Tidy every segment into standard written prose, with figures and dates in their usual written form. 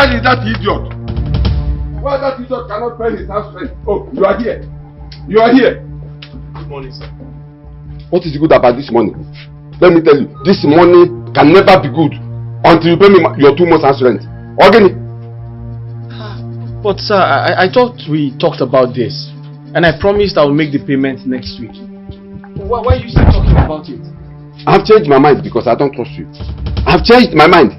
Where is that idiot? Why that idiot cannot pay his house rent? Oh, you are here. You are here. Good morning, sir. What is good about this money? Let me tell you, this money can never be good until you pay me your 2 months house rent. Okay? But sir, I thought we talked about this, and I promised I will make the payment next week. Why are you still talking about it? I have changed my mind because I don't trust you. I have changed my mind.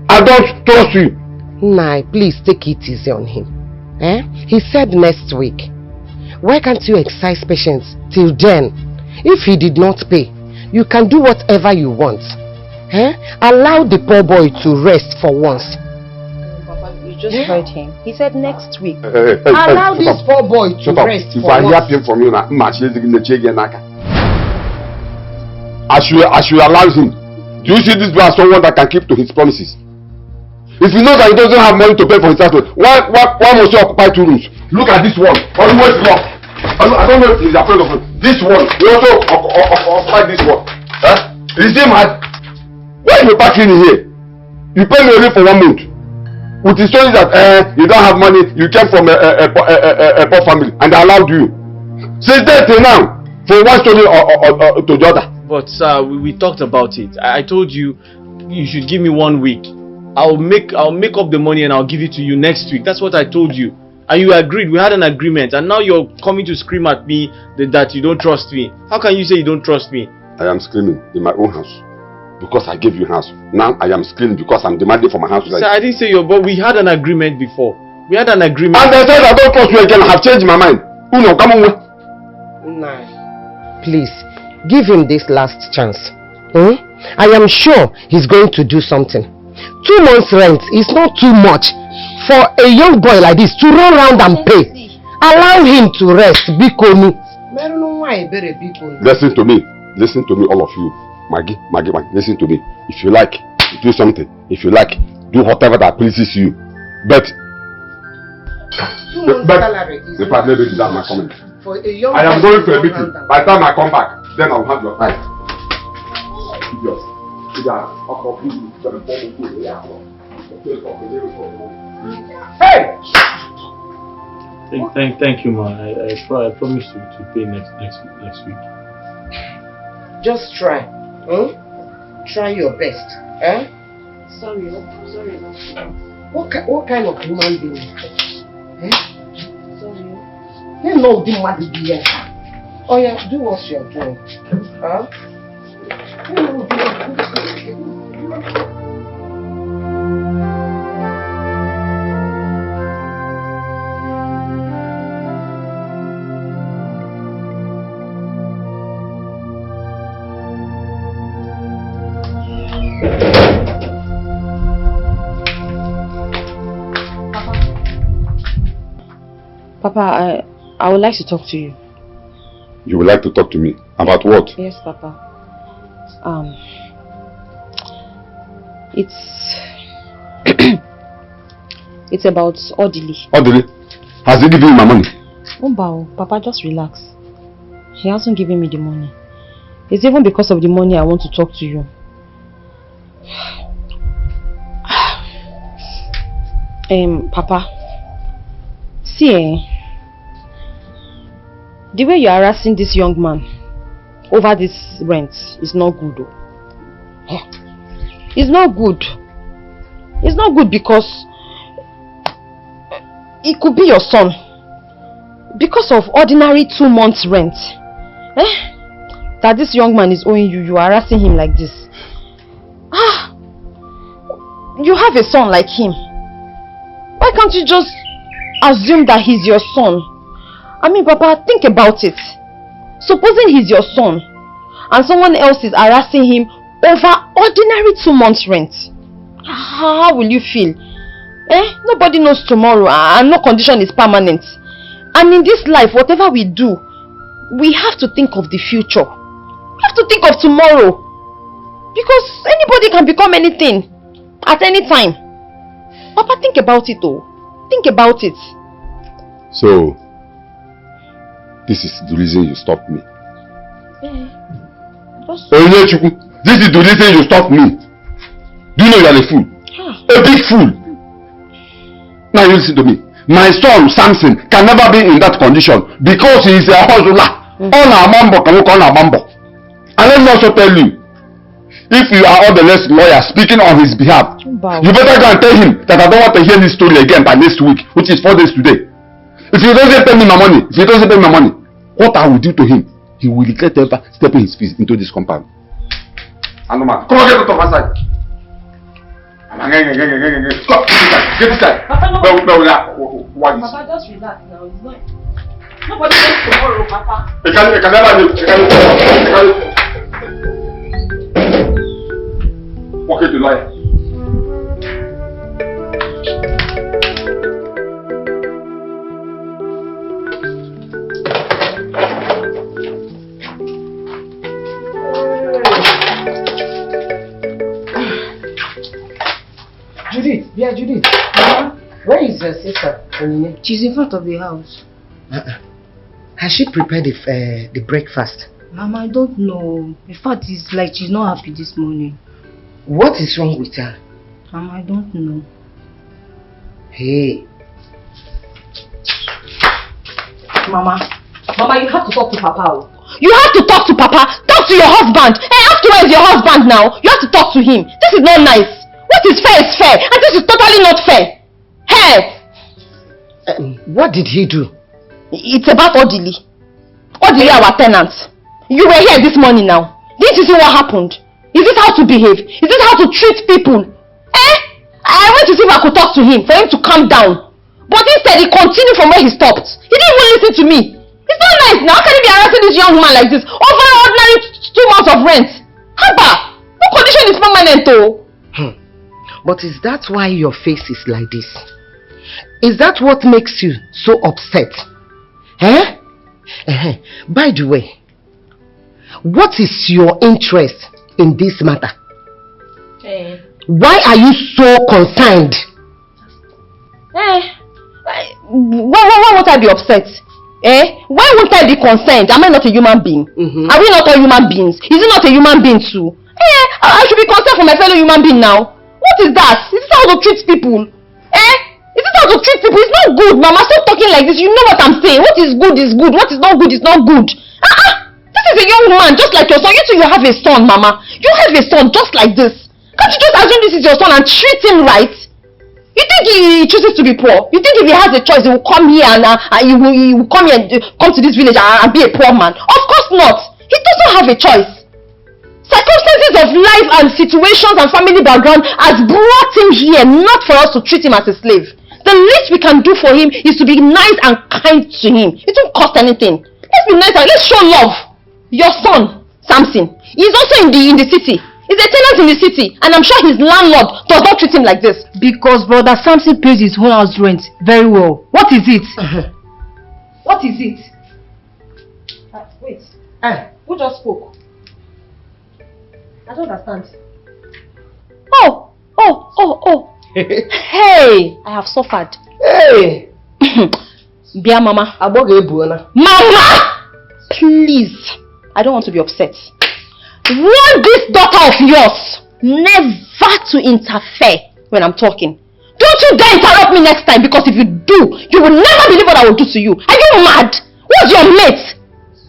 I don't trust you. Nah, please take it easy on him. Eh? He said next week. Why can't you exercise patience till then? If he did not pay, you can do whatever you want. Eh? Allow the poor boy to rest for once. Papa, you just heard him. He said next week. Allow this poor boy to rest if for I once. hear pain from you now, I should allow him. Do you see this boy as someone that can keep to his promises? If you know that he doesn't have money to pay for his house, why must you occupy 2 rooms? Look at this one, always locked. I don't know if he's afraid of it. This one, you also occupy this one. Is he mad? Why are you packing in here? You pay me only for 1 month. With the story that you don't have money, you came from a poor family, and they allowed you. Since then till now, from one story to the other. But sir, we talked about it. I told you you should give me 1 week. I'll make up the money and I'll give it to you next week. That's what I told you. And you agreed. We had an agreement. And now you're coming to scream at me that you don't trust me. How can you say you don't trust me? I am screaming in my own house because I gave you house. Now I am screaming because I'm demanding for my house. Sir, I didn't say but we had an agreement before. We had an agreement. And I said I don't trust you again. I have changed my mind. Uno, come on. Nah. Please, give him this last chance. I am sure he's going to do something. 2 months rent is not too much for a young boy like this to run around and pay. Allow him to rest. Bikonu. Listen to me, all of you. Maggie, listen to me. If you like, do something. If you like, do whatever that pleases you. But the partner is not my comment. I am going to a meeting. By the time I come back, then I'll have your time. Hey! Thank you, man. I promise to pay next week. Just try. Try your best. Sorry. What kind of human being is that? Sorry. You know the mad beer. Oh yeah, do what you're doing. Papa, I would like to talk to you. You would like to talk to me? About what? Yes, Papa. It's about Odili. Odili? Has he given you my money? Papa, just relax. He hasn't given me the money. It's even because of the money I want to talk to you. Papa, see, the way you're harassing this young man over this rent is not good. It's not good. It's not good because it could be your son. Because of ordinary 2 months rent, that this young man is owing you, you are harassing him like this. You have a son like him. Why can't you just assume that he's your son? I mean, Papa, think about it. Supposing he's your son and someone else is harassing him over ordinary 2 months rent, how will you feel? Nobody knows tomorrow and no condition is permanent. And in this life, whatever we do, we have to think of the future. We have to think of tomorrow. Because anybody can become anything at any time. Papa, think about it though. Think about it. So, this is the reason you stopped me. This is the reason you stopped me. Do you know you are a fool? A big fool. Now you listen to me. My son Samson can never be in that condition because he is a hustler. On our mambo can work on our mambo. And let me also tell you, if you are all the less lawyer speaking on his behalf, you better go and tell him that I don't want to hear this story again by next week, which is 4 days today. If he doesn't pay me my money, what I will do to him, he will regret ever stepping his feet into this compound. And man, come on, get out of my side. Stop, get this side. Papa, just relax now. It's not. Nobody gets tomorrow, Papa. Walk it to life. Judith, yeah, Judith. Where is your sister? She's in front of the house. Has she prepared the breakfast? Mama, I don't know. In fact, it's like she's not happy this morning. What is wrong with her? Mama, I don't know. Hey. Mama, you have to talk to Papa. You have to talk to Papa. Talk to your husband. Hey, ask where is your husband now. You have to talk to him. This is not nice. What is fair is fair. And this is totally not fair. Hey! What did he do? It's about Odili. Odili, our tenant. You were here this morning now. Didn't you see what happened? Is this how to behave? Is this how to treat people? I went to see if I could talk to him, for him to calm down. But instead, he continued from where he stopped. He didn't even listen to me. It's not nice now. How can he be harassing this young man like this over ordinary 2 months of rent? Haba! No condition is permanent though. But is that why your face is like this? Is that what makes you so upset? By the way, what is your interest in this matter? Why are you so concerned? Why won't I be upset? Why won't I be concerned? Am I not a human being? Are we not all human beings? Is he not a human being too? I should be concerned for my fellow human being now. What is that? Is this how to treat people? Is this how to treat people? It's not good, Mama. Stop talking like this. You know what I'm saying. What is good is good. What is not good is not good. This is a young man just like your son. You too, you have a son, Mama. You have a son just like this. Can't you just assume this is your son and treat him right? You think he chooses to be poor? You think if he has a choice, he will come here and he will come here and come to this village and be a poor man? Of course not. He doesn't have a choice. Circumstances of life and situations and family background has brought him here, not for us to treat him as a slave. The least we can do for him is to be nice and kind to him. It won't cost anything. Let's be nice and let's show love. Your son, Samson, he's also in the city. He's a tenant in the city, and I'm sure his landlord does not treat him like this. Because brother Samson pays his own house rent very well. What is it? What is it? Wait. Who just spoke? I don't understand. Oh. Hey, I have suffered. Hey! Bia Mama. Mama! Please. I don't want to be upset. Warn this daughter of yours never to interfere when I'm talking. Don't you dare interrupt me next time, because if you do, you will never believe what I will do to you. Are you mad? What's your mate?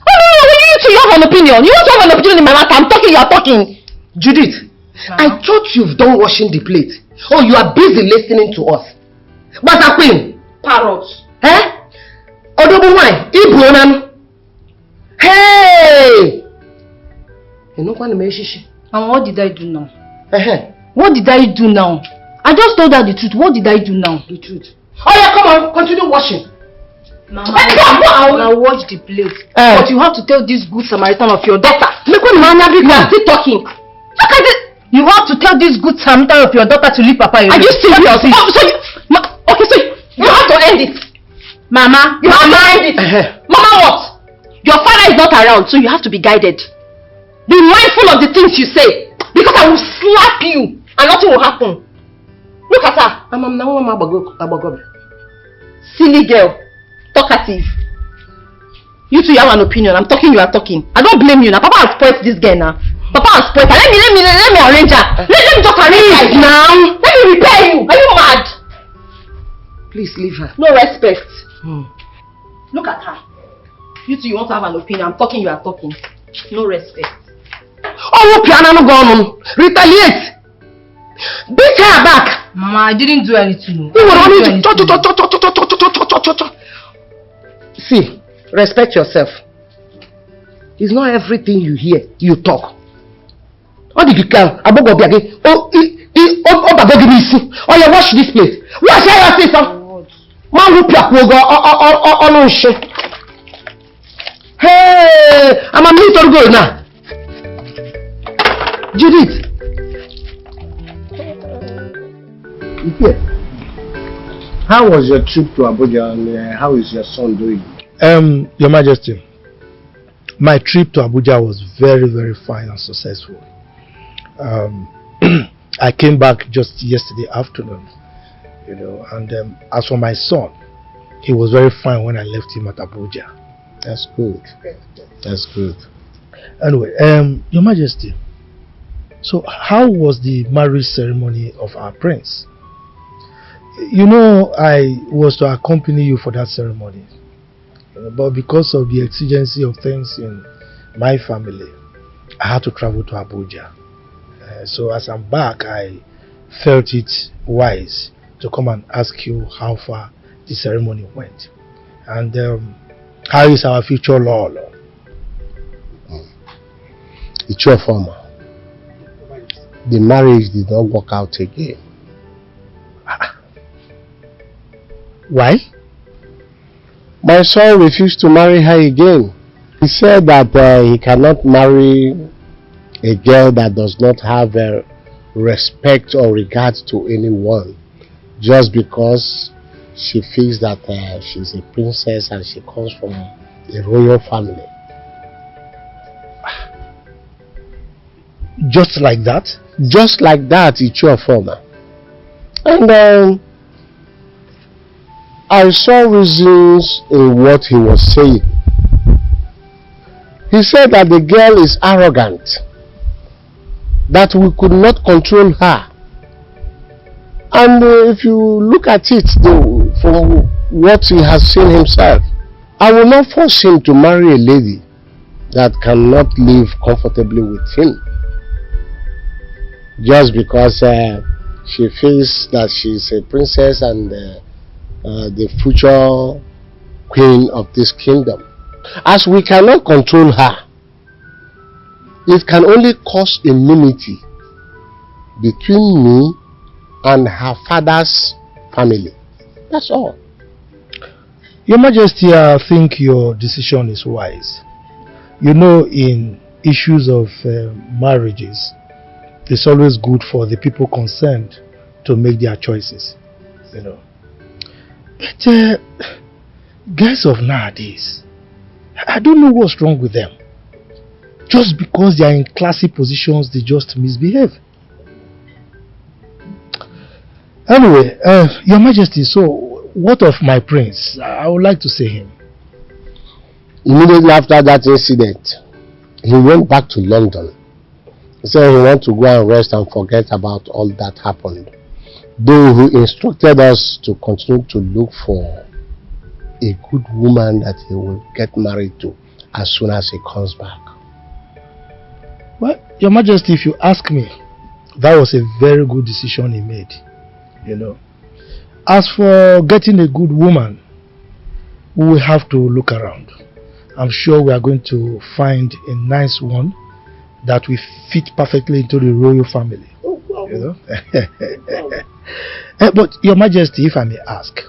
Oh no, you have an opinion. You want to have an opinion in my matter. I'm talking, you are talking. Judith, I thought you've done washing the plate. Oh, you are busy listening to us. What's happening? Parrot. Odobuwai, Ibuonan. Hey! And what did I do now? What did I do now? I just told her the truth. What did I do now? The truth. Oh yeah, come on, continue washing. Mama, I'll wash the plate. But you have to tell this good Samaritan of your daughter. You are still talking. Look at it. You have to tell this good Samaritan of your daughter to leave Papa. Are you serious? Okay, so you have to end it. Mama, you have to end it. Mama, what? Your father is not around, so you have to be guided. Be mindful of the things you say, because I will slap you and nothing will happen. Look at her. Silly girl. Talkative. You two, you have an opinion. I'm talking, you are talking. I don't blame you now. Papa has spoiled this girl now. Papa has spoiled her. Let me arrange her. Let me just arrange her now. Let me repair you. Are you mad? Please leave her. No respect. Look at her. You two, you want to have an opinion. I'm talking, you are talking. No respect. Oh, piano no go on. Retaliate. Beat her back. Mama, I didn't do anything. See, respect yourself. It's not everything you hear, you talk. What did you tell? Oh, give me see. Oh, yeah, wash this plate. Wash your face. Man, whoop your on shit. Hey, I'm a little girl now. Judith. How was your trip to Abuja and how is your son doing? Your Majesty, my trip to Abuja was very, very fine and successful. I came back just yesterday afternoon, you know, and as for my son, he was very fine when I left him at Abuja. That's good. That's good. Anyway, Your Majesty, so how was the marriage ceremony of our prince? You know, I was to accompany you for that ceremony, you know, but because of the exigency of things in my family, I had to travel to Abuja. So as I'm back, I felt it wise to come and ask you how far the ceremony went. And how is our future law? It's your former. The marriage did not work out again. Why? My son refused to marry her again. He said that he cannot marry a girl that does not have respect or regard to anyone just because she feels that she's a princess and she comes from a royal family. Just like that? Just like that, it's your former. And I saw reasons in what he was saying. He said that the girl is arrogant, that we could not control her. And if you look at it from what he has seen himself, I will not force him to marry a lady that cannot live comfortably with him. Just because she feels that she's a princess and the future queen of this kingdom. As we cannot control her, it can only cause enmity between me and her father's family. That's all. Your Majesty, I think your decision is wise. You know, in issues of marriages, it's always good for the people concerned to make their choices, you know. But guys of nowadays, I don't know what's wrong with them. Just because they are in classy positions, they just misbehave. Anyway, Your Majesty, so what of my prince? I would like to see him. Immediately after that incident, he went back to London. He said he wanted to go and rest and forget about all that happened. Though he instructed us to continue to look for a good woman that he will get married to as soon as he comes back. Well, Your Majesty, if you ask me, that was a very good decision he made, you know. As for getting a good woman, we will have to look around. I'm sure we are going to find a nice one that will fit perfectly into the royal family, you know. But Your Majesty, if I may ask,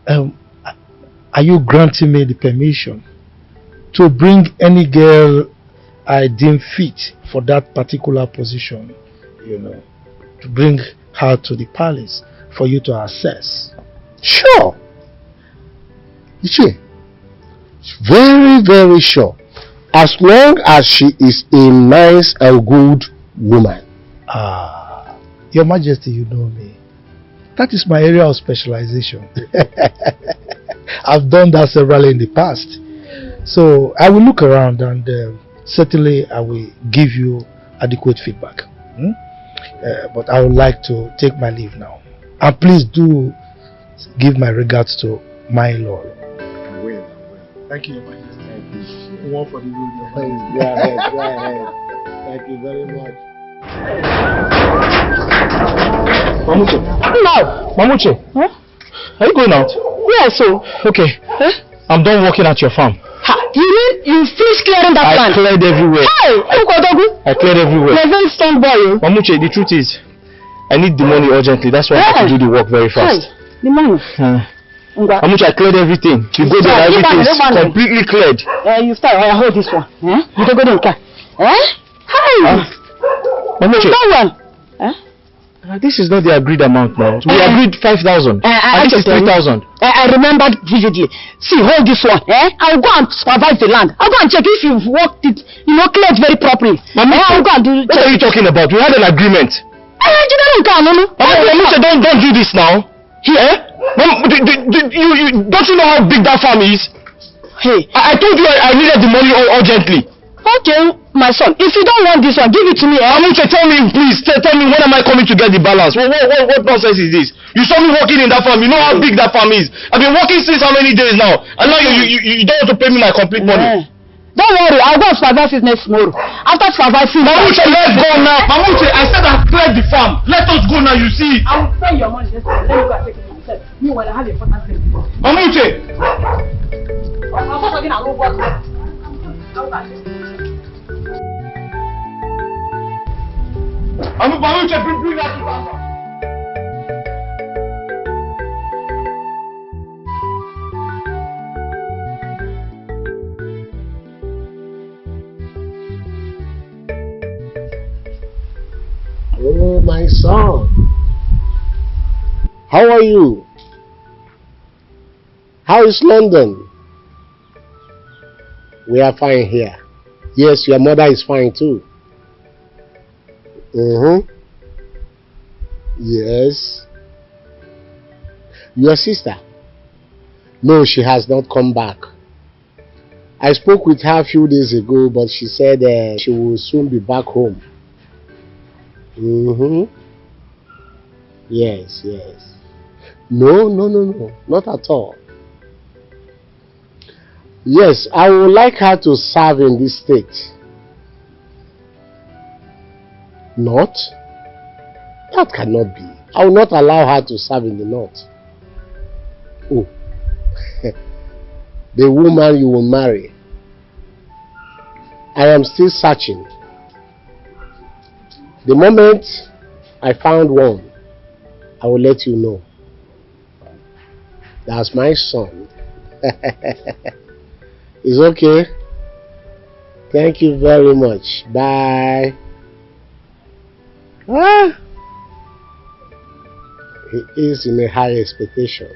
are you granting me the permission to bring any girl I deem fit for that particular position, you know, to bring her to the palace for you to assess? Sure. Very, very sure. As long as she is a nice and good woman. Your Majesty, you know me. That is my area of specialization. I've done that several in the past. So I will look around and certainly I will give you adequate feedback. But I would like to take my leave now. And please do give my regards to my Lord. I will. Thank you, Your Majesty. Thank you. One for the road, Your Majesty. Go ahead, go ahead. Thank you very much. Mamuche. No. Mamuche. Huh? Are you going out? Yes, so. Okay. Huh? I'm done working at your farm. Ha, you mean you finished clearing that I land? cleared everywhere. Hey, I cleared everywhere. you're a very strong boy. Mamuche, the truth is, I need the money urgently. That's why I have to do the work very fast. The money. Mamuche, I cleared everything. You go there, everything is completely cleared. You start. I hold this one. You don't go there. Hey. Mamuche, That one. this is not the agreed amount now. We agreed 5,000. And this is 3,000. I remembered vividly. See, hold this one. I'll go and supervise the land. I'll go and check if you've worked it, cleared very properly. I'll go and do. What are you talking about? We had an agreement. Mamuche, don't do this now. Don't you know how big that farm is? Hey, I told you I needed the money urgently. okay, my son. If you don't want this one, give it to me. Mamuche, tell me, please. Tell me, when am I coming to get the balance? What nonsense is this? You saw me working in that farm. You know how big that farm is. I've been working since how many days now? And now you don't want to pay me my complete money. Don't worry, I'll go and supervise it next tomorrow. After supervising, Mamuche, let's go now. Mamuche, I said I've cleared the farm. Let us go now, you see. I will spend your money. Let me go and take it myself. Meanwhile, I have a important thing. Mamuche! I'm not talking about work. Mamuche, bring that to farm. Oh, my son. How are you? How is London? We are fine here. Yes, your mother is fine too. Yes. Your sister? No, she has not come back. I spoke with her a few days ago, but she said she will soon be back home. Yes. No, not at all. Yes, I would like her to serve in this state. Not? That cannot be. I will not allow her to serve in the north. Oh, the woman you will marry. I am still searching. The moment I found one, I will let you know. That's my son. It's okay. Thank you very much. Bye. He is in a high expectation.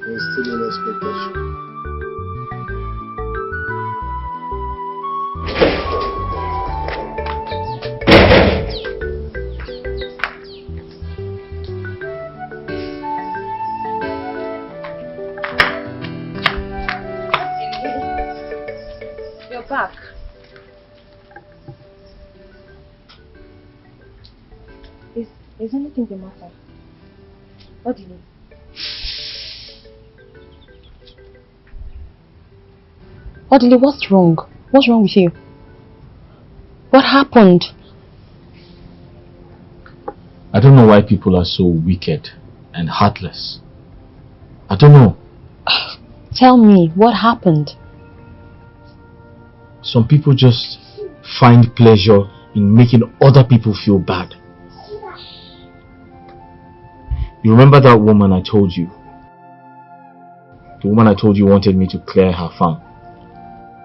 He's still in expectation. You're back. Is anything the matter? What do you need? Odile, what's wrong? What's wrong with you? What happened? I don't know why people are so wicked and heartless. I don't know. Tell me, what happened? Some people just find pleasure in making other people feel bad. You remember that woman I told you? The woman I told you wanted me to clear her farm.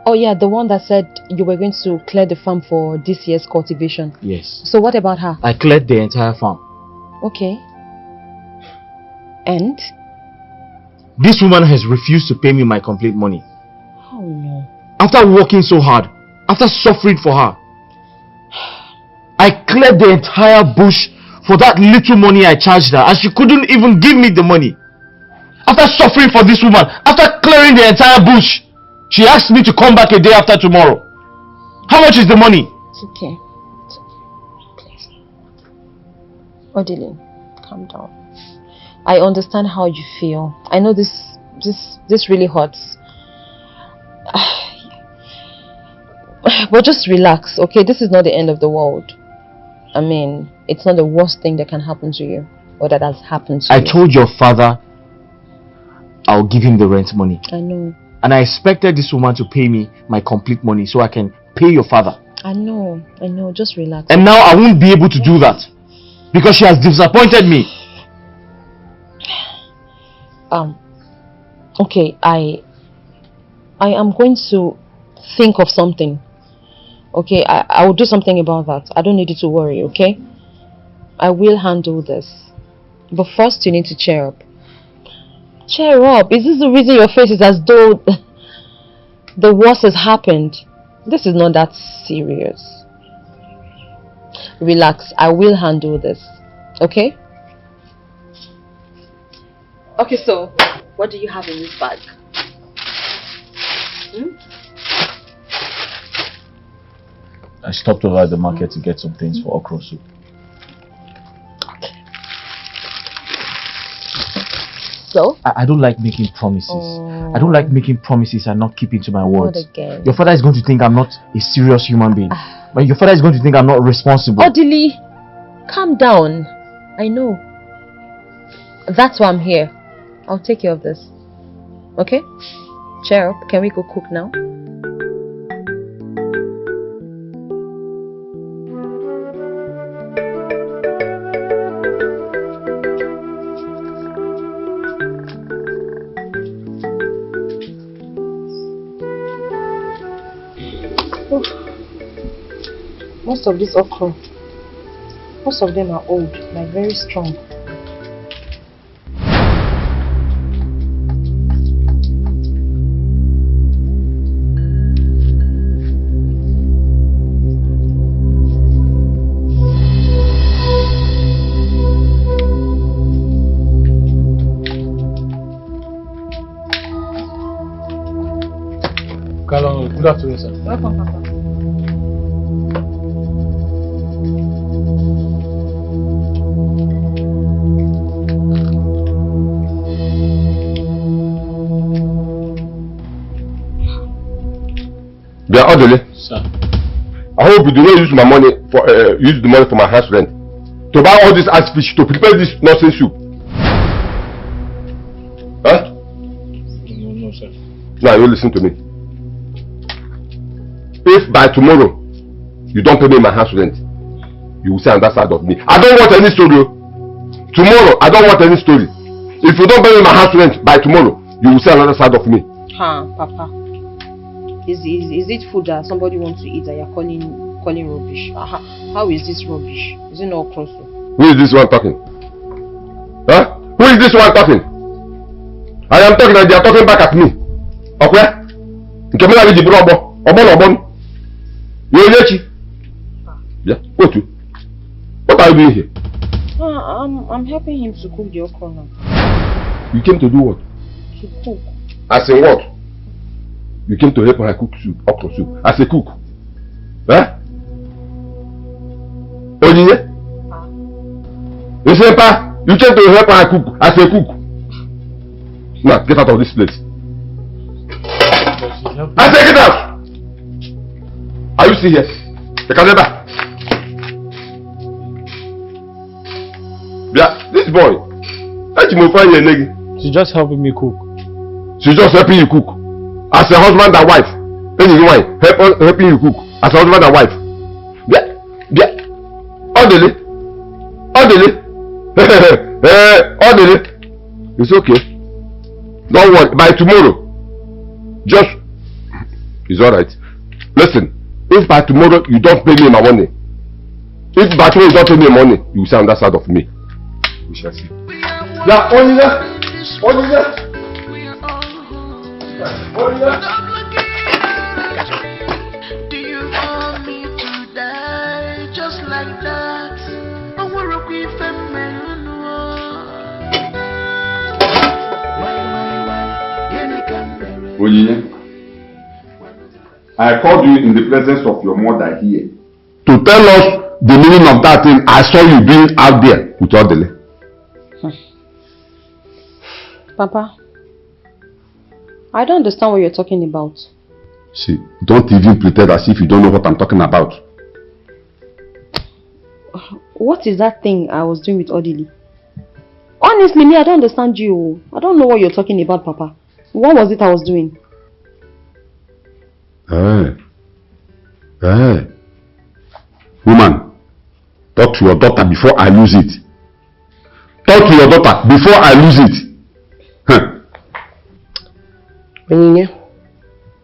Oh yeah, the one that said you were going to clear the farm for this year's cultivation. Yes. So what about her? I cleared the entire farm. Okay. And? This woman has refused to pay me my complete money. Oh no. After working so hard, after suffering for her, I cleared the entire bush for that little money I charged her, and she couldn't even give me the money. After suffering for this woman, after clearing the entire bush, She asked me to come back a day after tomorrow. How much is the money? It's okay. It's okay. Please. Odile, calm down. I understand how you feel. I know this really hurts. But just relax, okay? This is not the end of the world. I mean, it's not the worst thing that can happen to you, or that has happened to you. I told your father I'll give him the rent money. I know. And I expected this woman to pay me my complete money so I can pay your father. I know. Just relax. And now I won't be able to do that because she has disappointed me. Okay, I am going to think of something. Okay, I will do something about that. I don't need you to worry, okay? I will handle this. But first you need to cheer up. Cheer up. Is this the reason your face is as though the worst has happened? This is not that serious. Relax. I will handle this. Okay? Okay, so what do you have in this bag? I stopped over at the market to get some things for okra soup. Okay. So? I don't like making promises. I don't like making promises and not keeping to my words. Not again. Your father is going to think I'm not a serious human being. But your father is going to think I'm not responsible. Odile, calm down. I know. That's why I'm here. I'll take care of this. Okay? Cheer up. Can we go cook now? Most of these okra, most of them are old, like very strong. Good afternoon, sir. Welcome, Papa. Dear Odile, Sir. I hope you do not use my money for use the money for my house rent to buy all this ice fish to prepare this nonsense soup. Huh? No, sir. Now you listen to me. If by tomorrow you don't pay me my house rent, you will say on that side of me. I don't want any story. Tomorrow I don't want any story. If you don't pay me my house rent by tomorrow, you will say on the other side of me. Papa. Is it food that somebody wants to eat that you're calling rubbish? How is this rubbish? Is it not cross? Who is this one talking? Huh? Who is this one talking? I am talking and they are talking back at me. Okay? Yeah, what are you doing here? I'm helping him to cook the okra now. You came to do what? To cook. As in what? You came to help her cook soup, okra soup. As a cook. Huh? Onyinye? You say, Pa, you came to help her cook as a cook. Now, get out of this place. I say, get out! Are you still here? You can never. Yeah, this boy. She's just helping me cook. She's just helping you cook. As a husband and wife. Helping you cook. As a husband and wife. Yeah. Odile. It's okay. Don't worry. By tomorrow. It's alright. Listen. If by tomorrow you don't pay me my money. If by tomorrow you don't pay me money, you will say on that side of me. We shall see. Yeah, Odile. Do you want me to die just like that? I wanna be feminine. 我爷爷， I called you in the presence of your mother here to tell us the meaning of that thing I saw you doing out there with Odele. Papa, I don't understand what you're talking about. See, don't even pretend as if you don't know what I'm talking about. What is that thing I was doing with Odili? Honestly, me, I don't understand you. I don't know what you're talking about, Papa. What was it I was doing? Woman, talk to your daughter before I lose it. Talk to your daughter before I lose it.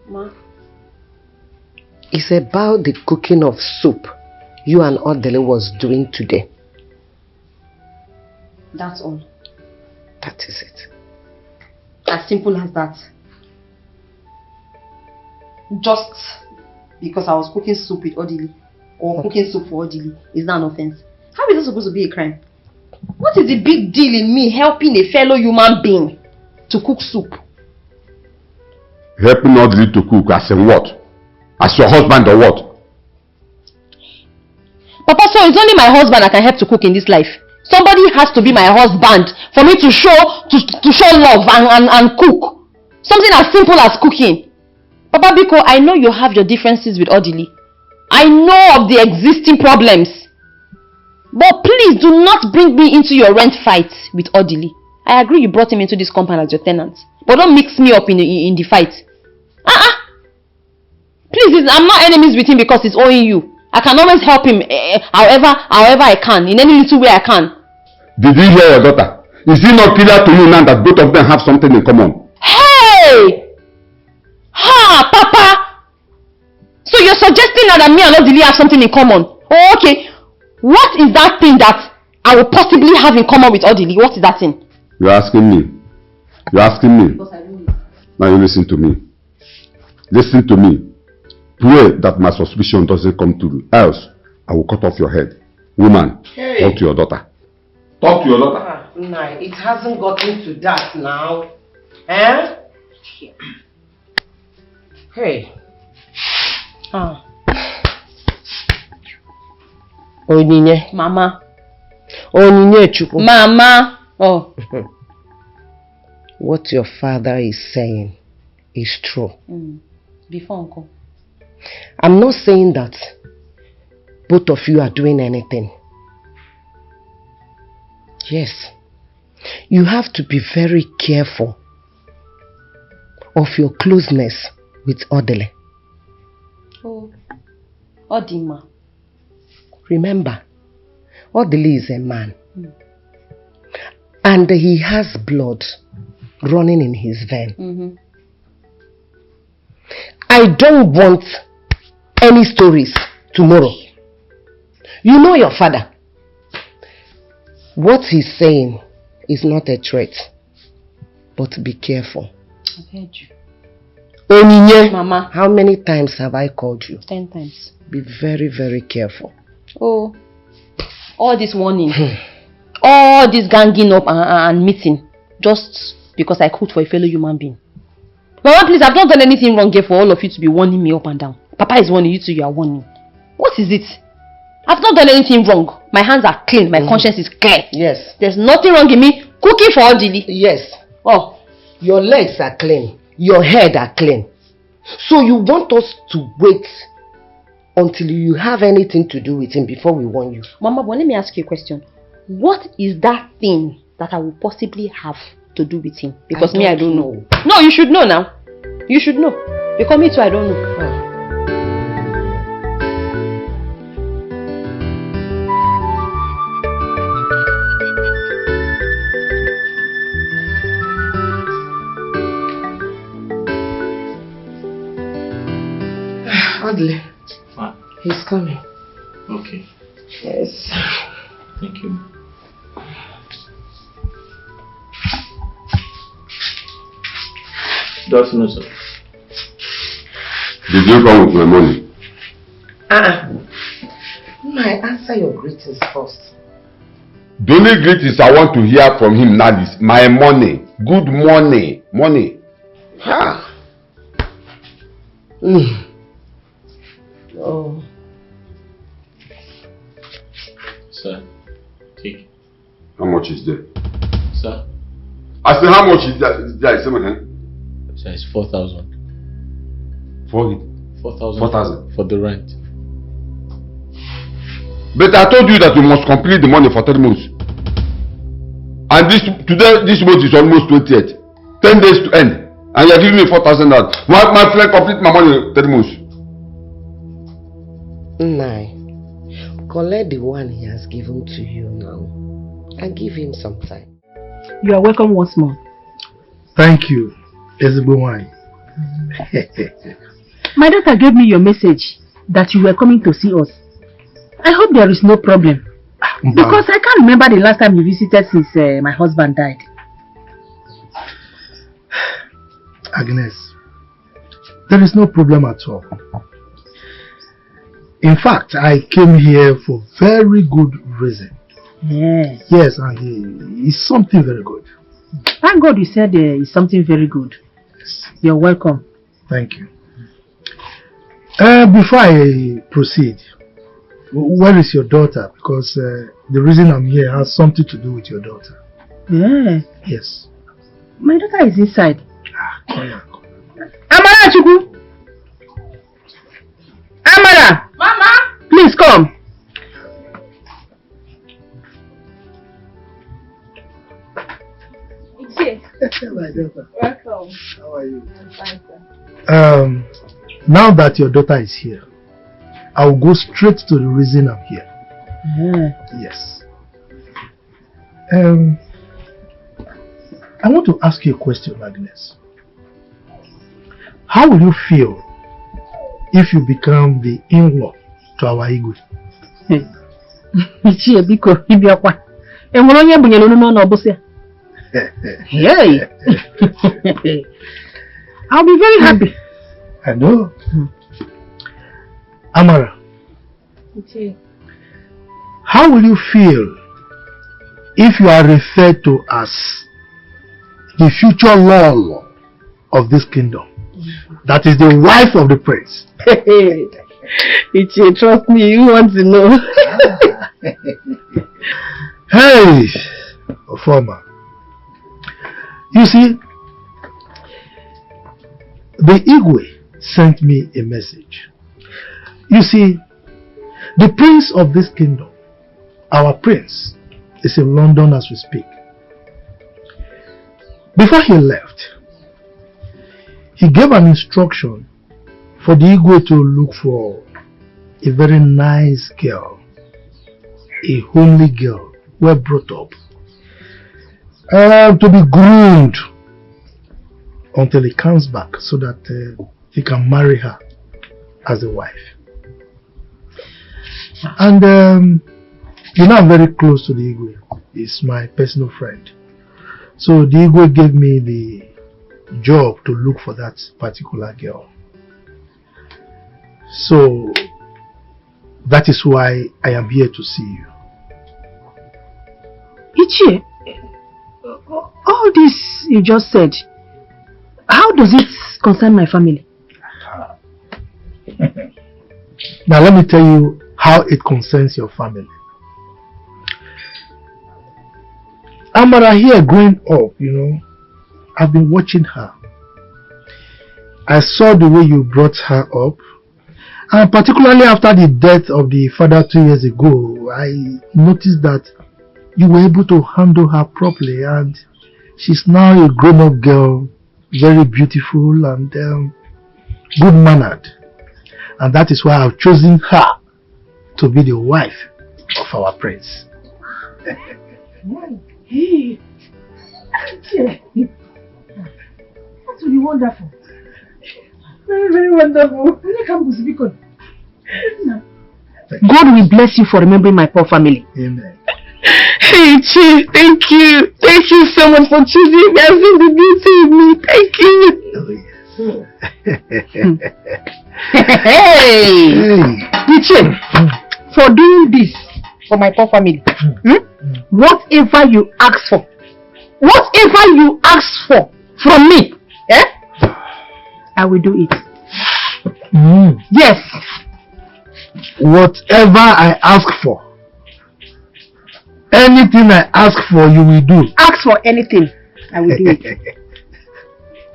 Ma. It's about the cooking of soup you and Odele was doing today. That's all. That is it. As simple as that. Just because I was cooking soup with Odili or cooking soup for Odili is that an offense? How is it supposed to be a crime? What is the big deal in me helping a fellow human being to cook soup? Helping Odili to cook as in what? As your husband or what? Papa, so it's only my husband I can help to cook in this life. Somebody has to be my husband for me to show love and cook. Something as simple as cooking. Papa Biko, I know you have your differences with Odili. I know of the existing problems. But please do not bring me into your rent fight with Odili. I agree you brought him into this compound as your tenant. But don't mix me up in the fight. Please, I'm not enemies with him because he's owing you. I can always help him however I can, in any little way I can. Did you hear your daughter? Is it not clear to you now that both of them have something in common? Hey! Ha, Papa! So you're suggesting now that me and Odili have something in common? Oh, okay. What is that thing that I will possibly have in common with Odili? What is that thing? You're asking me. You're asking me. Because I don't know. Now you listen to me. Listen to me. Pray that my suspicion doesn't come true. Else, I will cut off your head. Woman, talk to your daughter. Talk to your daughter. No, it hasn't gotten to that now. Eh? Hey. Onyinye. Mama. Onyinye Chukwu. Mama. Oh. What your father is saying is true. Before Uncle. I'm not saying that both of you are doing anything. Yes. You have to be very careful of your closeness with Odele. Oh. Odima. Remember, Odele is a man. And he has blood running in his vein. I don't want any stories tomorrow. You know your father. What he's saying is not a threat. But be careful. I've heard you. Onyinye, Mama. How many times have I called you? 10 times. Be very, very careful. Oh. All this warning. All this ganging up and meeting. Just because I cooked for a fellow human being. Mama, please, I've not done anything wrong here for all of you to be warning me up and down. Papa is warning you too, you are warning. What is it? I've not done anything wrong. My hands are clean. My conscience is clear. Yes. There's nothing wrong in me cooking for Odili. Yes. Oh. Your legs are clean. Your head are clean. So you want us to wait until you have anything to do with him before we warn you? Mama, but let me ask you a question. What is that thing that I will possibly have to do with him? Because I don't know. No, you should know now. You should know. Because me too, I don't know. Odile. He's coming. Okay. Yes. Thank you. That's no, sir. Did you come with my money? I answer your greetings first. The only greetings I want to hear from him now is my money. Good morning. Money. Oh. Sir, take. How much is there? Sir? I said, how much is that? Is there? Sir, it's 4,000. For it? 4,000. 4,000. For the rent. But I told you that you must complete the money for 3 months. And today, this month is almost 28. 10 days to end. And you are giving me 4,000. My friend, complete my money in 3 months. Nai, collect the one he has given to you now. And give him some time. You are welcome once more. Thank you, Ezebowai. My daughter gave me your message that you were coming to see us. I hope there is no problem. Because I can't remember the last time you visited since my husband died. Agnes, there is no problem at all. In fact, I came here for very good reason. Yeah. Yes, and it's something very good. Thank God you said it's something very good. Yes. You're welcome. Thank you. Before I proceed, where is your daughter? Because the reason I'm here has something to do with your daughter. Yeah. Yes. My daughter is inside. Come Amara Chukwu! Amara! Mama! Please come. My daughter. Welcome. How are you? I'm fine, sir. Now that your daughter is here, I'll go straight to the reason I'm here. Yeah. Yes. I want to ask you a question, Agnes. How will you feel if you become the in-law to our Igwe? Ichie biko ibiakwa. Enwere onye bunyere unu n'ọnụ ọbụsị. Hey. I'll be very happy. I know. Amara. Ichie. How will you feel if you are referred to as the future law of this kingdom? That is the wife of the prince. Ichie, trust me, you want to know. Hey, Ofoma. You see, the Igwe sent me a message. You see, the prince of this kingdom, our prince, is in London as we speak. Before he left, he gave an instruction for the Igwe to look for a very nice girl, a homely girl, well brought up, to be groomed until he comes back so that he can marry her as a wife. And you know, I'm very close to the Igwe. He's my personal friend. So the Igwe gave me the job to look for that particular girl. So that is why I am here to see you. Ichie, all this you just said, how does it concern my family? Now let me tell you how it concerns your family. Amara here growing up, you know, I've been watching her. I saw the way you brought her up, and particularly after the death of the father 2 years ago, I noticed that you were able to handle her properly, and she's now a grown-up girl, very beautiful and good-mannered. And that is why I've chosen her to be the wife of our prince. Hey, that's really wonderful. Very, very wonderful. God will bless you for remembering my poor family. Amen. Hey, Chief, thank you. Thank you so much for choosing me and seeing the beauty in me. Thank you. Hey, Chief, for doing this for my poor family, whatever you ask for, from me, I will do it. Yes, whatever I ask for, anything I ask for, you will do. Ask for anything, I will do it.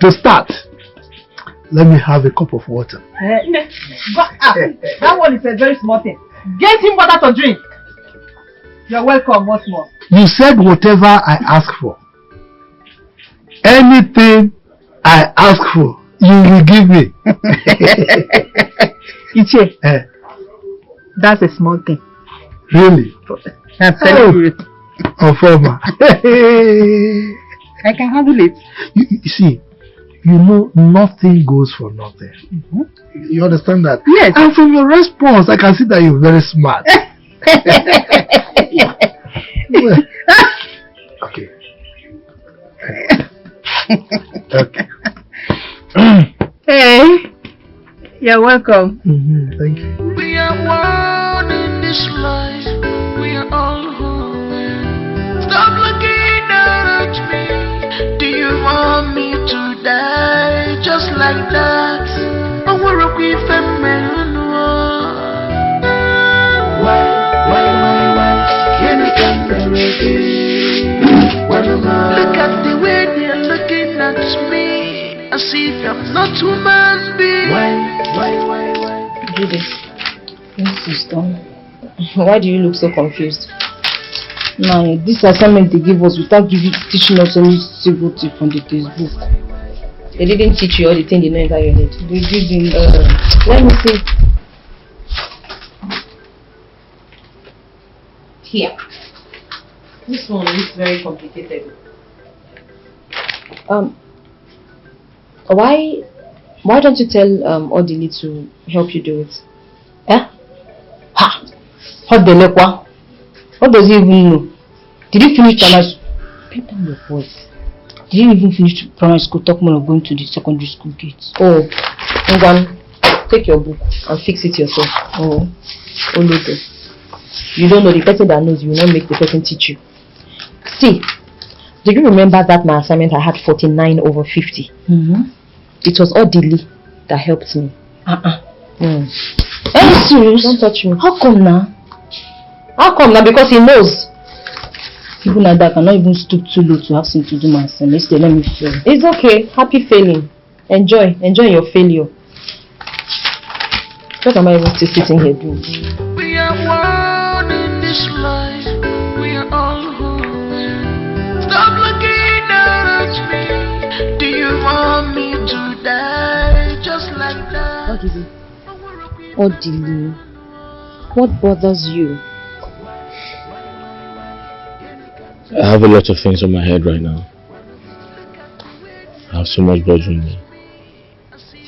To start, let me have a cup of water. That one is a very small thing. Get him water to drink. You're welcome once more. You said whatever I ask for. Anything I ask for, you will give me. Iche, that's a small thing. Really? I'm telling you. Former. I can handle it. You see, you know nothing goes for nothing. You understand that? Yes. And from your response, I can see that you're very smart. Okay. Okay. Hey, you're welcome. Thank you. We are one in this life. We are all human. Stop looking at me. Do you want me to die just like that? I wanna be feminine. Why? Can you come look at the way they're looking at me as if I'm not human being. Why? Judy, this is done. Why do you look so confused? Now, this assignment they give us without teaching us any single tip from the textbook. They didn't teach you all the things they know inside your head. They didn't. Let me see. Here. This one looks very complicated. Why don't you tell Odili to help you do it? Eh? Ha! Odelekwa? What does he even know? Did he finish primary school? Bring down your voice. Did he even finish primary school? Talk more of going to the secondary school gates. Oh, Ngwan, take your book and fix it yourself. Oh, Olodo. You don't know the person that knows, you will not make the person teach you. See, do you remember that my assignment I had 49 over 50? It was Odili that helped me. Are you serious? Don't touch me. How come now? How come now? Because he knows. People like that cannot even stoop too low to have something to do my assignment. Instead, let me fail. It's okay. Happy failing. Enjoy your failure. What am I even still sitting here doing? We are one in this life. We are all human. Stop looking at me. Do you want me to die just like that? Odili, what bothers you? I have a lot of things on my head right now. I have so much bothering me.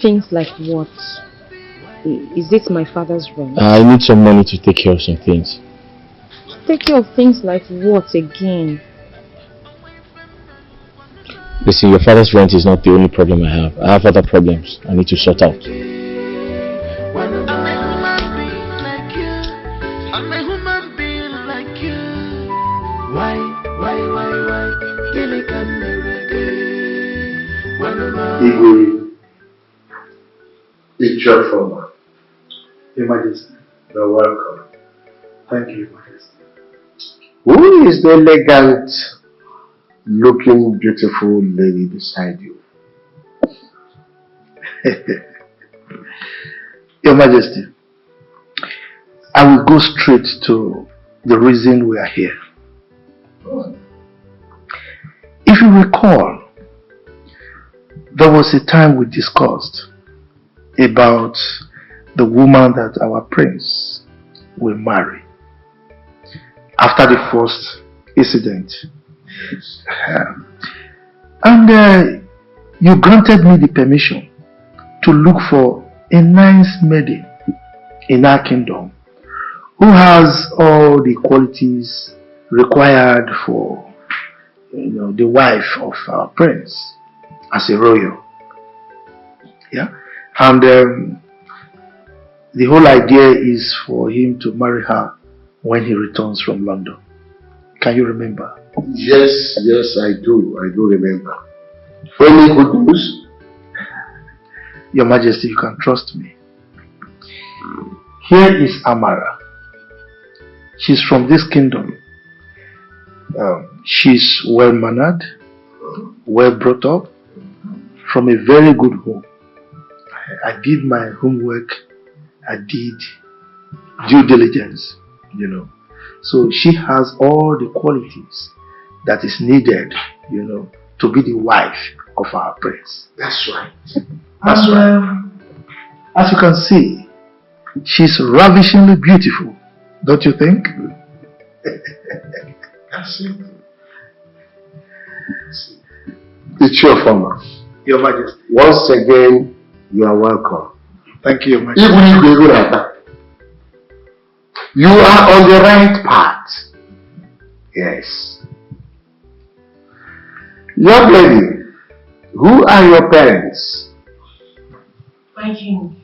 Things like what? Is it my father's rent? I need some money to take care of some things. Take care of things like what again? Listen, your father's rent is not the only problem I have. I have other problems I need to sort out. Igwe, it's your former. Your Majesty. You're welcome. Thank you, Your Majesty. Who is the elegant looking beautiful lady beside you? Your Majesty, I will go straight to the reason we are here. If you recall, there was a time we discussed about the woman that our prince will marry after the first incident. And you granted me the permission to look for a nice maiden in our kingdom who has all the qualities required for the wife of our prince as a royal. Yeah, and the whole idea is for him to marry her when he returns from London. Can you remember? Yes, I do remember. Any good news? Your Majesty, you can trust me. Here is Amara. She's from this kingdom. She's well-mannered, well brought up, from a very good home. I did my homework. I did due diligence, you know. So she has all the qualities that is needed, you know, to be the wife of our prince. That's right. That's right. As you can see, she's ravishingly beautiful, don't you think? That's it. It's your former. Your Majesty. Once again, you are welcome. Thank you, Your Majesty. You are on the right path. Yes. Young lady, who are your parents? My king,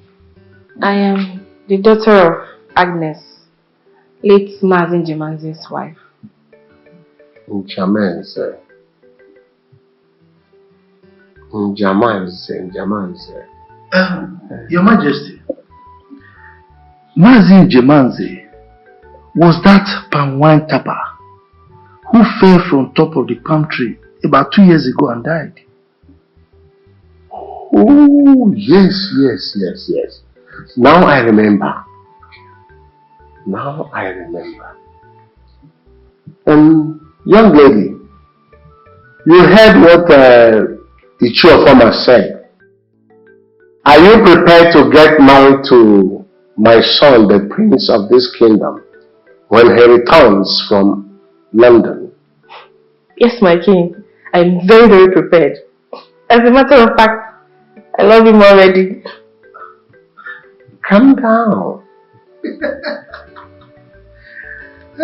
I am the daughter of Agnes, late Mazin Jemanze's wife. Njamanze. Your Majesty, Mazin Jemanze was that palm wine tapper who fell from top of the palm tree about 2 years ago and died. Oh, yes. Now I remember. Young lady, you heard what the Chiofoma said. Are you prepared to get married to my son, the prince of this kingdom, when he returns from London? Yes, my king, I'm very, very prepared. As a matter of fact, I love him already. Calm down.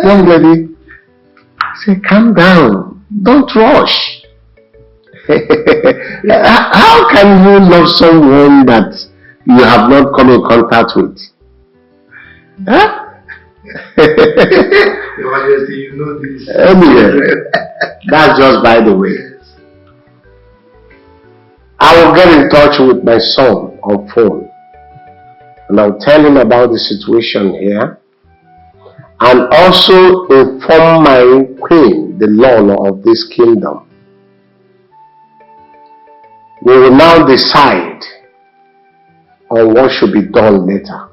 Young lady, say calm down. Don't rush. How can you love someone that you have not come in contact with? Huh? Your Majesty, you know this. Anyway, that's just by the way. I will get in touch with my son on phone and I'll tell him about the situation here and also inform my queen, the Lord of this kingdom. We will now decide on what should be done later.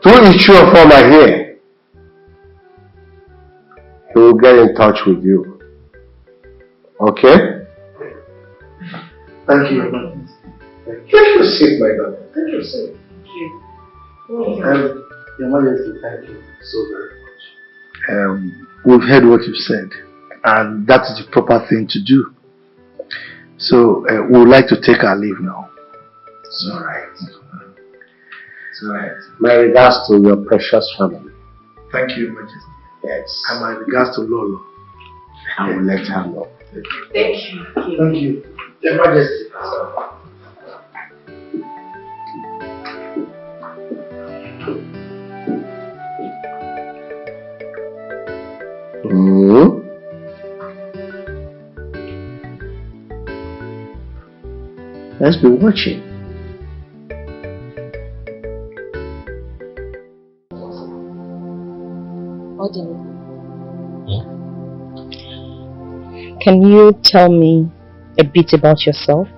Through Ichioforma here, he will get in touch with you. Okay? Thank you, Your Majesty. Take your seat, my daughter. Take your seat. Your Majesty, thank you so very much. We've heard what you've said, and that is the proper thing to do. So we would like to take our leave now. It's alright. It's alright. My regards to your precious family. Thank you, Your Majesty. Yes. And my regards to Lolo. I will let her know. Thank you. Thank you. Your Majesty. Let's be watching. Can you tell me a bit about yourself?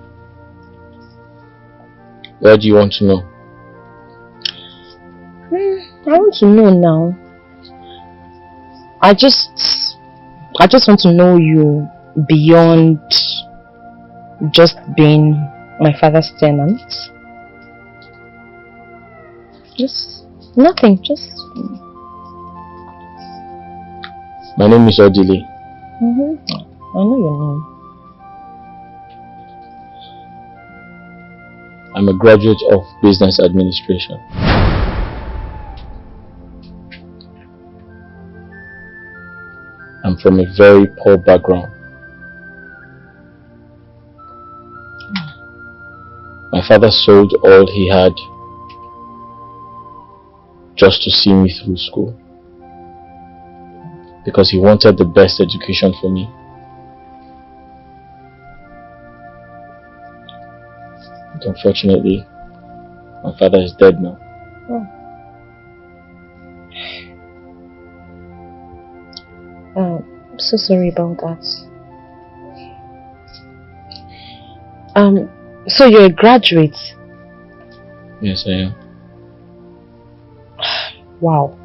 What do you want to know? I want to know now. I just want to know you beyond just being my father's tenant. Just nothing, just... My name is Odile. I know your name. I'm a graduate of business administration. I'm from a very poor background. My father sold all he had just to see me through school, because he wanted the best education for me. But unfortunately, my father is dead now. so sorry about that. So you're a graduate? Yes, I am. Wow.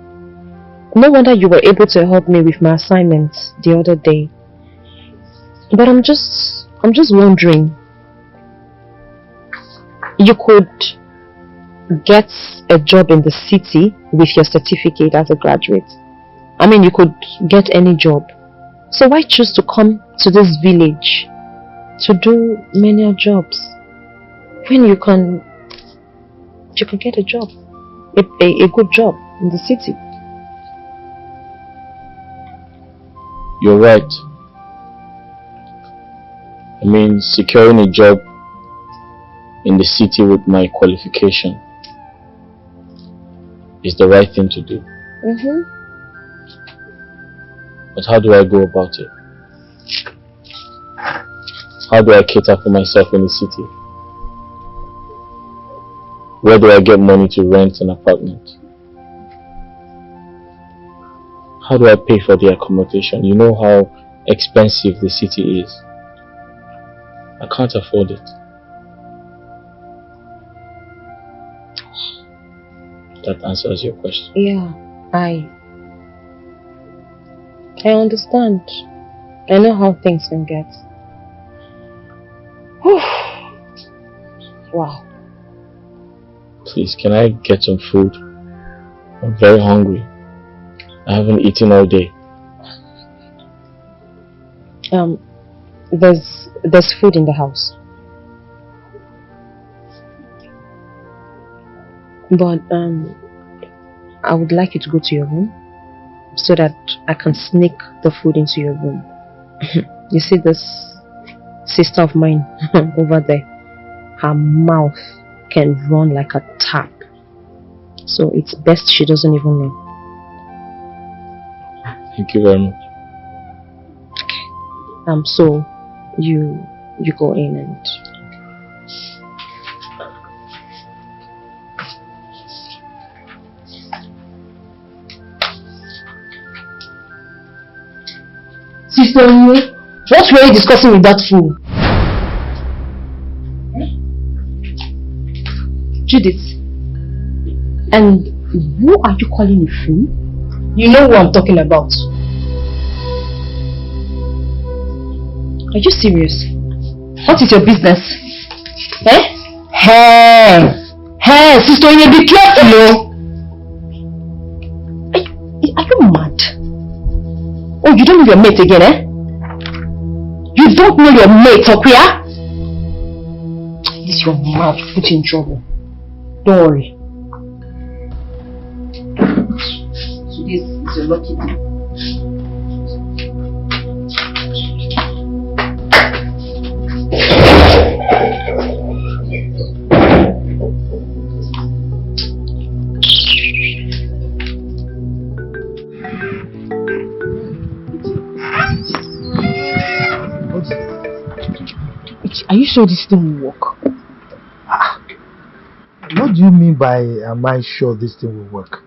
No wonder you were able to help me with my assignments the other day. But I'm just wondering, you could get a job in the city with your certificate as a graduate. I mean, you could get any job. So why choose to come to this village to do menial jobs when you can get a job, a good job in the city? You're right. I mean, securing a job in the city with my qualification is the right thing to do. But how do I go about it? How do I cater for myself in the city? Where do I get money to rent an apartment? How do I pay for the accommodation? You know how expensive the city is. I can't afford it. That answers your question. Yeah, I understand. I know how things can get. Wow. Please, can I get some food? I'm very hungry. I haven't eaten all day. There's food in the house. But I would like you to go to your room so that I can sneak the food into your room. You see this sister of mine over there? Her mouth can run like a tap. So it's best she doesn't even know. Thank you very much. Okay. So you go in and Sister, what were you discussing with that fool? Judith. And who are you calling a fool? You know who I'm talking about. Are you serious? What is your business? Hey, sister, you be careful, Are you mad? Oh, you don't know your mate again, You don't know your mate, Okuya? This your mouth put you in trouble. Don't worry. So this is your lucky day. Are you sure this thing will work? What do you mean by am I sure this thing will work?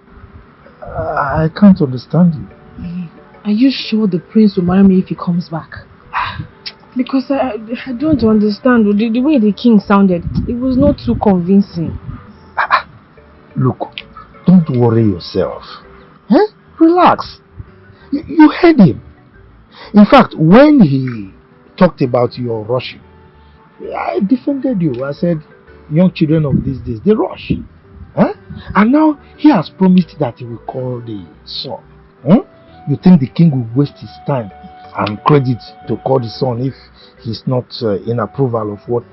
I can't understand you. Are you sure the prince will marry me if he comes back? Because I don't understand. The way the king sounded, it was not too convincing. Look, don't worry yourself. Relax. You heard him. In fact, when he talked about your rushing, I defended you. I said, young children of these days, they rush. And now he has promised that he will call the son. You think the king will waste his time and credit to call the son if he's not in approval of what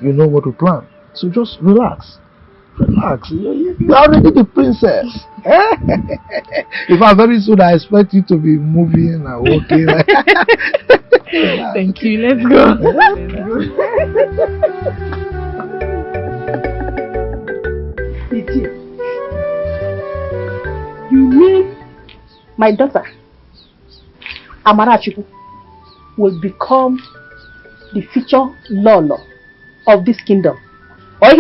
what we plan? So just relax. Relax. You are already the princess. In fact, very soon I expect you to be moving and walking. Thank you. Let's go. You mean my daughter Amarachiku will become the future Lolo of this kingdom? Or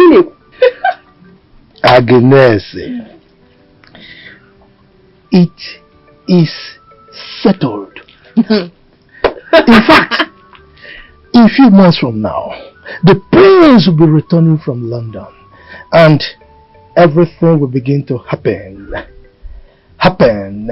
Agnes, it is settled. In fact, in a few months from now, the prince will be returning from London and everything will begin to happen. Happen.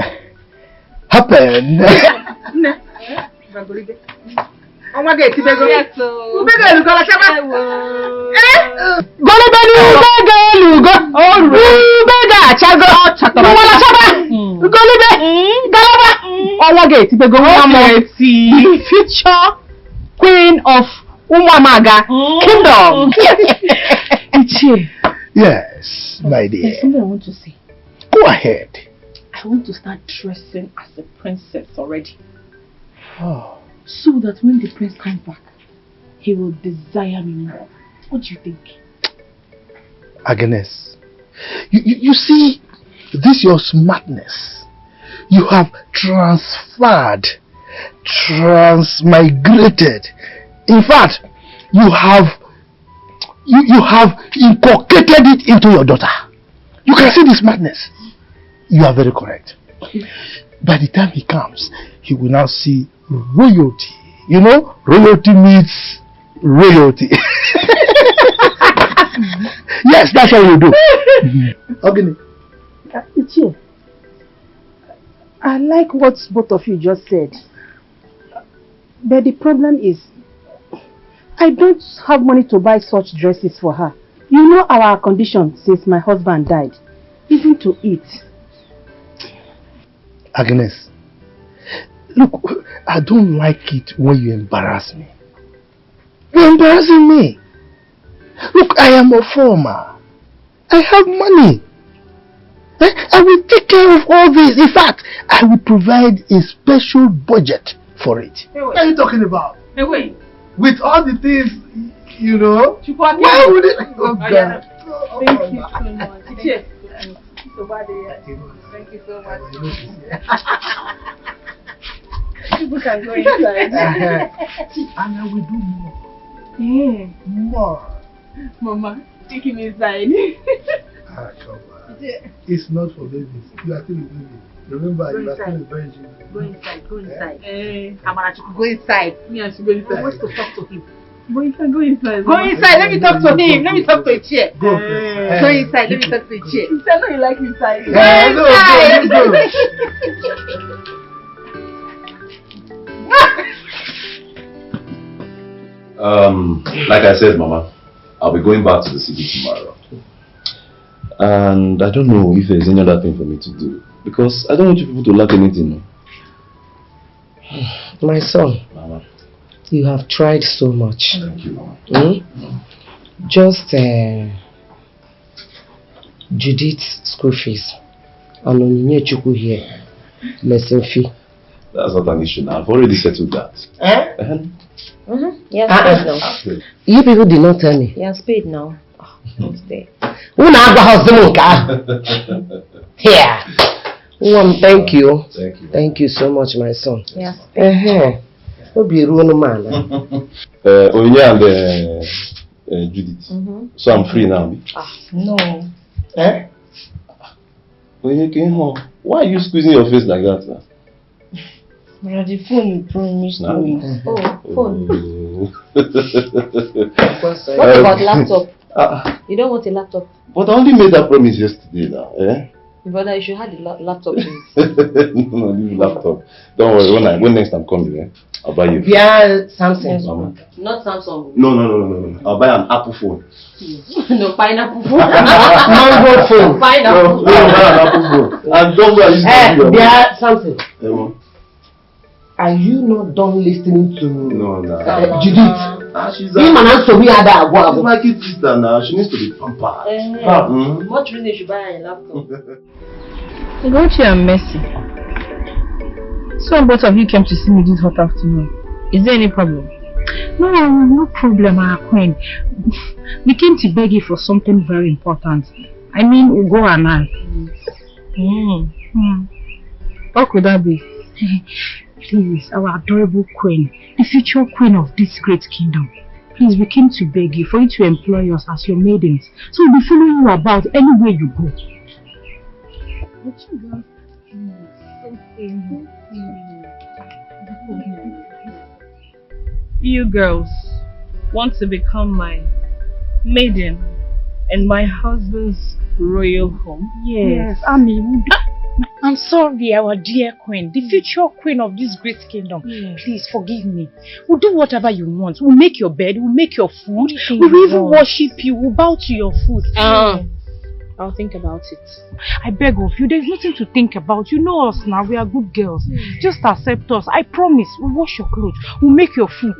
Future Queen of Umamaga Kingdom. Yes, my dear. There's something I want to say. Go ahead. I want to start dressing as a princess already. Oh. So that when the prince comes back, he will desire me more. What do you think? Agnes, you see, this your smartness. You have transmigrated. In fact, you have inculcated it into your daughter. You can see this madness. You are very correct. By the time he comes, he will now see royalty. You know, royalty meets royalty. Yes, that's what we do. Okay. Ichie, I like what both of you just said. But the problem is, I don't have money to buy such dresses for her. You know our condition since my husband died. Even to eat. Agnes, look, I don't like it when you embarrass me. You're embarrassing me. Look, I am a farmer. I have money. I will take care of all this. In fact, I will provide a special budget for it. Hey, what are you talking about? Hey, wait. With all the things, you know. Why would it? Oh, God. Thank you so much. Yes. Thank you so much. People can go inside. And I will do more. Yeah. More. Mama, take him inside. Come on. It's not for babies. You are still a baby. Remember, you are still a virgin. Go inside. Go inside. Go inside. Me, I should go inside. I want to talk to him. But you can go inside. Go inside. Let me talk to him. Let me talk to a chair. Go. Go inside. Let me talk to a chair. You said no, you like inside. Like I said, Mama, I'll be going back to the city tomorrow. And I don't know if there's any other thing for me to do. Because I don't want you people to lack anything. My son, Mama. You have tried so much. Thank you, Mama. Just Judith's school fees and Onyinye Chukwu here, lesson fee. That's not an issue now. I've already settled that. Yes, paid now. You people did not tell me. Yes, paid now. Oh, don't stay. Here. Thank you. Thank you. Thank you so much, my son. Yes. Don't be a rude man. Onyinye and Judith. So I'm free now. No. Onyinye, why are you squeezing your face like that now? The phone you promised me. Oh, phone. What about laptop? You don't want a laptop? But I only made that promise yesterday now. Brother, you should have the laptop, please. No, leave laptop. Don't worry, when next I'm coming, I'll buy you. Yeah, Samsung. Mama. Not Samsung. No. I'll buy an Apple phone. No, pineapple phone. Mango phone. Pineapple. No, I'll buy an Apple phone. And don't go and yeah, something. Are you not done listening to Judith? She's my kid sister now. She needs to be pampered. What reason you should buy a laptop? Don't you and Mercy? So both of you came to see me this hot afternoon. Is there any problem? No problem, our queen. We came to beg you for something very important. I mean, Ugo and I. What could that be? Please, our adorable queen, the future queen of this great kingdom. Please, we came to beg you for you to employ us as your maidens, so we'll be following you about anywhere you go. You girls want to become my maiden in my husband's royal home? Yes, I mean, I'm sorry, our dear queen, the future queen of this great kingdom. Please forgive me. We'll do whatever you want. We'll make your bed, we'll make your food, we'll even worship you, we'll bow to your foot. I'll think about it. I beg of you, there's nothing to think about. You know us now, we are good girls. Just accept us. I promise, we'll wash your clothes, we'll make your food.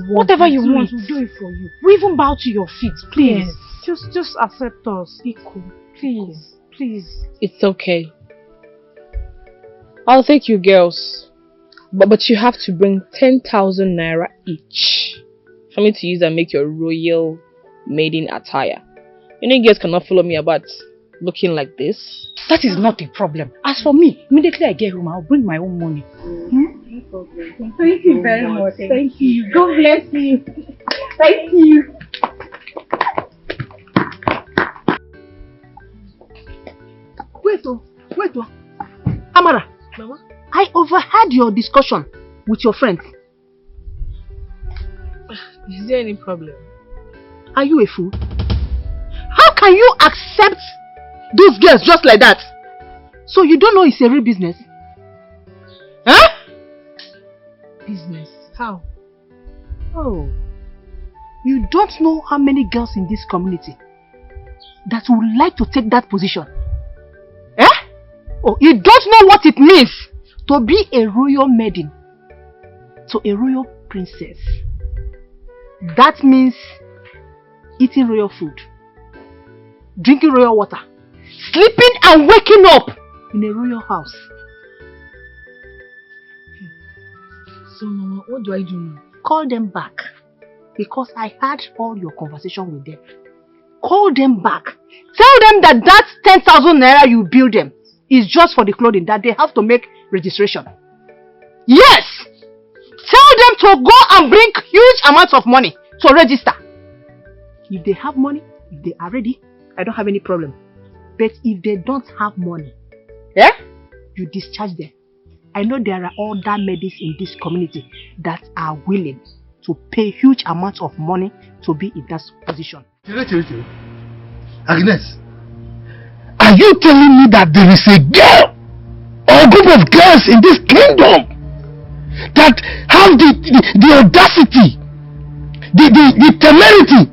Whatever you want, we'll do it for you. We'll even bow to your feet, please. Just accept us. Be cool. Please, please. It's okay. I'll take you girls. But you have to bring 10,000 naira each for me to use and make your royal maiden attire. You know, you guys cannot follow me about looking like this. That is not a problem. As for me, immediately I get home, I'll bring my own money. No problem. Thank you very much. Thank you. God bless you. Thank you. Wait. Amara. Mama? I overheard your discussion with your friends. Is there any problem? Are you a fool? How can you accept those girls just like that? So you don't know it's a real business? Huh? Business? How? Oh. You don't know how many girls in this community that would like to take that position? Eh? Oh, you don't know what it means to be a royal maiden, to a royal princess. That means eating royal food, drinking royal water, sleeping and waking up in a royal house. So Mama, what do I do now? Call them back, because I had all your conversation with them. Call them back. Tell them that 10,000 naira you bill them is just for the clothing, that they have to make registration. Yes! Tell them to go and bring huge amounts of money to register. If they have money, if they are ready, I don't have any problem. But if they don't have money, you discharge them. I know there are other maidens in this community that are willing to pay huge amounts of money to be in that position. Agnes, are you telling me that there is a girl or a group of girls in this kingdom that have the audacity, the temerity,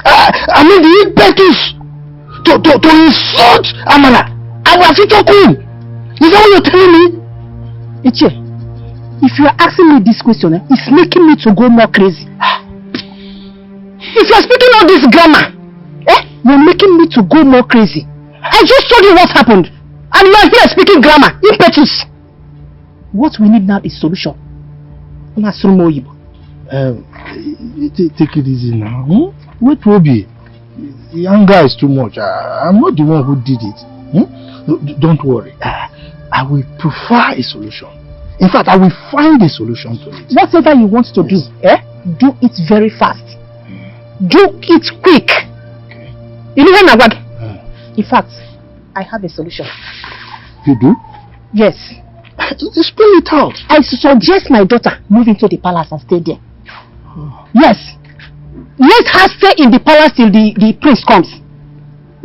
the impetus to insult Amara, our future queen? Is that what you're telling me? Iche, if you are asking me this question, it's making me to go more crazy. If you are speaking all this grammar, you're making me to go more crazy. I just told you what happened, and you are here speaking grammar, impetus. What we need now is solution. Take it easy now. What will be? The anger is too much. I'm not the one who did it. Don't worry. I will prefer a solution. In fact, I will find a solution to it. Whatever you want to do, do it very fast. Do it quick. In fact, I have a solution. You do? Yes. Spell it out. I suggest my daughter move into the palace and stay there. Yes. Let her stay in the palace till the prince comes.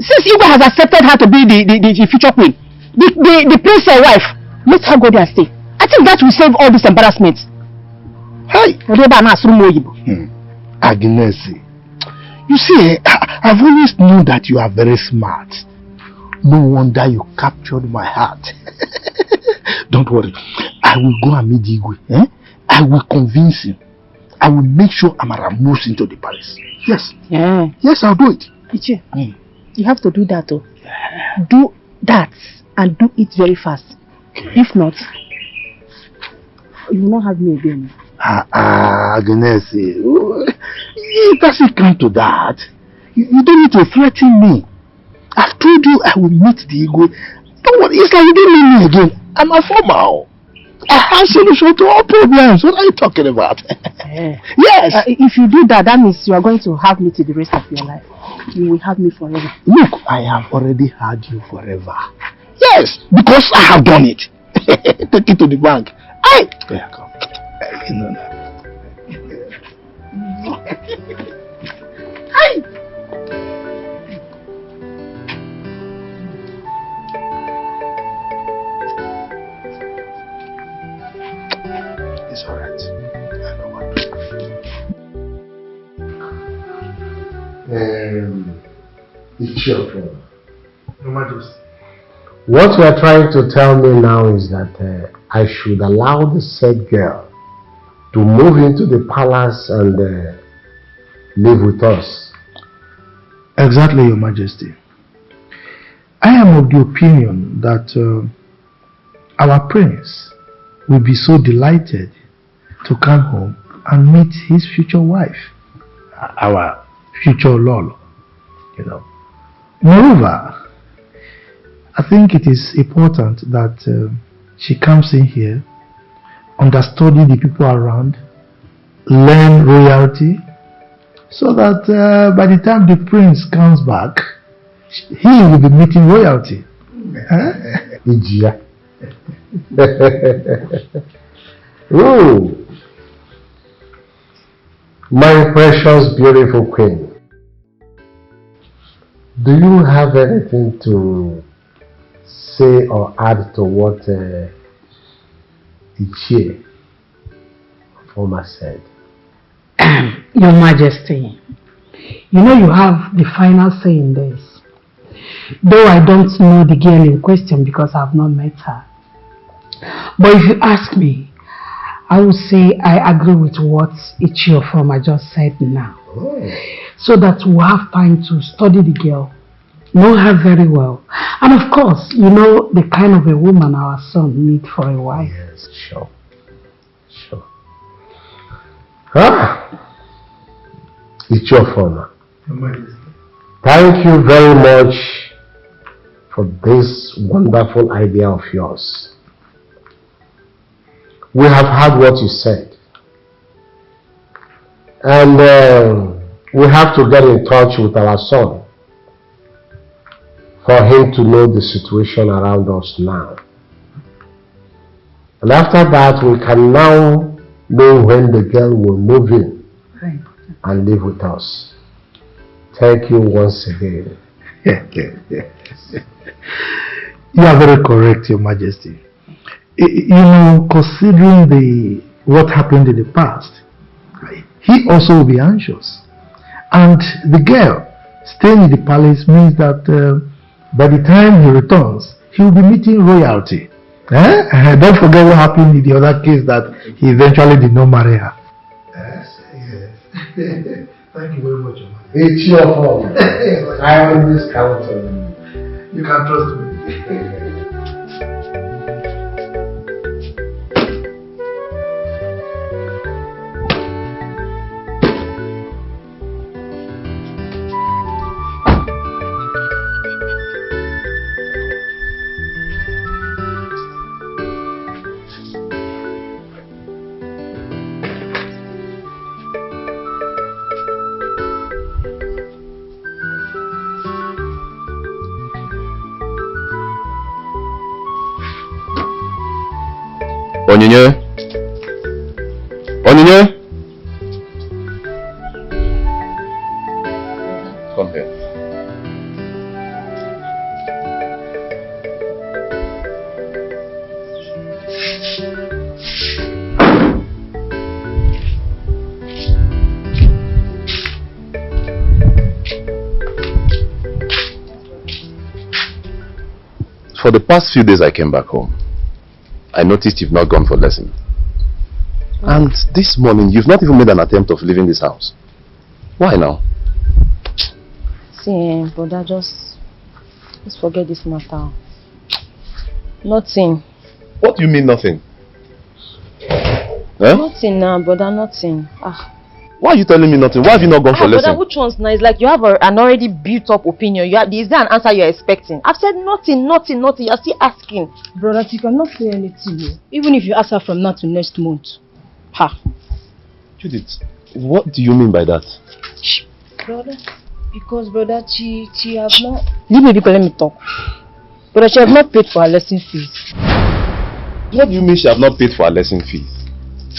Since Igwe has accepted her to be the future queen, the prince's wife, let her go there and stay. I think that will save all this embarrassment. Hey! Agnes, you see, I've always known that you are very smart. No wonder you captured my heart. Don't worry. I will go and meet Igwe. I will convince him. I will make sure Amara moves into the palace. Yes. Yeah. Yes, I'll do it. Iche, you have to do that though. Do that and do it very fast. If not, you will not have me again. Agnes, it doesn't come to that. You don't need to threaten me. I've told you I will meet the Igwe. Don't worry, it's like you don't need me again. I'm a formal. I have solution to all problems. What are you talking about? Yes. If you do that, that means you are going to have me to the rest of your life. You will have me forever. Look, I have already had you forever. Yes, because I have done it. Take it to the bank. There you go. No. It's alright. I know what to do. It's your fault. Your Majesty. What you are trying to tell me now is that I should allow the said girl to move into the palace and live with us. Exactly, Your Majesty. I am of the opinion that our prince will be so delighted to come home and meet his future wife, our future Lolo, you know. Moreover, I think it is important that she comes in here, understudy the people around, learn royalty, so that by the time the prince comes back, he will be meeting royalty. Ijia. Ooh. My precious, beautiful queen. Do you have anything to say or add to what Ichie former said? Your Majesty, you know you have the final say in this. Though I don't know the girl in question because I have not met her. But if you ask me, I would say I agree with what Ichie Former just said now. Oh. So that we'll have time to study the girl, know her very well. And of course, you know the kind of a woman our son needs for a wife. Yes, sure. Sure. Ah. Ichie Former. Thank you very much for this wonderful idea of yours. We have heard what you said. And we have to get in touch with our son for him to know the situation around us now. And after that, we can now know when the girl will move in and live with us. Thank you once again. You are very correct, Your Majesty. You know, considering what happened in the past, he also will be anxious. And the girl staying in the palace means that by the time he returns, he will be meeting royalty. Don't forget what happened in the other case, that he eventually did not marry her. Yes. Thank you very much, Your Majesty. It's your fault. I always count on you. You can trust me. Onyinye? Onyinye? Come here. For the past few days I came back home. I noticed you've not gone for lesson. And this morning, you've not even made an attempt of leaving this house. Why now? See, brother, just forget this matter. Nothing. What do you mean nothing? Nothing now, brother, nothing. Why are you telling me nothing? Why have you not gone for lesson? Brother, which one's now? It's like you have an already built up opinion. Is there an answer you're expecting? I've said nothing. You're still asking. Brother, you cannot say anything. Even if you ask her from now to next month. Judith, what do you mean by that? Shh, brother. Because, brother, she have not... Leave me because let me talk. Brother, she have not paid for her lesson fees. What do you mean she have not paid for her lesson fees?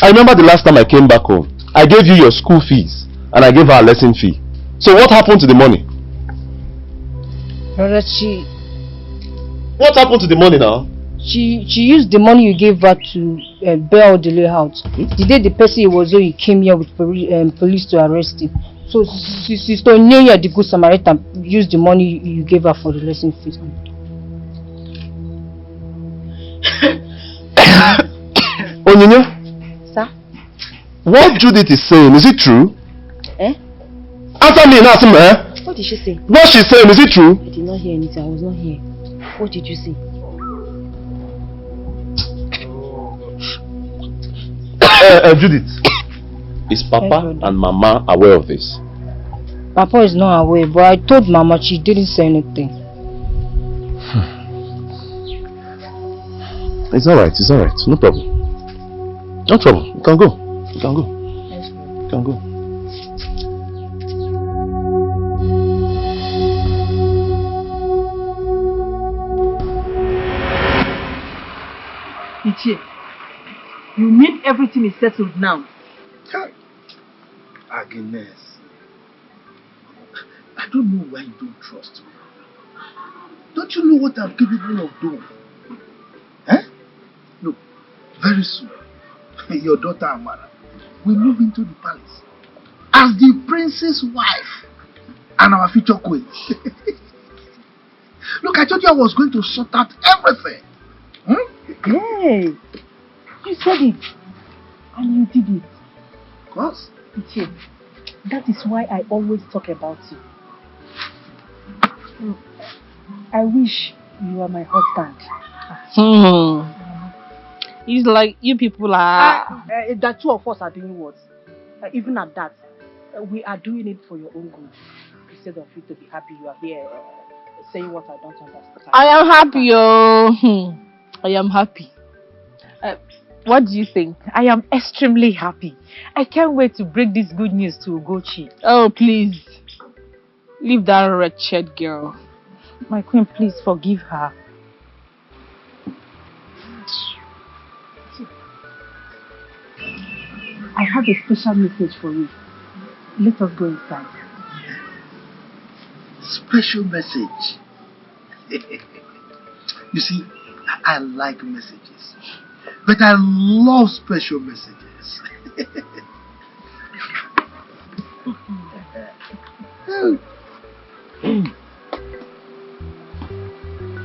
I remember the last time I came back home. I gave you your school fees and I gave her a lesson fee. So what happened to the money? Brother, What happened to the money now? she used the money you gave her to bail the out. The day the person was on, he came here with police to arrest him. So Sister Neya, the good Samaritan, used the money you gave her for the lesson fees. Onyinye? Sir? What Judith is saying, is it true? Eh? Answer me now, eh? What did she say? What she's saying, is it true? I did not hear anything. I was not here. What did you say? Judith, is Papa and Mama aware of this? Papa is not aware, but I told Mama, she didn't say anything. It's alright, no problem. No trouble, you can go. You can go. You can go. Ichie, you mean everything is settled now? Agnes, I don't know why you don't trust me. Don't you know what I'm capable of doing? Eh? Look, very soon, your daughter Amara will move into the palace as the prince's wife and our future queen. Look, I told you I was going to sort out everything. Hey, you said it, and you did it. Of course. Ichie, that is why I always talk about you. I wish you were my husband. It's like you people are... the two of us are doing what? Even at that, we are doing it for your own good. Instead of you to be happy, you are here saying what I don't understand. I am happy, oh. I am happy. What do you think? I am extremely happy. I can't wait to break this good news to Ugochi. Oh, please. Leave that wretched girl. My queen, please forgive her. I have a special message for you. Let us go inside. Special message. You see, I like messages, but I love special messages.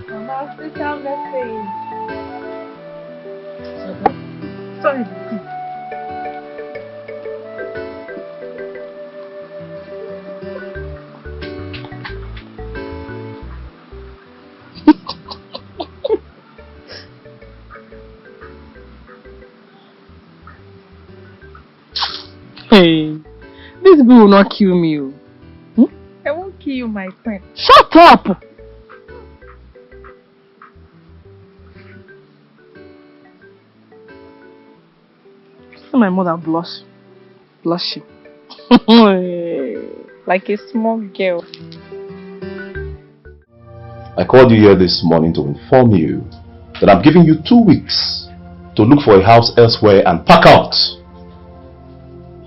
Mama, special message. Sorry. Hey, this bee will not kill me. I won't kill you, my friend. Shut up! See my mother blushing. Like a small girl. I called you here this morning to inform you that I'm giving you 2 weeks to look for a house elsewhere and pack out.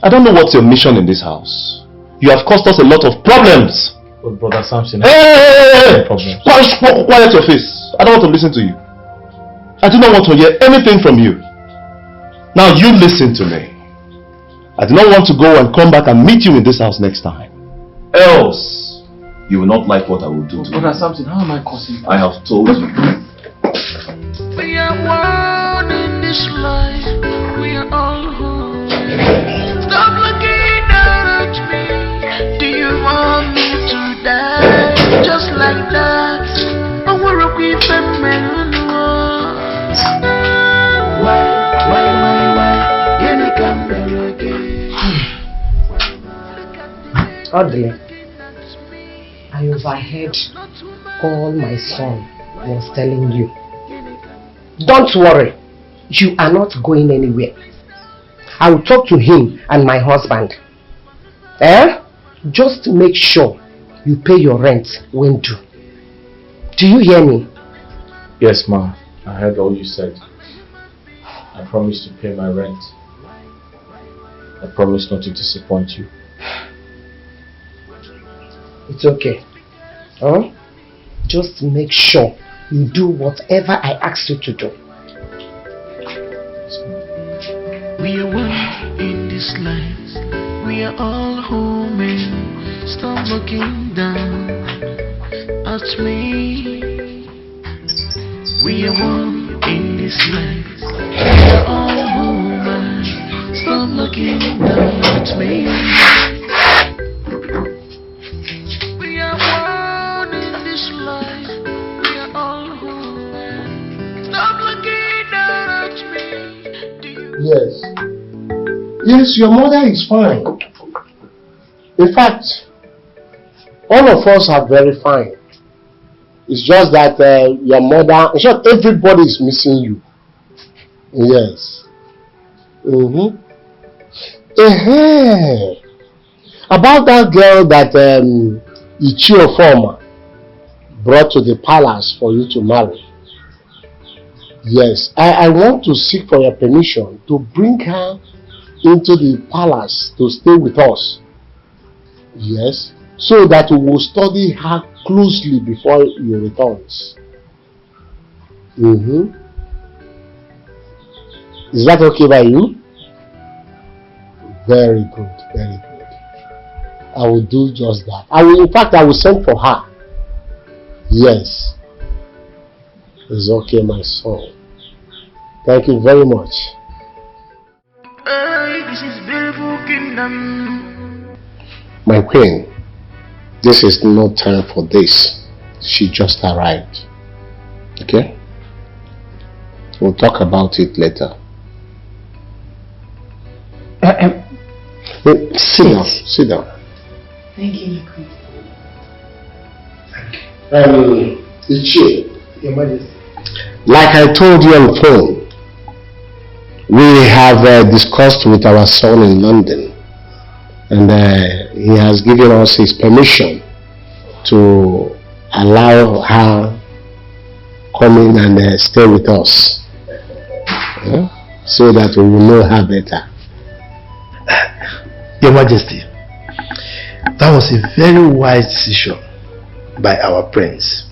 I don't know what's your mission in this house. You have caused us a lot of problems. But Brother Samson, hey! Quiet your face. I don't want to listen to you. I do not want to hear anything from you. Now you listen to me. I do not want to go and come back and meet you in this house next time. Else, you will not like what I will do to you. Brother Samson, how am I causing? I have told you. We are one in this life. We are all home. Stop looking at me. Do you want me to die just like that? I want to be feminine. Why? You need come there again. Oddly, I overheard all my son was telling you. Don't worry, you are not going anywhere. I will talk to him and my husband. Just make sure you pay your rent when due. Do you hear me? Yes, Ma. I heard all you said. I promise to pay my rent I promise not to disappoint you. It's okay. Huh? Just make sure you do whatever I ask you to do. We are one in this life. We are all human. Stop looking down at me. We are one in this life. We are all human. Stop looking down at me. We are one in this life. We are all human. Stop looking down at me. Yes. Yes, your mother is fine. In fact, all of us are very fine. It's just that your mother, in short, everybody is missing you. Yes. About that girl that Ichio Former brought to the palace for you to marry. Yes, I want to seek for your permission to bring her into the palace to stay with us. Yes, so that we will study her closely before you returns. Is that okay by you? Very good, very good. I will do just that. In fact, I will send for her. Yes. It's okay, my son. Thank you very much. This is beautiful kingdom. My queen, this is no time for this. She just arrived. Okay? We'll talk about it later. Sit down. Sit down. Thank you, my queen. Ichie, Your Majesty. like I told you on the phone, we have discussed with our son in London, and he has given us his permission to allow her come in and stay with us, so that we will know her better. Your Majesty, that was a very wise decision by our prince.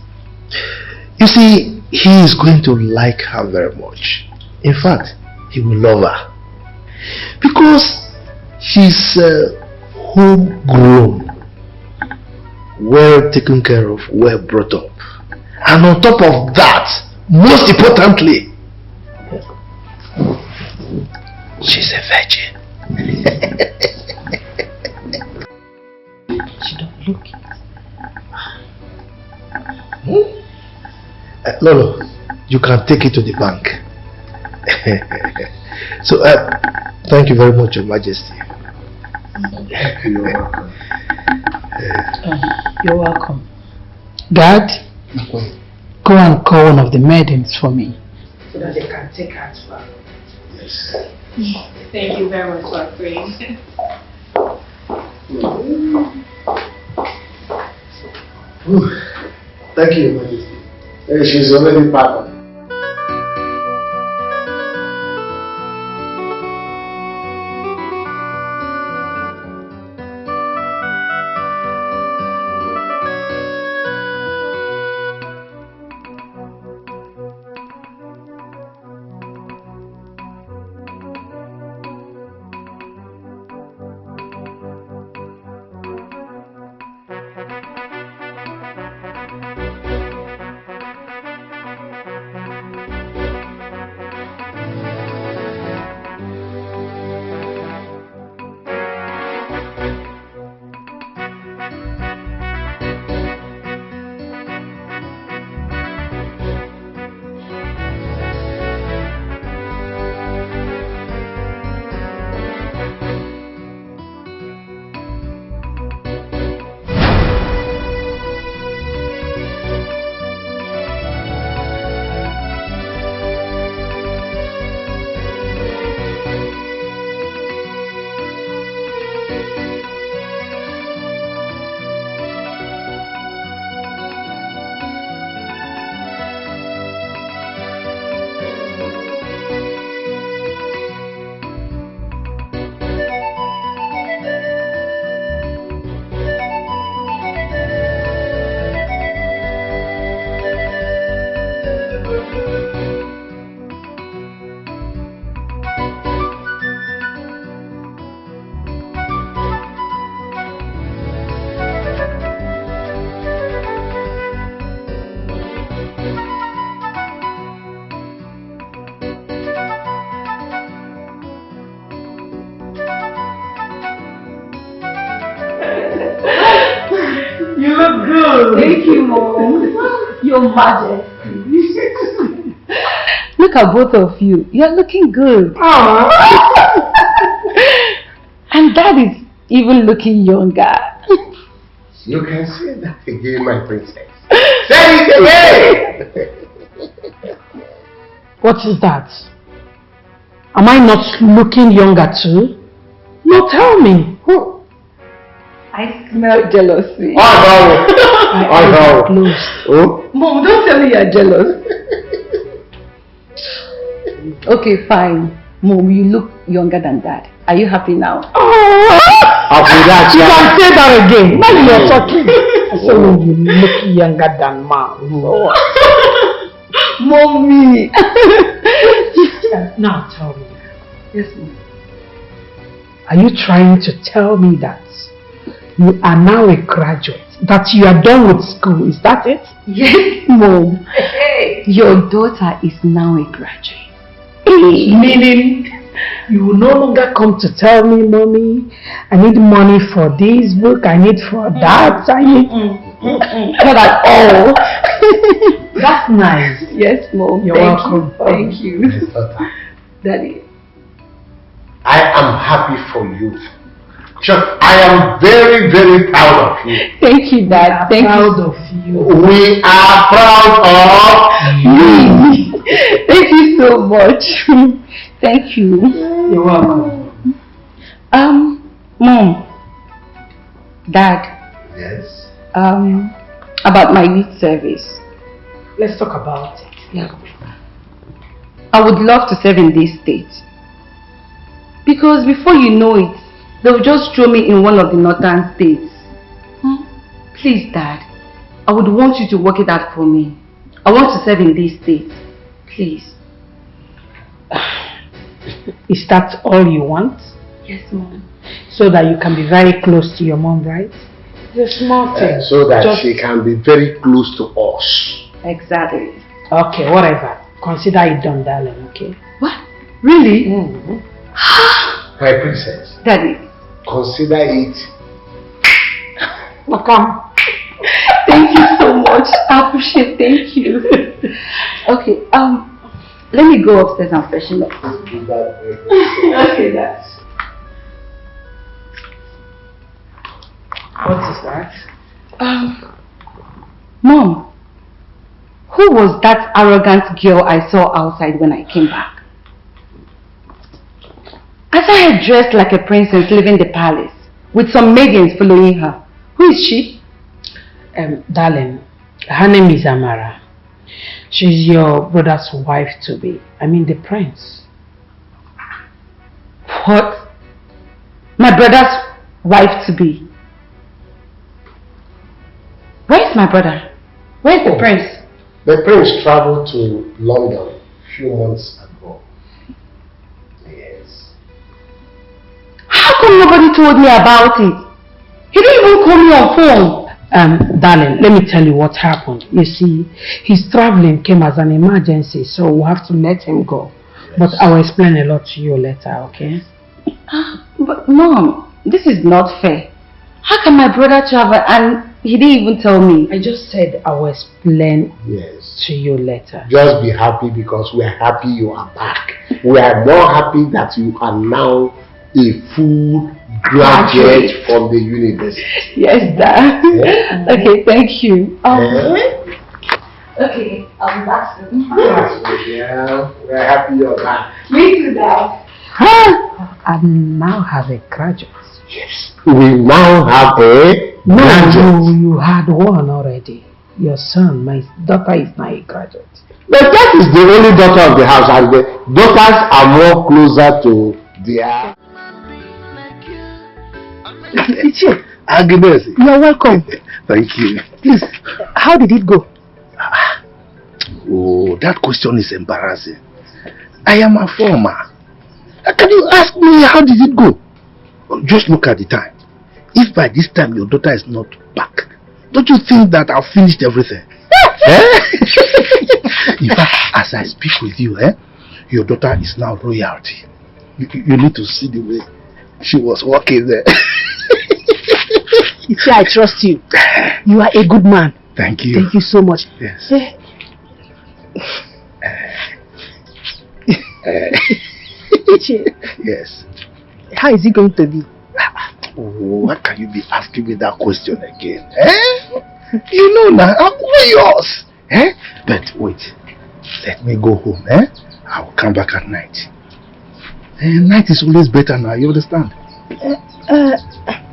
You see, he is going to like her very much. In fact, he will love her. Because she's homegrown, well taken care of, well brought up. And on top of that, most importantly, she's a virgin. She don't look it. Lolo, you can take it to the bank. So, thank you very much, Your Majesty. You're welcome. You're welcome. Dad, go and call one of the maidens for me. So that they can take her to her. Yes. Thank you very much, my friend. Thank you, Your Majesty. She's already packed. good. Thank you, Mom. Your Majesty. Look at both of you. You're looking good. And Dad is even looking younger. You can say that again, my princess. Say it again! What is that? Am I not looking younger too? No, tell me. I smell jealousy. I know. Oh? Mom, don't tell me you're jealous. Okay, fine. Mom, you look younger than Dad. Are you happy now? After that, You can say that again. Now you're talking. So you look younger than Mom. Mommy. Now tell me. Yes, Mom. Are you trying to tell me that you are now a graduate? That you are done with school? Is that it? Yes, Mom. Your daughter is now a graduate. Meaning, you will no longer come to tell me, Mommy, I need money for this book, I need for that, I need... Not at all. That's nice. Yes, Mom. You're Thank welcome. you. Thank you. Daddy. I am happy for you. Sure, I am very, very proud of you. Thank you, Dad. Thank Proud you. of you. We are proud of you. Thank you so much. Thank you. You're welcome. Mom. Dad. Yes. About my youth service. Let's talk about it. Yeah. I would love to serve in this state. Because before you know it, they will just throw me in one of the northern states. Please, Dad. I would want you to work it out for me. I want to serve in this state. Please. Is that all you want? Yes, Mom. So that you can be very close to your mom, right? It's a small thing. So that she can be very close to us. Exactly. Okay, whatever. Consider it done, darling, okay? What? Really? My princess. Daddy. Consider it. Welcome. Thank you so much. I appreciate it. Thank you. Okay, let me go upstairs and freshen up. Okay, Dad. What is that? Mom, who was that arrogant girl I saw outside when I came back? I saw her dressed like a princess leaving the palace, with some maidens following her. Who is she? Darling, her name is Amara. She's your brother's wife to be. I mean the prince. What? My brother's wife to be? Where's my brother? Where's the prince? The prince traveled to London a few months ago. Yes. How come nobody told me about it? He didn't even call me on phone. Darling, let me tell you what happened. You see, his traveling came as an emergency, so we'll have to let him go. Yes. But I will explain a lot to you later, okay? But Mom, this is not fair. How can my brother travel and he didn't even tell me? I just said I will explain to you later. Just be happy because we are happy you are back. We are more happy that you are now a full graduate from the university. Yes, Dad. Yeah. Okay, thank you. Okay, I'll be back soon. Yeah, we're happy you're back. Me too, Dad. I now have a graduate. Yes, we now have a graduate. No, you had one already. Your son, my daughter is now a graduate. But that is the only daughter of the house, and the daughters are more closer to their... Agnes. You're welcome. Thank you. Please, how did it go? Oh, that question is embarrassing. I am a former. Can you ask me how did it go? Just look at the time. If by this time your daughter is not back, don't you think that I've finished everything? In fact, as I speak with you, your daughter is now royalty. You need to see the way she was walking there. You see, I trust you. You are a good man. Thank you. Thank you so much. Yes. Yes. How is it going to be? Why can you be asking me that question again? You know now, I'm yours. But wait, let me go home. I will come back at night. Night is always better now, you understand?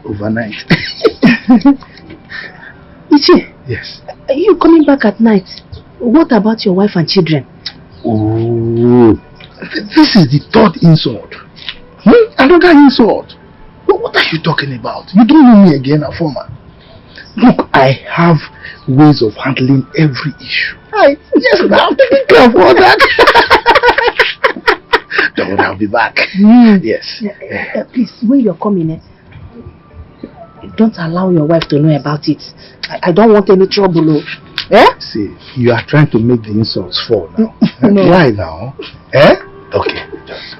Overnight. Ichi, yes. Are you coming back at night? What about your wife and children? Oh, this is the third insult. Another insult. What are you talking about? You don't know me again, Afoma. Look, I have ways of handling every issue. Yes, now I'm taking care of all that. Don't worry, I'll be back. Yes. Please, when you're coming, don't allow your wife to know about it. I don't want any trouble. See, you are trying to make the insults fall now. No. Why now? Okay, just.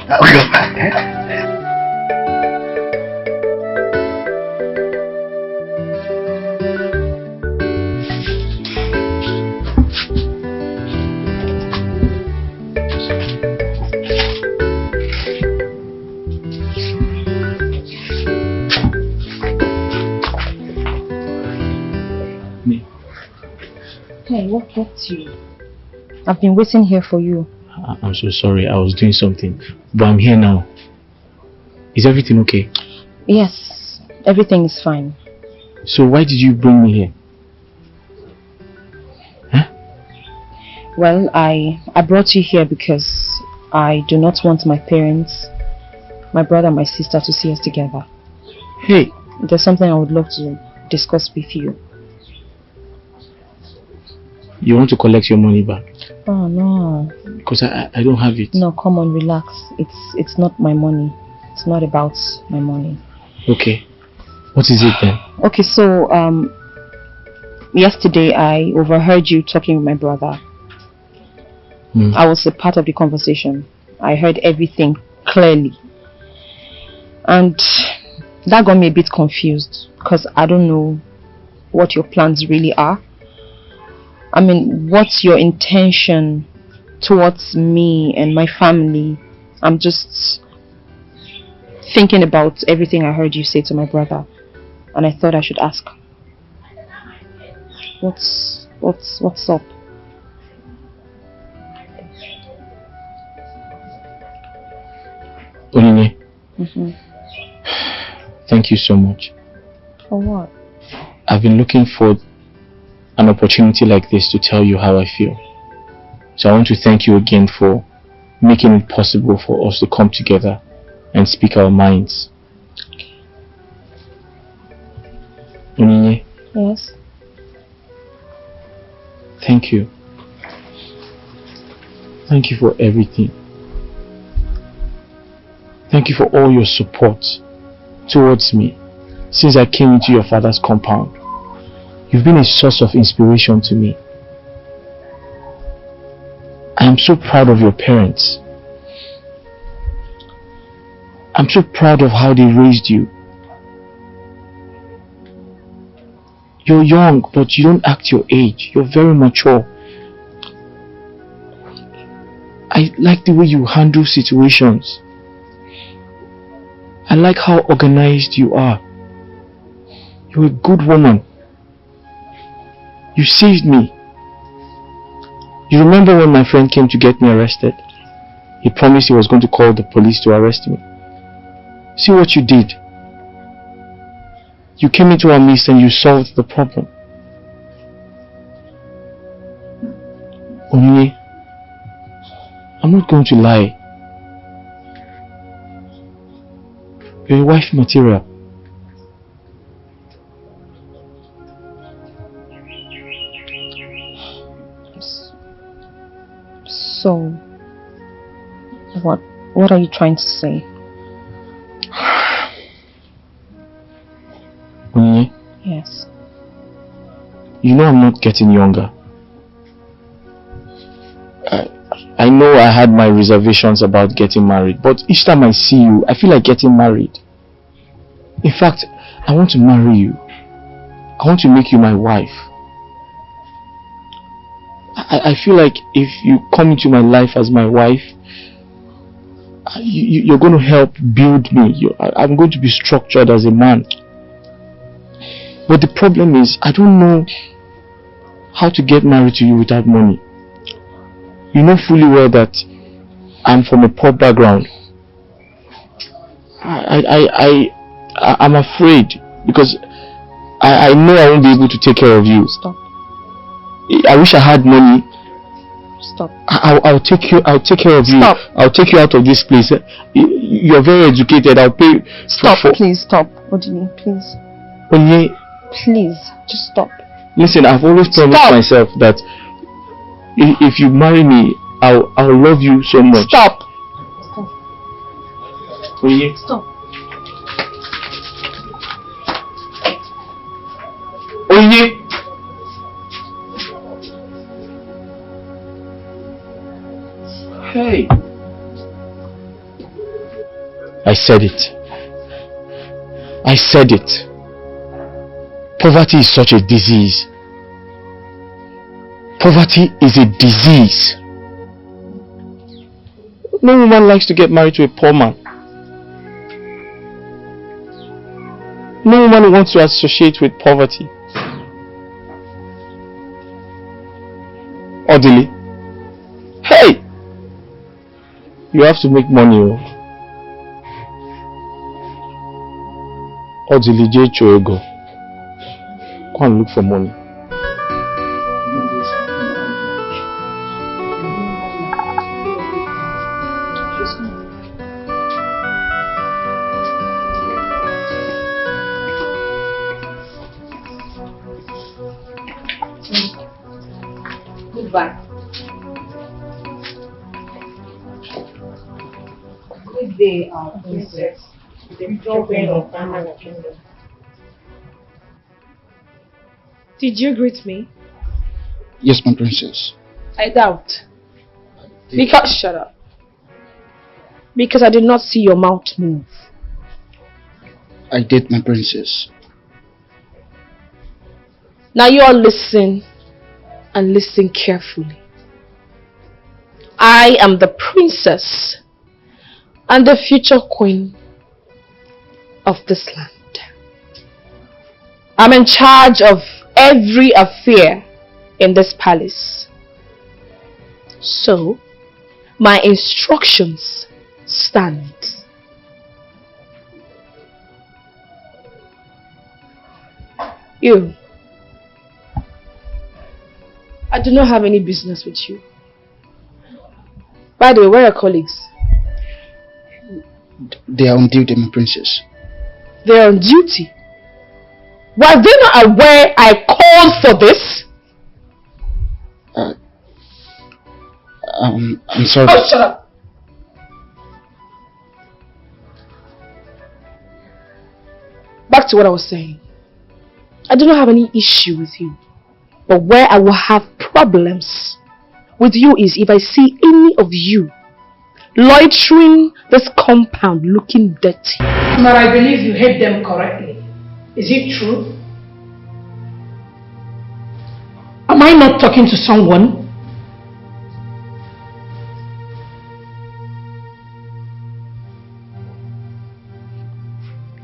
I'll go back. Hey, what kept you? I've been waiting here for you. I'm so sorry. I was doing something. But I'm here now. Is everything okay? Yes, everything is fine. So why did you bring me here? Well, I brought you here because I do not want my parents, my brother and my sister to see us together. Hey! There's something I would love to discuss with you. You want to collect your money back? Oh no. Because I don't have it. No, come on, relax. It's not my money. It's not about my money. Okay. What is it then? Okay, so yesterday I overheard you talking with my brother. I was a part of the conversation. I heard everything clearly. And that got me a bit confused because I don't know what your plans really are. I mean, what's your intention towards me and my family? I'm just thinking about everything I heard you say to my brother, and I thought I should ask. What's up? Onine, thank you so much. For what? I've been looking for an opportunity like this to tell you how I feel. So I want to thank you again for making it possible for us to come together and speak our minds. Onine, Yes? thank you. Thank you for everything. Thank you for all your support towards me since I came into your father's compound. You've been a source of inspiration to me. I am so proud of your parents. I'm so proud of how they raised you. You're young, but you don't act your age. You're very mature. I like the way you handle situations. I like how organized you are. You're a good woman. You saved me. You remember when my friend came to get me arrested? He promised he was going to call the police to arrest me. See what you did. You came into our midst and you solved the problem. Onine, I'm not going to lie. You're a wife material. So, what are you trying to say? Onine, Yes. you know I'm not getting younger. I know I had my reservations about getting married, but each time I see you, I feel like getting married. In fact, I want to marry you. I want to make you my wife. I feel like if you come into my life as my wife, you're going to help build me. I'm going to be structured as a man. But the problem is, I don't know how to get married to you without money. You know fully well that I'm from a poor background. I'm afraid because I know I won't be able to take care of you. Stop. I wish I had money. Stop. I'll take care of you. Stop. I'll take you out of this place. You're very educated. I'll pay. Stop, please stop. What do you mean, please? Onye, please, just stop. Listen, I've always promised myself that if you marry me, I'll love you so much. Stop. Onye. Stop. Onye. Hey. I said it. I said it. Poverty is such a disease. Poverty is a disease. No woman likes to get married to a poor man. No woman wants to associate with poverty. Orderly. Hey! You have to make money. Orderly J. Ego. Go and look for money. Goodbye. Good day, our princess. The children of our kingdom. Did you greet me? Yes, my princess. I doubt. Because shut up. Because I did not see your mouth move. I did, my princess. Now you all listen and listen carefully. I am the princess and the future queen of this land. I'm in charge of every affair in this palace. So, my instructions stand. You. I do not have any business with you. By the way, where are your colleagues? They are on duty, my princess. They are on duty? Were they not aware I called for this? I'm sorry. Oh, shut up! Back to what I was saying. I do not have any issue with you. But where I will have problems with you is if I see any of you loitering this compound looking dirty. But I believe you hate them correctly. Is it true? Am I not talking to someone?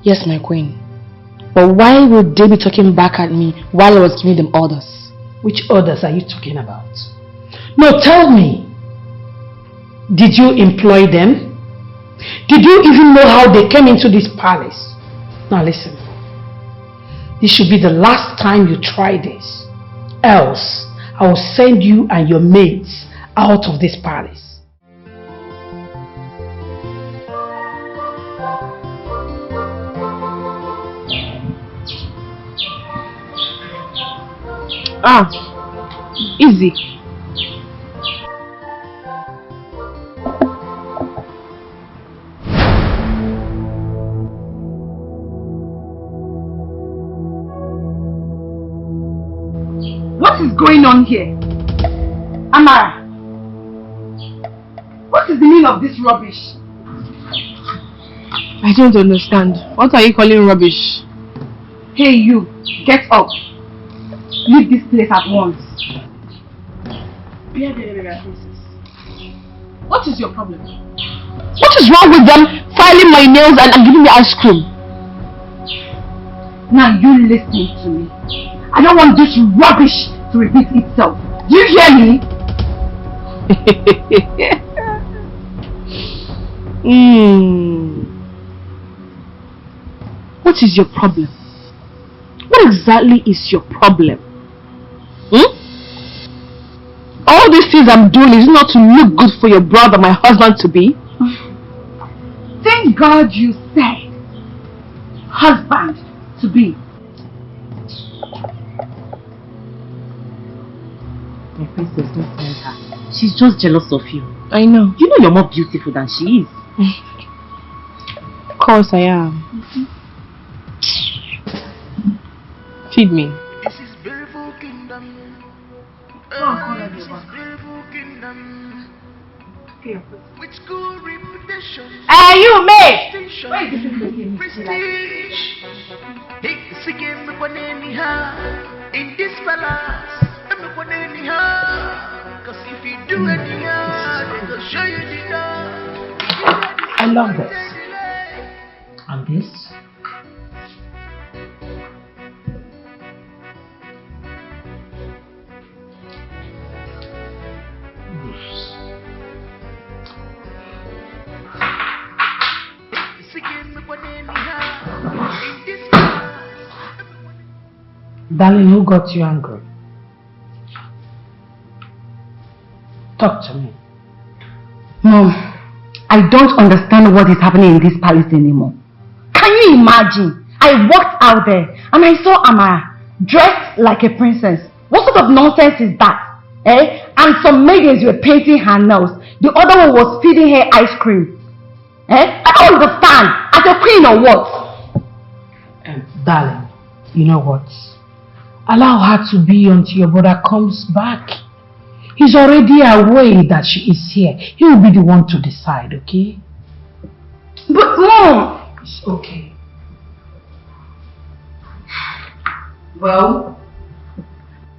Yes, my queen. But why would they be talking back at me while I was giving them orders? Which orders are you talking about? No, tell me. Did you employ them? Did you even know how they came into this palace? Now listen. This should be the last time you try this. Else, I will send you and your maids out of this palace. Ah, easy. What is going on here? Amara, of this rubbish? I don't understand. What are you calling rubbish? Hey you, get up. Leave this place at once. What is your problem? What is wrong with them filing my nails and giving me ice cream? Now you listen to me. I don't want this rubbish to repeat itself. Do you hear me? What is your problem? What exactly is your problem? All these things I'm doing is not to look good for your brother, my husband to be. Thank God you said husband to be. My princess, don't tell her. She's just jealous of you. I know. You know you're more beautiful than she is. Of course I am. Feed me. This is beautiful kingdom. This is beautiful kingdom. With good reputation. Hey, you mate! Prestige. In this palace, because if you do anyhow, they will show you the door. I love this. And this? Darling, who got you angry? Talk to me. Mom, I don't understand what is happening in this palace anymore. Can you imagine? I walked out there and I saw Amara dressed like a princess. What sort of nonsense is that? And some maidens were painting her nails. The other one was feeding her ice cream. I don't understand. As a queen or what? Darling, you know what? Allow her to be until your brother comes back. He's already aware that she is here. He will be the one to decide, okay? But Mom! It's okay. Well,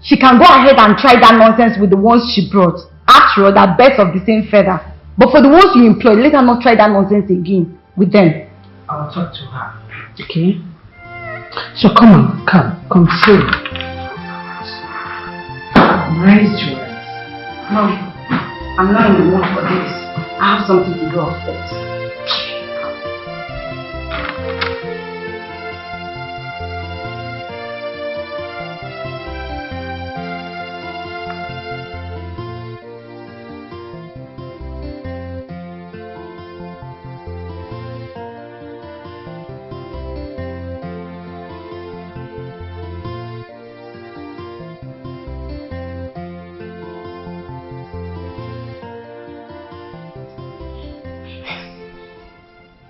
she can go ahead and try that nonsense with the ones she brought. After all, they're birds of the same feather. But for the ones you employ, let her not try that nonsense again with them. I'll talk to her, okay? So come on, come sit. Nice jewelry. Mom, I'm not in the mood for this. I have something to do upstairs.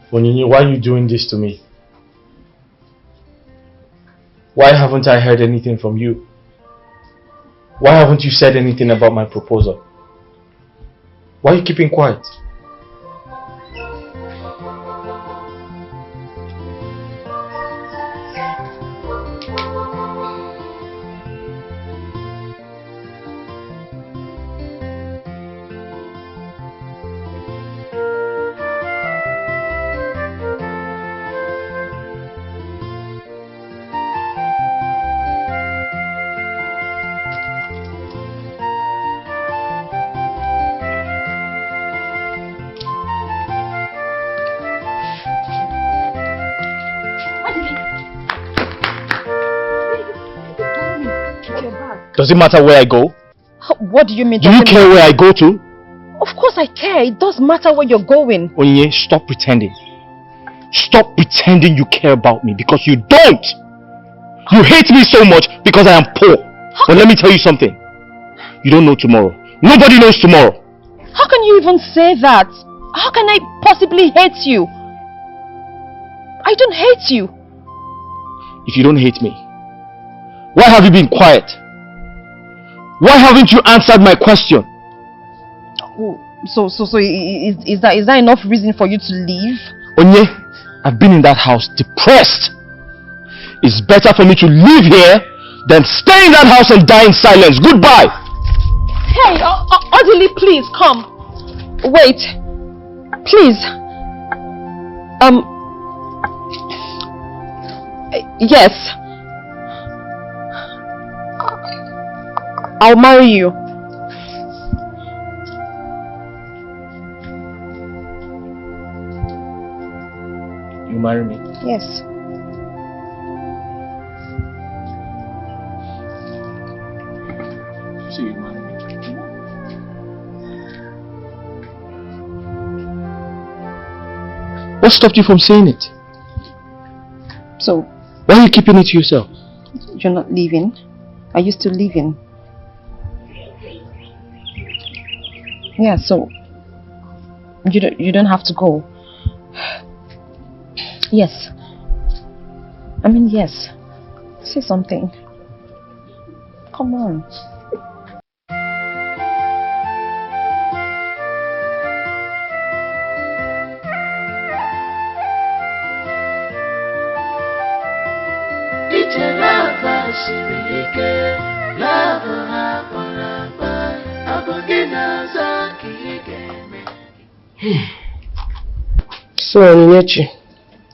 Onyinye, why are you doing this to me? Why haven't I heard anything from you? Why haven't you said anything about my proposal? Why are you keeping quiet? Does it matter where I go? What do you mean? Do you care where I go to? Of course I care. It does matter where you're going. Onyinye, stop pretending. Stop pretending you care about me, because you don't. You hate me so much because I am poor. But let me tell you something. You don't know tomorrow. Nobody knows tomorrow. How can you even say that? How can I possibly hate you? I don't hate you. If you don't hate me, why have you been quiet? Why haven't you answered my question? Is that enough reason for you to leave? Onye, I've been in that house depressed. It's better for me to live here than stay in that house and die in silence. Goodbye. Hey, Odili, please come. Wait, please. Yes. I'll marry you. You marry me? Yes. So you marry me? What stopped you from saying it? So, why are you keeping it to yourself? you're not leaving? Are you still leaving? Yeah, so you don't have to go. Yes. I mean, yes. Say something. Come on. So, Onyinyechi,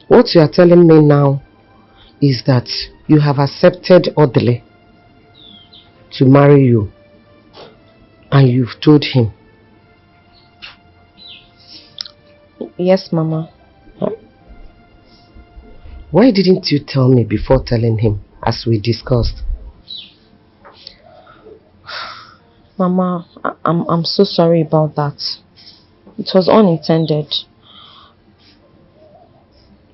what you are telling me now is that you have accepted Odile to marry you, and you've told him. Yes, Mama. Huh? Why didn't you tell me before telling him, as we discussed? Mama, I'm so sorry about that. It was unintended.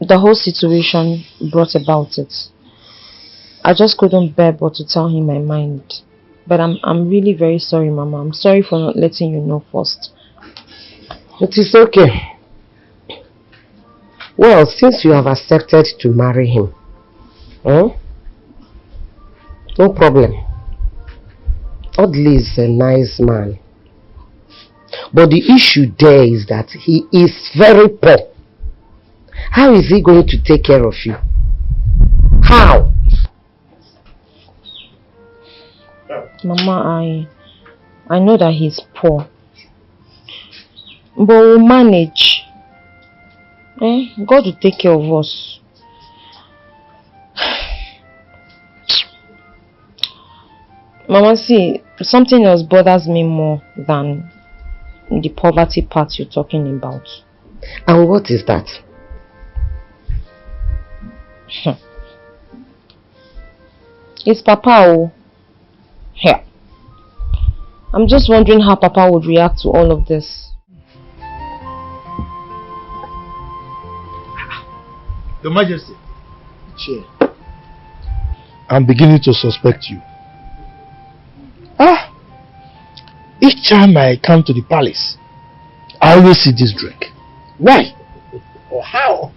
The whole situation brought about it. I just couldn't bear but to tell him my mind. But I'm really very sorry, Mama. I'm sorry for not letting you know first. It is okay. Well, since you have accepted to marry him, no problem. Odili is a nice man. But the issue there is that he is very poor. How is he going to take care of you? How? Mama, I know that he's poor. But we'll manage. God will take care of us. Mama, see, something else bothers me more than the poverty part you're talking about. And what is that? It's Papa. Oh. Here. I'm just wondering how Papa would react to all of this. Your Majesty, chair. I'm beginning to suspect you. Each time I come to the palace, I always see this drink. Why? Or how?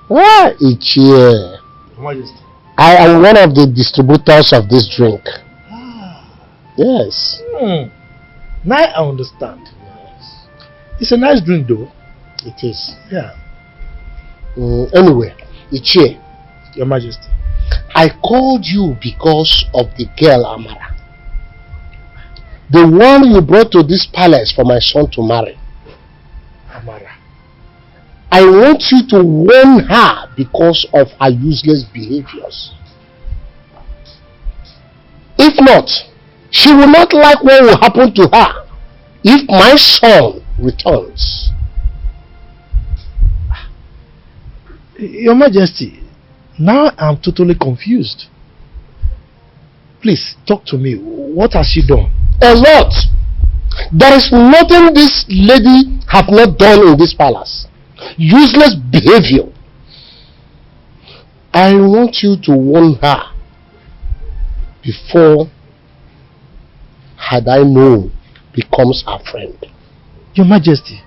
Ichie. Majesty. I am one of the distributors of this drink. Yes. Now I understand. Yes. It's a nice drink though. It is. Yeah. Anyway, Ichie. Your Majesty. I called you because of the girl Amara. The one you brought to this palace for my son to marry. Amara. I want you to warn her because of her useless behaviors. If not, she will not like what will happen to her if my son returns. Your Majesty, now I'm totally confused. Please, talk to me. What has she done? A lot. There is nothing this lady have not done in this palace. Useless behavior. I want you to warn her before had I known becomes her friend. Your Majesty,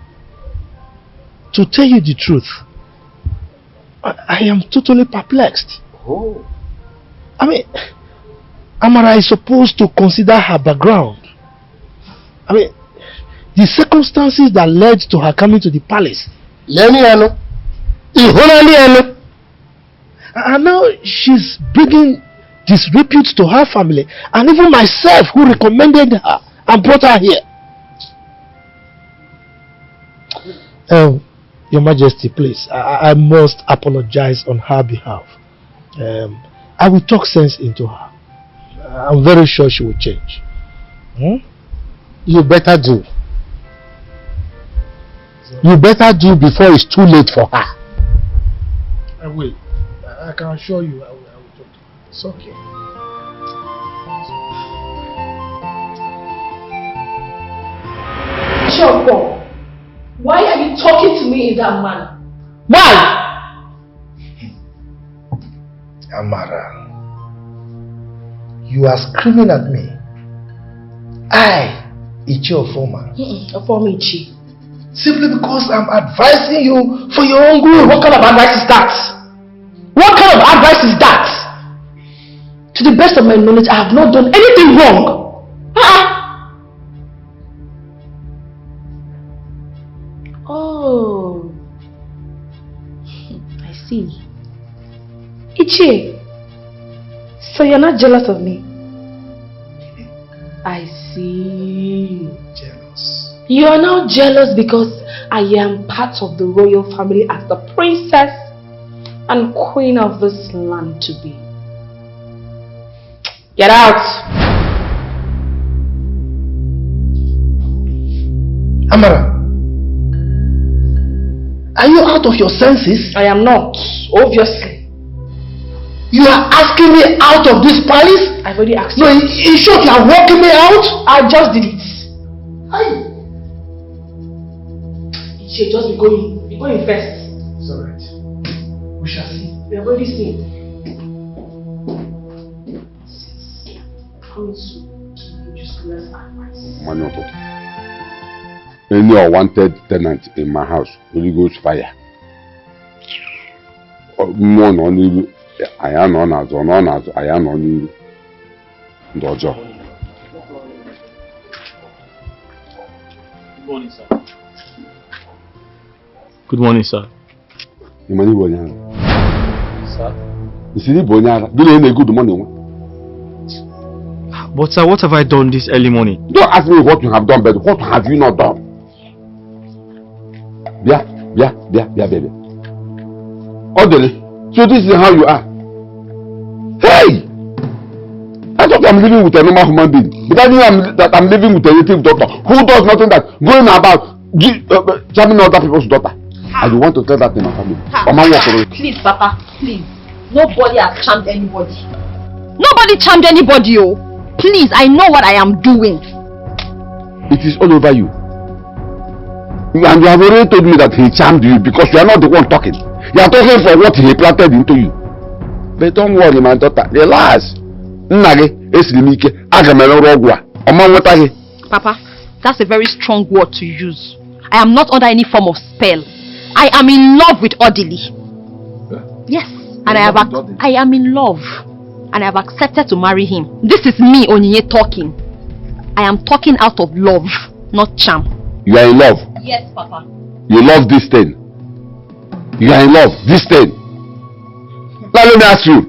to tell you the truth, I am totally perplexed. Oh. I mean, Amara is supposed to consider her background. I mean, the circumstances that led to her coming to the palace. And now she's bringing disrepute to her family and even myself who recommended her and brought her here. Your Majesty, please, I must apologize on her behalf. I will talk sense into her. I'm very sure she will change. You better do. You better do before it's too late for her. I will. I can assure you I will talk to her. It's okay. Choco, why are you talking to me in that manner? Why? Amara, you are screaming at me. I, Ichi Ofoma. Ofoma Ichi. Simply because I'm advising you for your own good. What kind of advice is that? What kind of advice is that? To the best of my knowledge, I have not done anything wrong. Oh, I see. Ichi, so you're not jealous of me? I see. Jealous. You are now jealous because I am part of the royal family as the princess and queen of this land to be. Get out! Amara, are you out of your senses? I am not, obviously. You are asking me out of this palace? I've already asked you. No, in short, you are walking me out? I just did it. Ichi, just be going. Be going first. It's alright. We shall see. We have already seen. Coming soon. Give you useless advice. Any unwanted tenant in my house will go fire. More on I am on as I am on you. Dojo. Good morning, sir. Good morning, sir. Imani Bonyara. Sir? You see Bonyara, do you good morning? But sir, what have I done this early morning? Don't ask me what you have done, but what have you not done? Baby. Orderly. So this is how you are. Hey! I thought I'm living with a normal human being. But I knew that I'm living with a native doctor who does nothing that going about charming other people's daughter. And you want to tell that in my family. Please, Papa, please. Nobody has charmed anybody. Nobody charmed anybody, oh. Please, I know what I am doing. It is all over you. And you have already told me that he charmed you because you are not the one talking. You are talking for what he planted into you. But don't worry, my daughter. Relax. Papa, that's a very strong word to use. I am not under any form of spell. I am in love with Odili. Yes, and I am in love. And I have accepted to marry him. This is me, Onyinye, talking. I am talking out of love, not charm. You are in love? Yes, Papa. You love this thing? You are in love, this thing? Now let me ask you.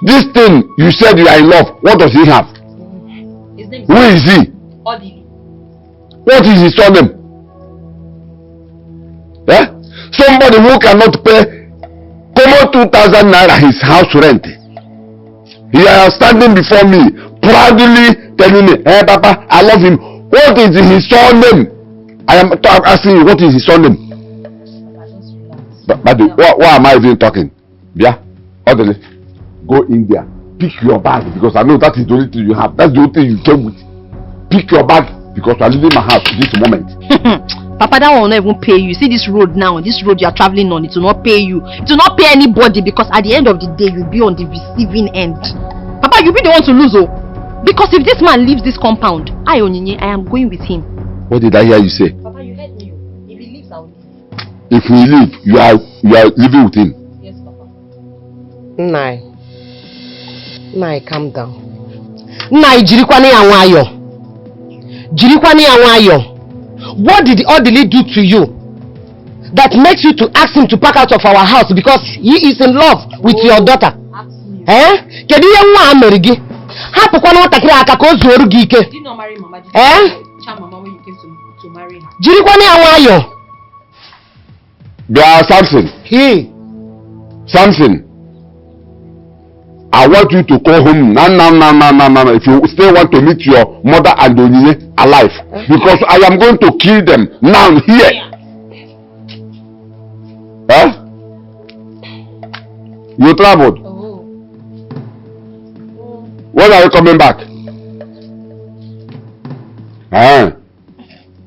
This thing you said you are in love, what does he have? His name is Who is he? Odili. What is his surname? Eh? Somebody who cannot pay common 2,000 naira his house rent. You are standing before me, proudly telling me, hey Papa, I love him. What is his surname? I am asking you, what is his surname? But why am I even talking? Yeah? Orderly. Go in there. Pick your bag because I know that is the only thing you have. That's the only thing you came with. Pick your bag because you are leaving my house this moment. Papa, that will not even pay you. See this road now, this road you are traveling on, it will not pay you. It will not pay anybody because at the end of the day, you'll be on the receiving end. Papa, you'll be the one to lose, oh. Because if this man leaves this compound, I am going with him. What did I hear you say? Papa, you heard me. If he leaves, I'll leave. If we leave, you are living with him. Yes, Papa. Nai, calm down. Nai, jirikwane anwayo. Jirikwani Awayo, what did Odili do to you that makes you to ask him to pack out of our house because he is in love with your daughter? Eh? Kedu ye nwa amerigi? Hapukwa na watakiri aka ka o zuoru gi ike. Did you not marry Mama? Did Eh? you charm Mama when you came to marry her? Jirikwani Awayo. Samson. Samson. I want you to call home now. If you still want to meet your mother and Onyinye alive, because I am going to kill them now here. Huh? You traveled. When are you coming back?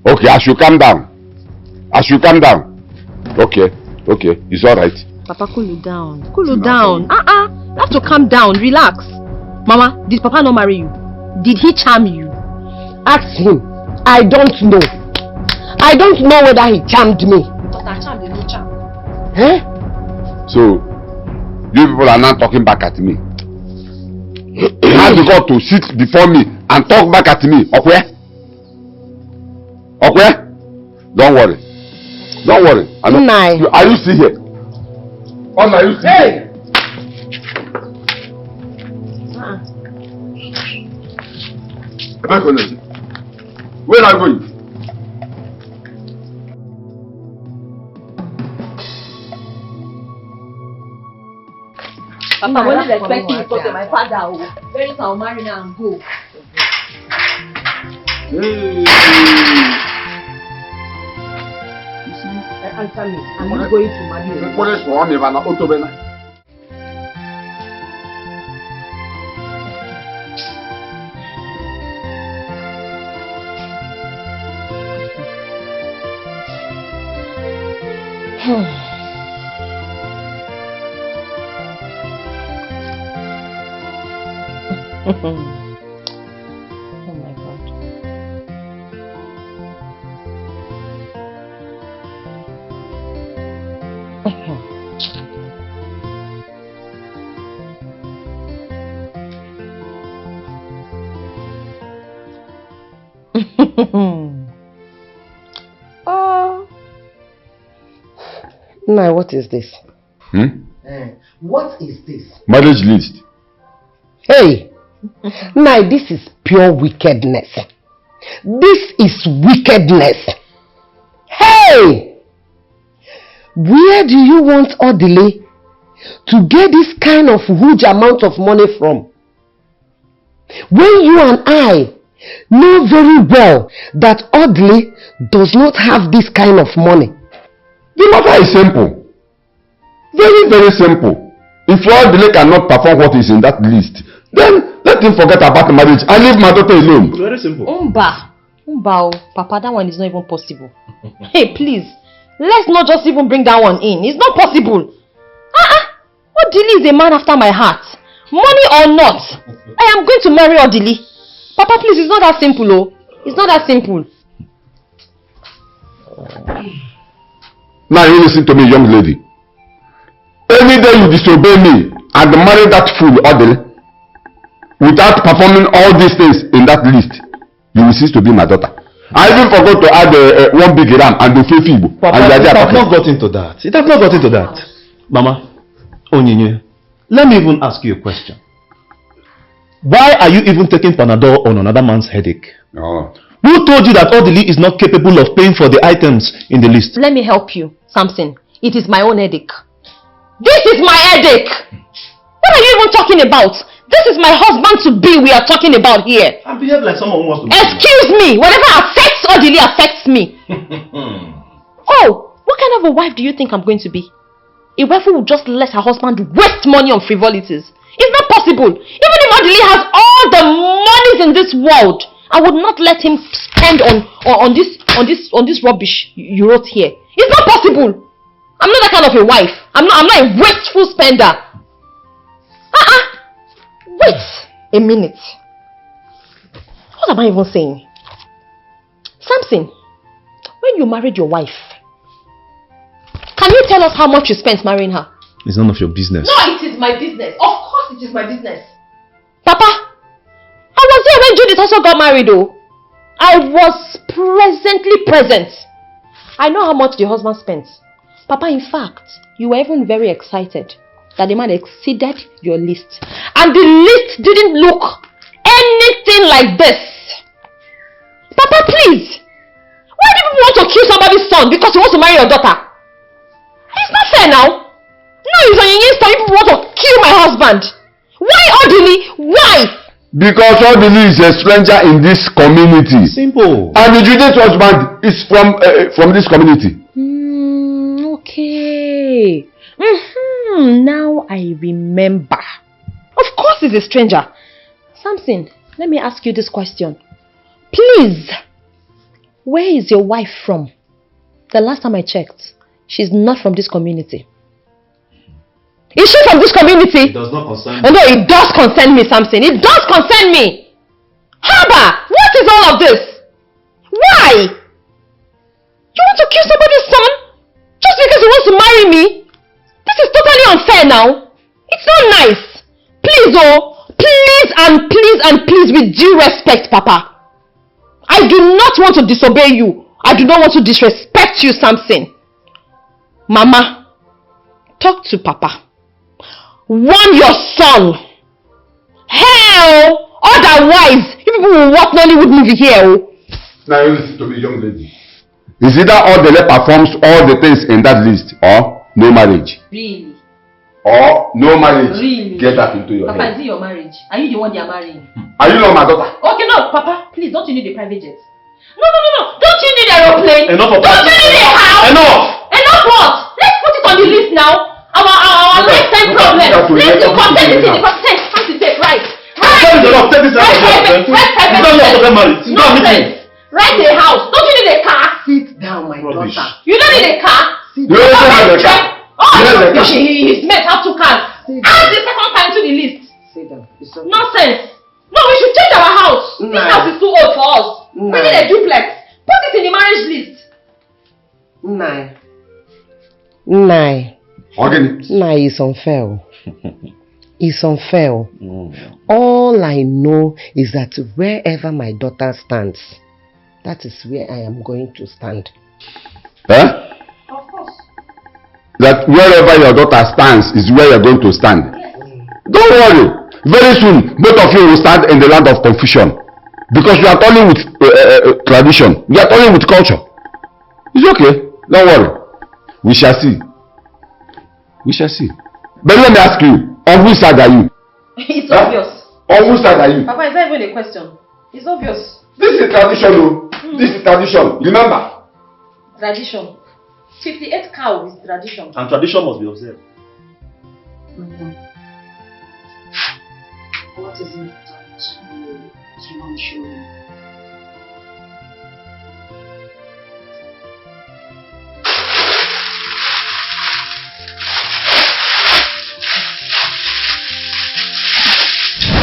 Okay, I should calm down. Okay, it's all right. Papa, cool you down. Cool you down. You have to calm down. Relax. Mama, did Papa not marry you? Did he charm you? Ask him. I don't know. I don't know whether he charmed me. But I charmed, no charm. Eh? So, you people are now talking back at me. Now you got to sit before me and talk back at me. Okay? Don't worry. Are you still here? Are you still here? Where are you going? Papa, when did I expect you to talk to my father? Very soon I'll marry now and go. Answer me. I'm not going to marry you. Oh my God. Now, what is this? What is this? Marriage list. Hey! Now, this is pure wickedness. This is wickedness. Hey! Where do you want Odile to get this kind of huge amount of money from? When you and I know very well that Odile does not have this kind of money. The matter is simple. Very, very simple. If Odile cannot perform what is in that list, then let him forget about marriage and leave my daughter alone. Very simple. Umba, Papa, that one is not even possible. Hey, please, let's not just even bring that one in. It's not possible. Odili is a man after my heart. Money or not, I am going to marry Odili. Papa, please, it's not that simple, oh. It's not that simple. Now you listen to me, young lady. Any day you disobey me and marry that fool Odile, without performing all these things in that list, you will cease to be my daughter. I even forgot to add one big ram and the fibo. Papa, it has not got into that. It has not got into that. Mama, Onyinye, let me even ask you a question. Why are you even taking Panadol on another man's headache? Oh. Who told you that Odili is not capable of paying for the items in the list? Let me help you, Samson. It is my own headache. This is my headache! What are you even talking about? This is my husband-to-be we are talking about here. I behave like someone who wants to... Excuse me! Whatever affects Odili affects me. Oh, what kind of a wife do you think I'm going to be? A wife who will just let her husband waste money on frivolities. It's not possible. Even if Odili has all the monies in this world, I would not let him spend on this rubbish you wrote here. It's not possible. I'm not that kind of a wife. I'm not a wasteful spender. Wait a minute. What am I even saying? Samson, when you married your wife, can you tell us how much you spent marrying her? It's none of your business. No, it is my business. Of course it is my business. Papa, I was here when Judith also got married though. I was presently present. I know how much the husband spent. Papa, in fact, you were even very excited that the man exceeded your list. And the list didn't look anything like this. Papa, please. Why do people want to kill somebody's son because he wants to marry your daughter? It's not fair now. Now he's on your Insta, people want to kill my husband. Why, Odili? Why? Because Odili is a stranger in this community. Simple. And the Jude's husband is from this community. Okay. Now I remember. Of course he's a stranger. Samson, let me ask you this question. Please, where is your wife from? The last time I checked, she's not from this community. Is she from this community? It does not concern me. Oh no, it does concern me, Samson. It does concern me. Haba, what is all of this? Why? You want to kill somebody's son? Just because he wants to marry me? This is totally unfair now. It's not nice. Please, oh, please and please and please, with due respect, Papa. I do not want to disobey you. I do not want to disrespect you, Samson. Mama, talk to Papa. Warn your son. Hell, otherwise, you people will watch Nollywood movie here. Oh. Now you listen to me, young lady. Is either Odele performs all the things in that list or no marriage? Really? Or no marriage? Really? Get that into your Papa, head. is it your marriage? Are you the one they are marrying? Are you not my daughter? Okay, no, Papa, please, don't you need a private jet? No. Don't you need an aeroplane? Enough of Don't you need a house? Enough! Enough what? Let's put it on the list now. Our lifetime problem. Let's do content it in the content. What is it? Right. Take this Nonsense. Rent a house. Don't you need a car? Sit down, my daughter. You don't need a car? You don't have a car. Oh, his mates have 2 cars. Add the second time to the list. Sit down. Okay. Nonsense. No, we should change our house. This house is too old for us. We need a duplex. Put it in the marriage list. Nine. Okay. Nah, it's unfair. It's unfair. All I know is that wherever my daughter stands, that is where I am going to stand. Huh? Of course. That wherever your daughter stands is where you're going to stand. Yes. Don't worry. Very soon, both of you will stand in the land of confusion. Because you are toiling with tradition. You are toiling with culture. It's okay. Don't worry. We shall see. We shall see. But let me ask you, on which side are you? It's obvious. On which side are you? Papa, it's not even a question. It's obvious. This is tradition, though. This is tradition. Remember? Tradition. 58 cow is tradition. And tradition must be observed. What is it that you want to show me?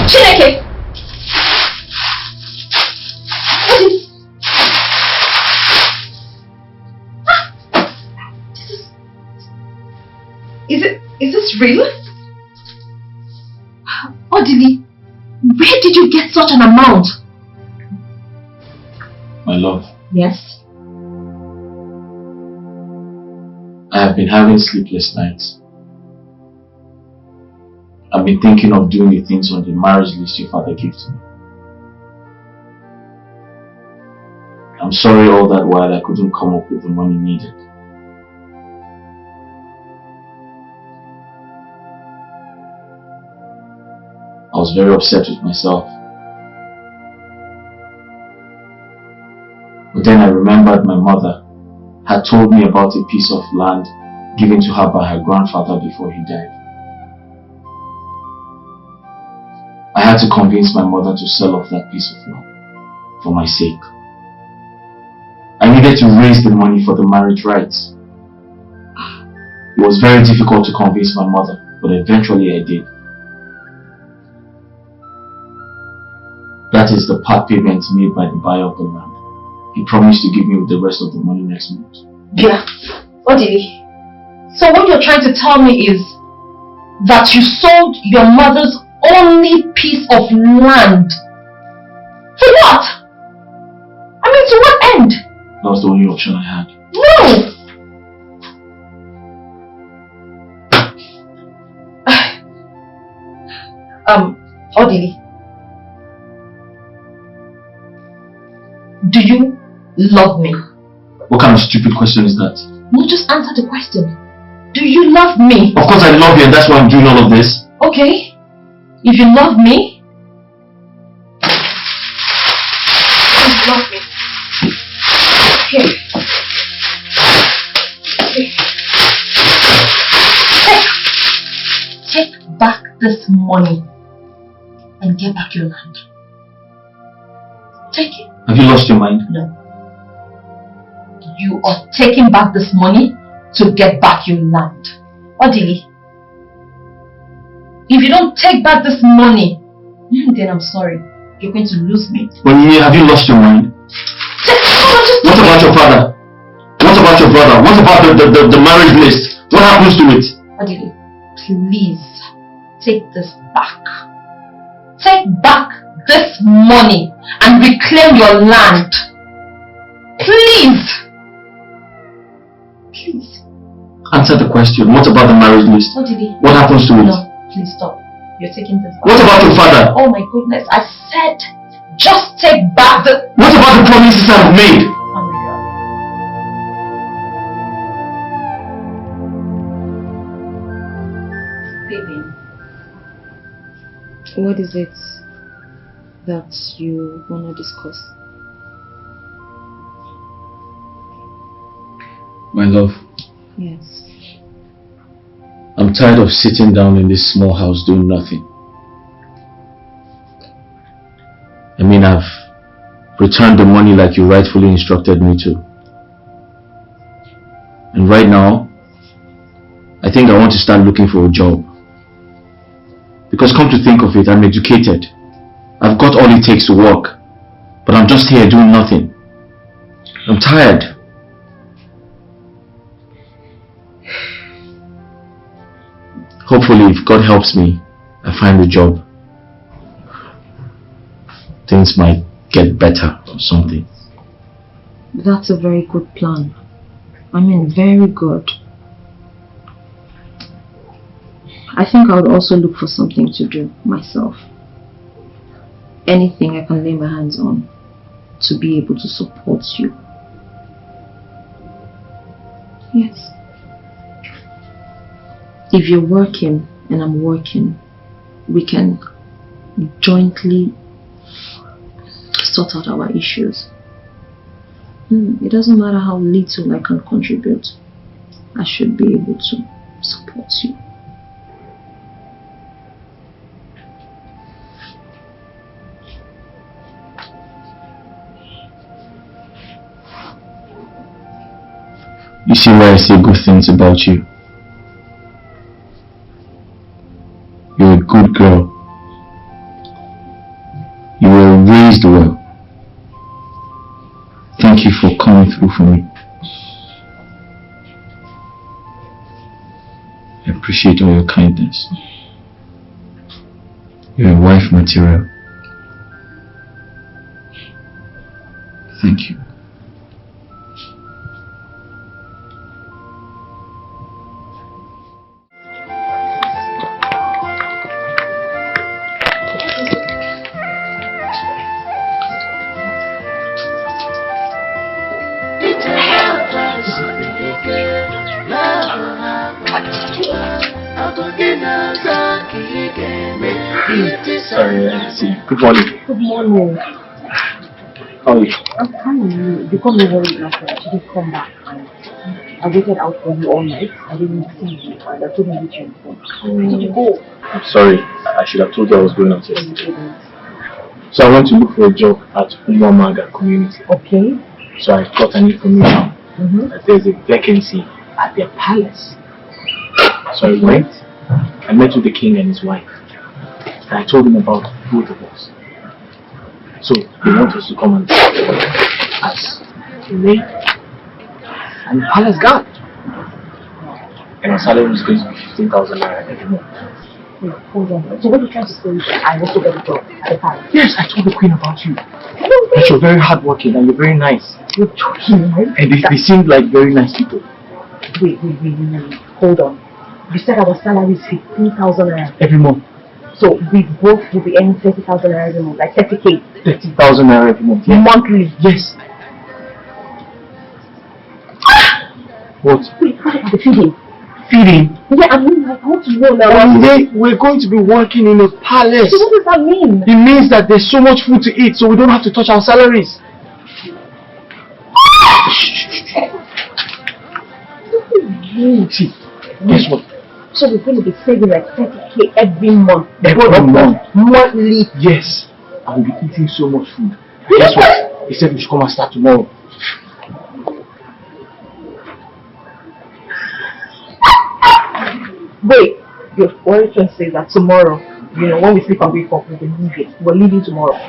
Chineke! Is this real? Odili, where did you get such an amount? My love, Yes. I have been having sleepless nights. I've been thinking of doing the things on the marriage list your father gave to me. I'm sorry all that while I couldn't come up with the money needed. I was very upset with myself. But then I remembered my mother had told me about a piece of land given to her by her grandfather before he died. I had to convince my mother to sell off that piece of land for my sake. I needed to raise the money for the marriage rights. It was very difficult to convince my mother, but eventually I did. That is the part payment made by the buyer of the land. He promised to give me the rest of the money next month. Yeah. Odili, so what you're trying to tell me is that you sold your mother's only piece of land. For what? the only option I had. No! Odili. Do you love me? What kind of stupid question is that? No, just answer the question. Do you love me? Of course I love you, and that's why I'm doing all of this. Okay. If you love me, you love me. Okay. Take back this money and get back your land. Take it. Have you lost your mind? No. You are taking back this money to get back your land. Odili, if you don't take back this money, then I'm sorry. You're going to lose me. Have you lost your mind? What about your father? What about your brother? What about the marriage list? What happens to it? Odili, please take this back. Take back this money and reclaim your land. Please. Please. Answer the question. What about the marriage list? Odili. What happens to it? No, please stop. You're taking this back. What about your father? Oh my goodness, I said just take back the... What about the promises I've made? Oh my God. Baby. What is it that you want to discuss? My love. Yes. I'm tired of sitting down in this small house doing nothing. I mean, I've returned the money like you rightfully instructed me to. And right now, I think I want to start looking for a job. Because come to think of it, I'm educated. I've got all it takes to work. But I'm just here doing nothing. I'm tired. Hopefully, if God helps me, I find a job. Things might get better or something. That's a very good plan. I mean, very good. I think I would also look for something to do myself. Anything I can lay my hands on to be able to support you. Yes. If you're working and I'm working, we can jointly sort out our issues. It doesn't matter how little I can contribute. I should be able to support you. You see why I say good things about you. You're a good girl. You were raised well. Thank you for coming through for me. I appreciate all your kindness. You're a wife material. Thank you. Good morning. Good morning. How are you? I'm fine. You got me worried last night. You didn't come back. I waited out for you all night. I didn't see you. And I couldn't reach your phone. Where did you go? I'm sorry. I should have told you I was going out yesterday. So I went to look for a job at Umuamaga community. Okay. So I got an information that there's a vacancy at their palace. So I went. I met with the king and his wife. And I told him about both of us. So they want us to come and as a maid and palace guard. And our salary is going to be 15,000 naira every month. Wait, hold on. So what are you trying to say is that I also got a job at the time? Yes, I told the queen about you. That you're very hardworking and you're very nice. You're joking, right? And they seem like very nice people. Wait. Hold on. You said our salary is 15,000 naira every month. So we both will be earning 30,000 naira every month, like 30k. 30,000 naira every month. Yeah. Monthly. Yes. What? Wait, what about the feeding? Feeding? Yeah, I mean, I want to know now. One day we're going to be working in a palace. So what does that mean? It means that there's so much food to eat, so we don't have to touch our salaries. See, guess what? So we're going to be saving like 30k every month. Every month. Monthly. Yes. I will be eating so much food. Guess what? He said we should come and start tomorrow. Wait, your origin says that tomorrow, you know, when we sleep and wake up, we'll be leaving. We're leaving tomorrow.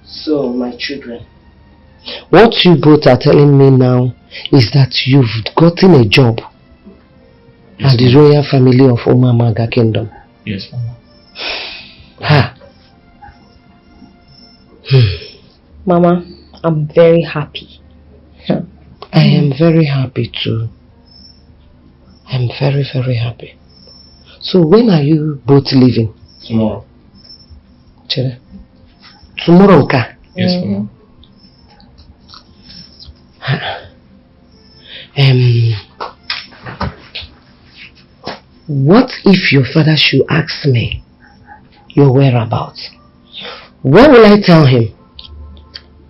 So, my children, what you both are telling me now is that you've gotten a job at the royal family of Omamaga Kingdom. Yes, Mama. Ha! Mama, I'm very happy. I am very happy too. I'm very, very happy. So when are you both leaving? Tomorrow. Chere. Tomorrow, Nka? Yes, Mama. What if your father should ask me your whereabouts? What will I tell him?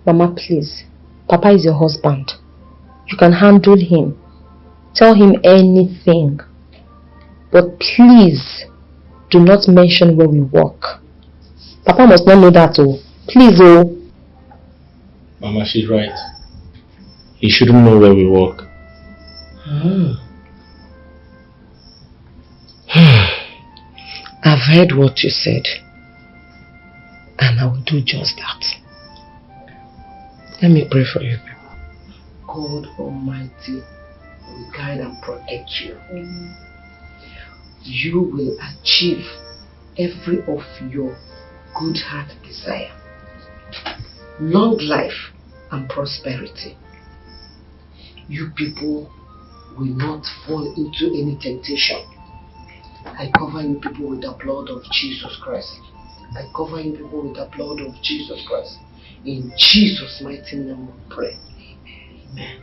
Mama, please. Papa is your husband. You can handle him. Tell him anything. But please, do not mention where we work. Papa must not know that, oh. Please, oh. Mama, she's right. He shouldn't know where we work. I've heard what you said. And I will do just that. Let me pray for you. God Almighty will guide and protect you. You will achieve every of your good heart desire. Long life and prosperity. You people will not fall into any temptation. I cover you people with the blood of Jesus Christ. I cover you people with the blood of Jesus Christ. In Jesus' mighty name we pray. Amen.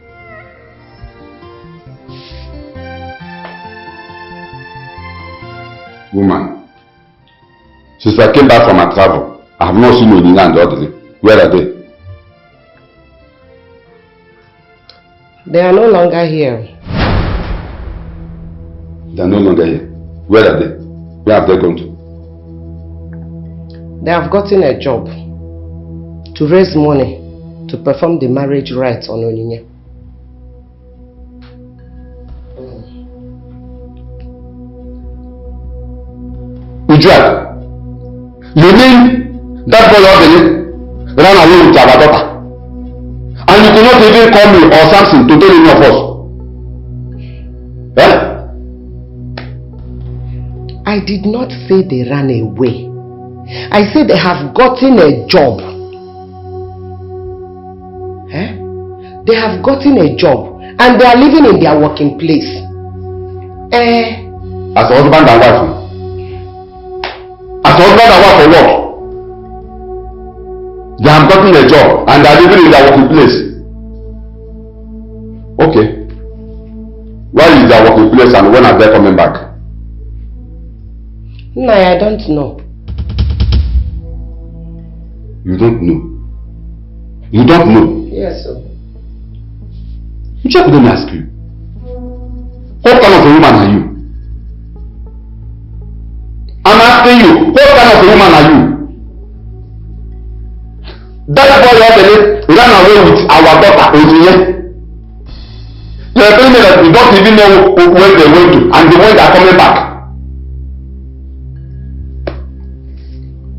Woman, since I came back from my travel, I have not seen Odina and Audrey. Where are they? They are no longer here. They are no longer here. Where are they? Where have they gone to? They have gotten a job to raise money to perform the marriage rites on Onyinye. Ujua, you mean that boy Odele ran away with our daughter? And you could not even call me or Samson to tell any of us? Eh? I did not say they ran away. I said they have gotten a job. Eh? They have gotten a job and they are living in their working place. As a husband and wife. As a husband and wife for what? They have gotten a job and they are living in their working place. Okay. Where is their working place and when are they coming back? No, I don't know. You don't know? You don't know? Yes, sir. Let me ask you. What kind of a woman are you? I'm asking you, what kind of a woman are you? That boy ran away with our daughter, Onyinye. You are telling me that we don't even know where they went to and the ones are coming back.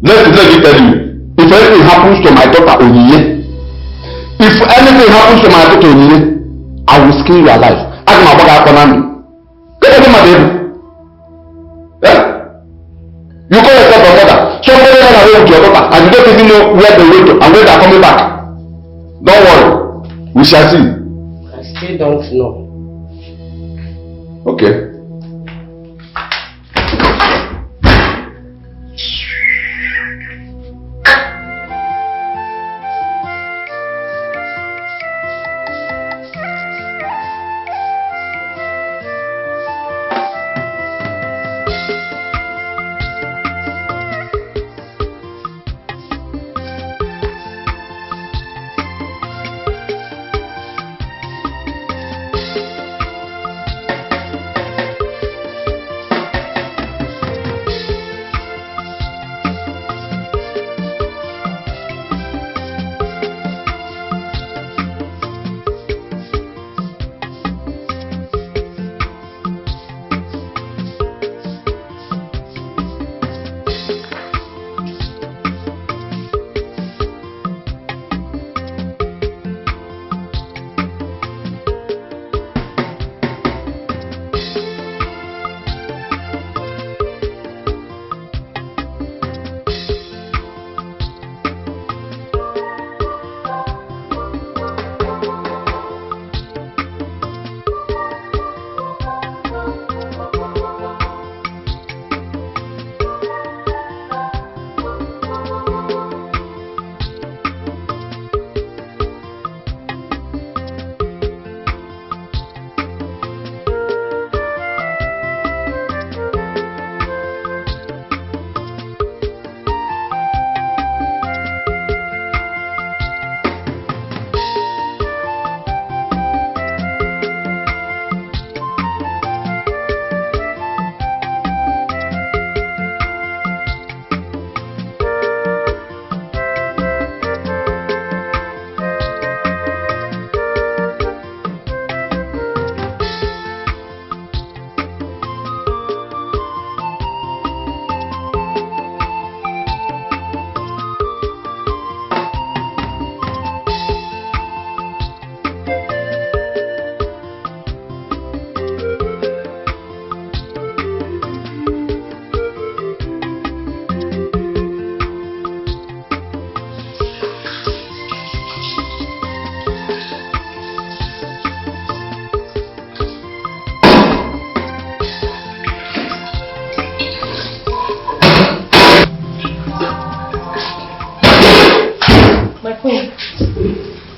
Let me tell you, if anything happens happens to my daughter Onyinye, if anything happens to my daughter Onyinye, I will skin you alive. Ask my brother Konami. You call yourself a mother. Somebody ran away with your daughter and you don't even know where they went to and when they are coming back. Don't worry. We shall see. I still don't know. Okay.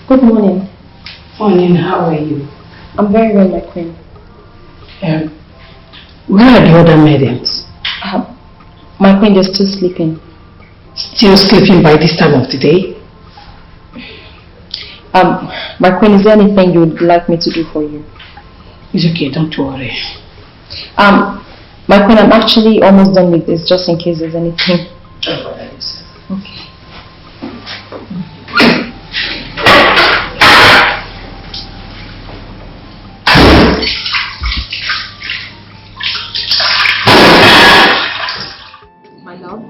Good morning. Morning, how are you? I'm very well, my queen. Where are the other maidens? My queen, they're still sleeping. Still sleeping by this time of the day? My queen, is there anything you would like me to do for you? It's okay, don't worry. My queen, I'm actually almost done with this, just in case there's anything. Okay. My love,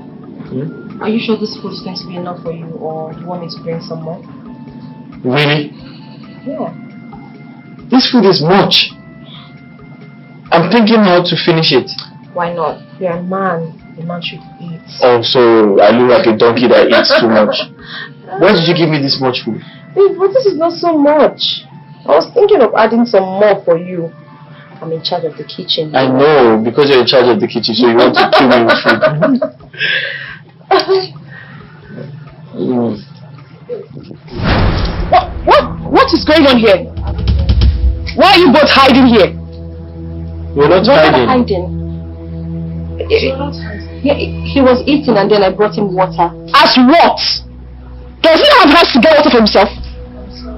are you sure this food is going to be enough for you, or do you want me to bring some more? Really? Yeah. This food is much. I'm thinking how to finish it. Why not? You're a man. A man should eat. Oh, so I look like a donkey that eats too much. Why did you give me this much food? Babe, but this is not so much. I was thinking of adding some more for you. I'm in charge of the kitchen. I know, because you're in charge of the kitchen, so you want to kill me with food. What is going on here? Why are you both hiding here? We're not hiding. Yeah, he was eating and then I brought him water. As what? Does he have hands to get water for himself?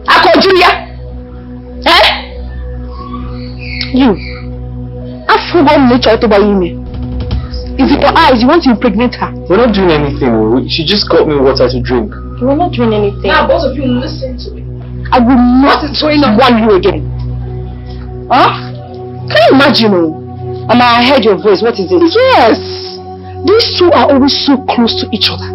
Akojulia? Eh? You. I forgot nature to buy me. Is it for eyes? You want to impregnate her? We're not doing anything. She just got me water to drink. We're not doing anything. Now both of you listen to me. I will not warn you again. Huh? Can you imagine? Am I heard your voice? What is it? Yes. These two are always so close to each other.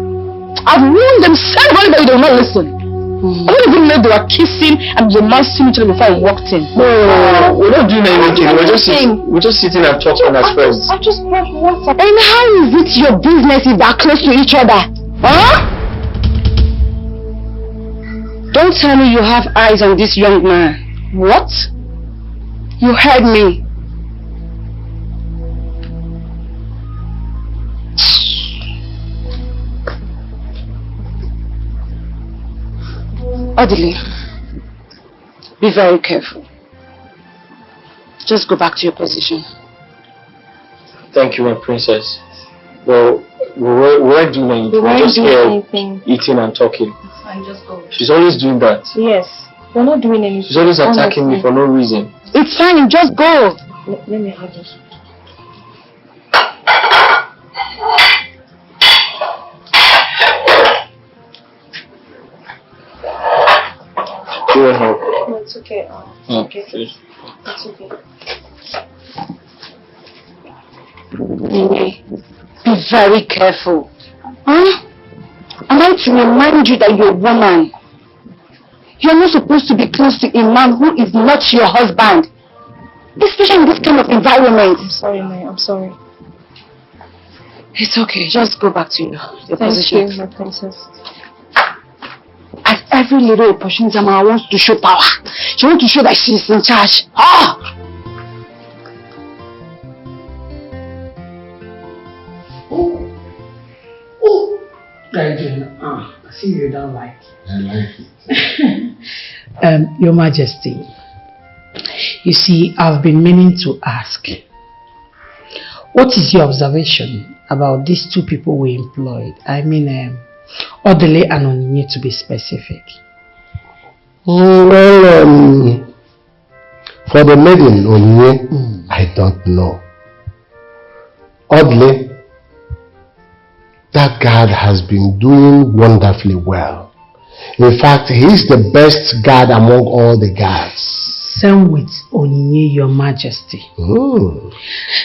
I've warned them several, but they will not listen. I don't even know they were kissing and romancing each other before I walked in. No, we're not doing anything. We're just sitting and talking as friends. I just brought water. And how is it your business if they're close to each other? Huh? Don't tell me you have eyes on this young man. What? You heard me. Odile, be very careful. Just go back to your position. Thank you, my princess. Well, we weren't doing anything. We're just here eating and talking. Fine, just go. She's always doing that. Yes, we're not doing anything. She's always attacking me for no reason. It's fine, just go. Let me have this. You want help? No, it's okay. Okay. It's okay. Be very careful. Huh? I want to remind you that you're a woman. You're not supposed to be close to a man who is not your husband. Especially in this kind of environment. I'm sorry, May. I'm sorry. It's okay. Just go back to your position. Thank you, my princess. At every little opportunity, Mama wants to show power. She wants to show that she's in charge. Ah! I see you don't like it. I like it. Your Majesty, you see, I've been meaning to ask, what is your observation about these two people we employed? I mean, Odile and Onyinye, to be specific. Well, for the maiden Onyinye, I don't know. Oddly, that guard has been doing wonderfully well. In fact, he's the best guard among all the guards. Same with Onyinye, Your Majesty.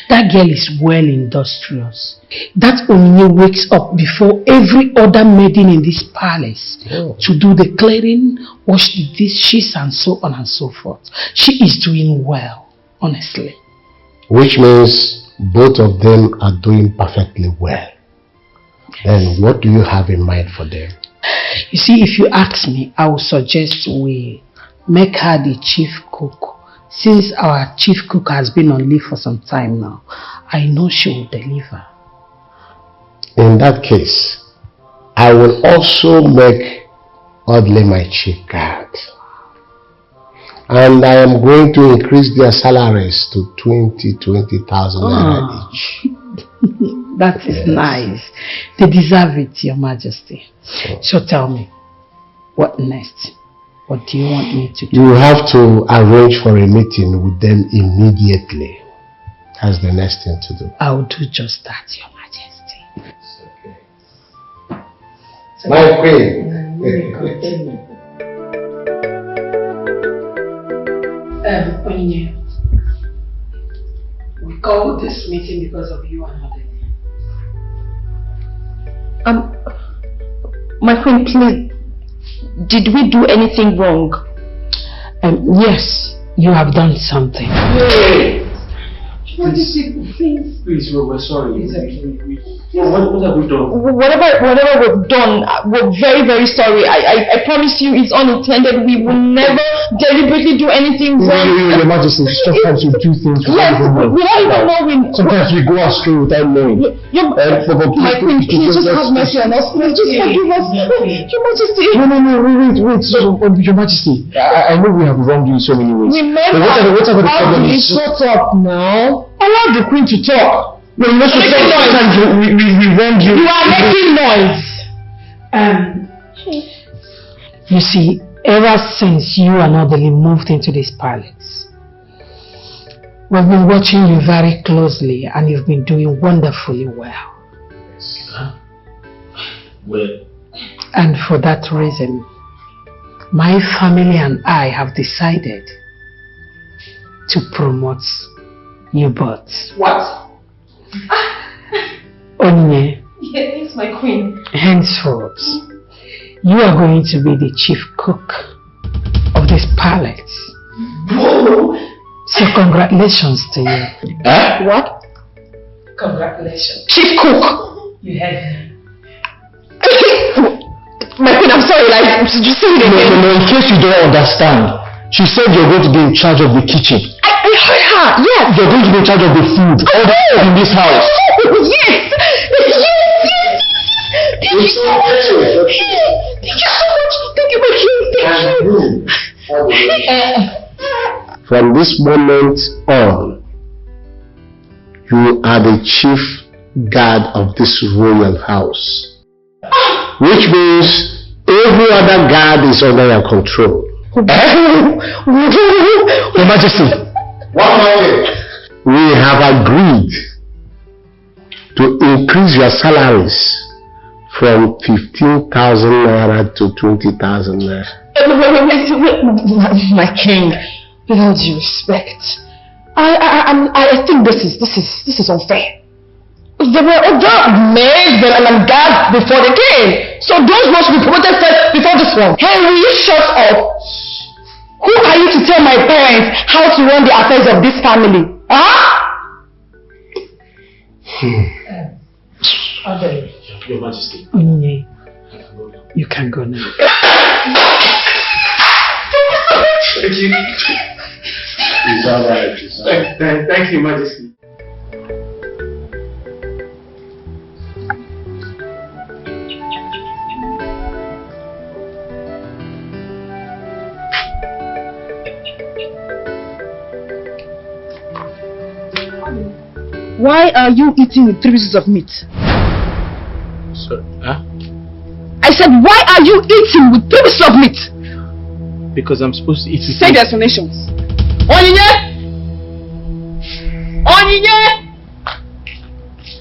That girl is well industrious. That Onyinye wakes up before every other maiden in this palace to do the cleaning, wash the dishes, and so on and so forth. She is doing well, honestly. Which means both of them are doing perfectly well. Then what do you have in mind for them? You see, if you ask me, I would suggest we make her the chief cook. Since our chief cook has been on leave for some time now, I know she will deliver. In that case, I will also make Odile my chief guard. And I am going to increase their salaries to 20,000 naira each. That is nice. They deserve it, Your Majesty. So tell me, what next? What do you want me to do? You have to arrange for a meeting with them immediately. That's the next thing to do. I will do just that, Your Majesty. It's okay. My queen. Onyinye, we called this meeting because of you and Odile. My queen, please, did we do anything wrong? Yes, you have done something. Please, we're sorry. What have we done? Whatever we've done, we're very, very sorry. I promise you it's unintended. We will never deliberately do anything wrong. Your Majesty, sometimes we do things we Yes, don't even know. we don't even know. Sometimes we go astray without knowing. My queen, please just have mercy on us. Please just forgive us. Your Majesty. No, wait. So, Your Majesty, I know we have wronged you in so many ways. Remember, whatever the problem is. Shut up now. Allow the queen to talk. No, you're not supposed to sometimes we wrong you. You are making noise. You see, ever since you and Odile moved into this palace, we've been watching you very closely and you've been doing wonderfully well. Well. And for that reason, my family and I have decided to promote you both. What? Onyinye, Yes, my queen. Henceforth, you are going to be the chief cook of this palace. So congratulations to you. What? Congratulations. Chief cook! You heard me. My queen, I'm sorry, like, did you say it again? No, in case you don't understand, she said you're going to be in charge of the kitchen. I heard her, yes! You're going to be in charge of the food, all the food in this house. Oh, yes! Yes! Thank you so much! Thank you so much! Thank you, my king! Thank you! From this moment on, you are the chief guard of this royal house. Which means every other guard is under your control. Your Majesty, we have agreed to increase your salaries from 15,000 naira to 20,000 naira. Wait, my king, with all due respect, I think this is unfair. There were other maids and guards before the king, so those must be promoted first before this one. Hey, will you shut up? Who are you to tell my parents how to run the affairs of this family? Huh? Your Majesty. You can go now. Thank you. It's all right. Thank you, Majesty. Why are you eating with 3 pieces of meat? Sorry, huh? I said, why are you eating with 3 pieces of meat? Because I'm supposed to eat it. Say the explanations. Onyinye! Onyinye!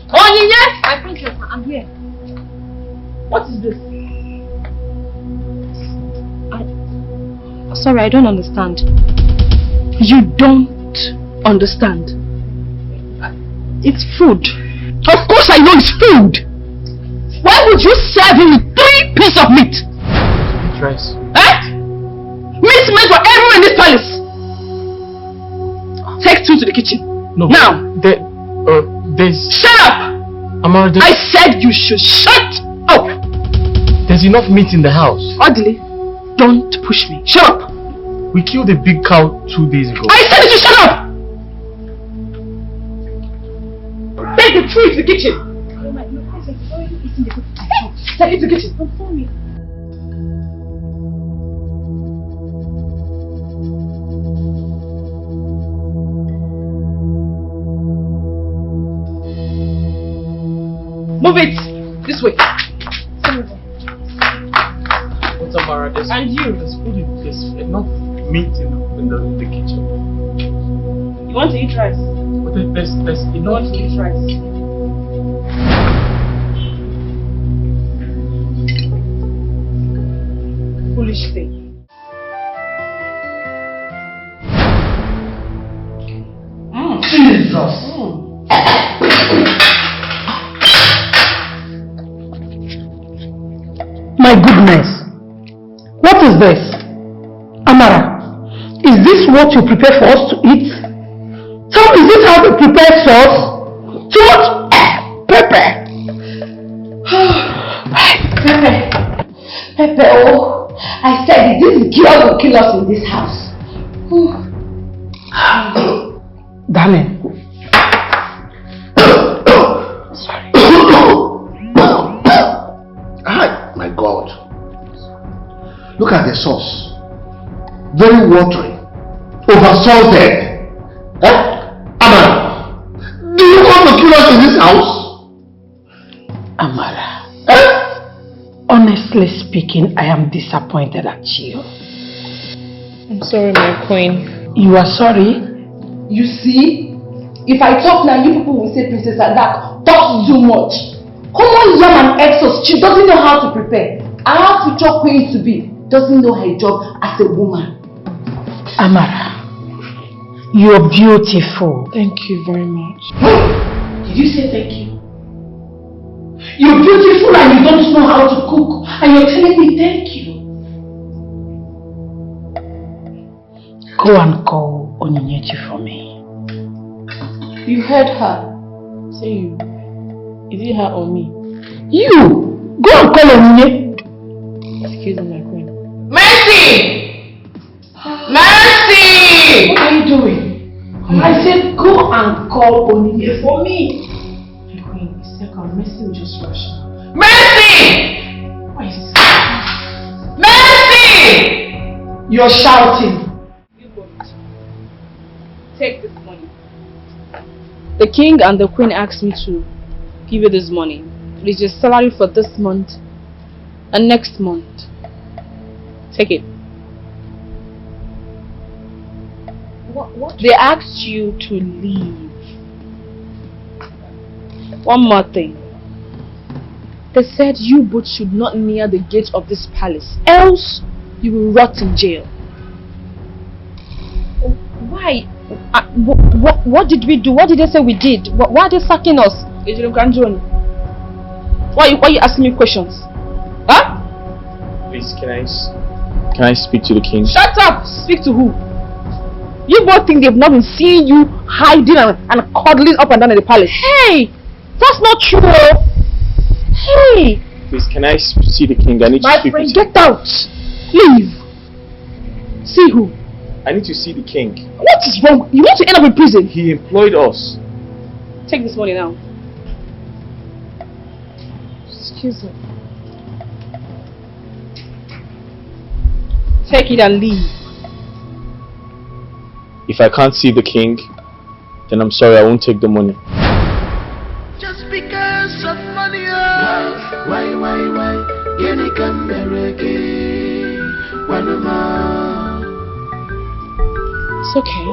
Onyinye! My princess, I'm here. What is this? Sorry, I don't understand. You don't understand. It's food. Of course I know it's food. Why would you serve him with 3 pieces of meat? Eat rice. Eh? Meat made for everyone in this palace. Take 2 to the kitchen. No. Now. There's... Shut up! Amara, I said you should shut up. There's enough meat in the house. Audley, don't push me. Shut up. We killed a big cow 2 days ago. I said you should shut up. Take the tree to the kitchen. Take it to the kitchen. I'm sorry. Move it this way. What's Amara? And you. There's food. There's enough meat in the kitchen. You want to eat rice? But there's enough. You want to eat rice? Foolish thing. Jesus! My goodness! What is this? Amara, is this what you prepare for us to eat? Tell me, is this how they prepare sauce? Too much pepper! Pepe, oh, I said this girl will kill us in this house. Darling. Sorry. Hi, my God. Look at the sauce. Very watery. Oversalted. Amara, do you want to kill us in this house? Amara. Honestly speaking, I am disappointed at you. I'm sorry, my queen. You are sorry? You see, if I talk now, you people will say Princess Adak talks too much. Common yam and egg sauce, she doesn't know how to prepare. Our future queen to be doesn't know her job as a woman. Amara, you're beautiful. Thank you very much. Did you say thank you? You're beautiful and you don't know how to cook and you're telling me thank you. Go and call Onyinyechi for me. You heard her. Say you. Is it her or me? You! Go and call Onyinye. Excuse me, my queen. Mercy! Mercy! What are you doing? I said go and call Onyinye for me. My queen, second, Mercy will just rush now. Mercy! Why is Mercy! You're shouting. You won't. Take this money. The king and the queen asked me to give you this money. It is your salary for this month and next month. Take it. What? They asked you to leave. One more thing. They said you both should not near the gate of this palace, else you will rot in jail. Why? What did we do? What did they say we did? Why are they sacking us? Why are you asking me questions? Huh? Please, can I speak to the king? Shut up! Speak to who? You both think they've not been seeing you hiding and cuddling up and down in the palace. Hey! That's not true! Hey! Please, can I see the king? I need to speak My friend, with him. get out! Leave! See who? I need to see the king. What is wrong? You want to end up in prison? He employed us. Take this money now. Excuse me. Take it and leave. If I can't see the king, then I'm sorry, I won't take the money. Just because of money, oh. Why? Yeni kambereki, wanuma. It's okay.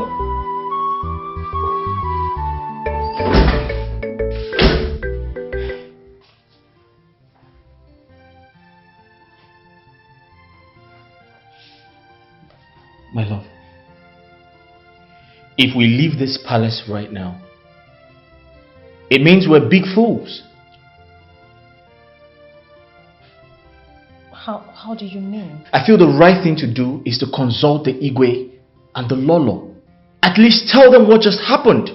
My love, if we leave this palace right now, it means we're big fools. How do you mean? I feel the right thing to do is to consult the Igwe and the Lolo. At least tell them what just happened.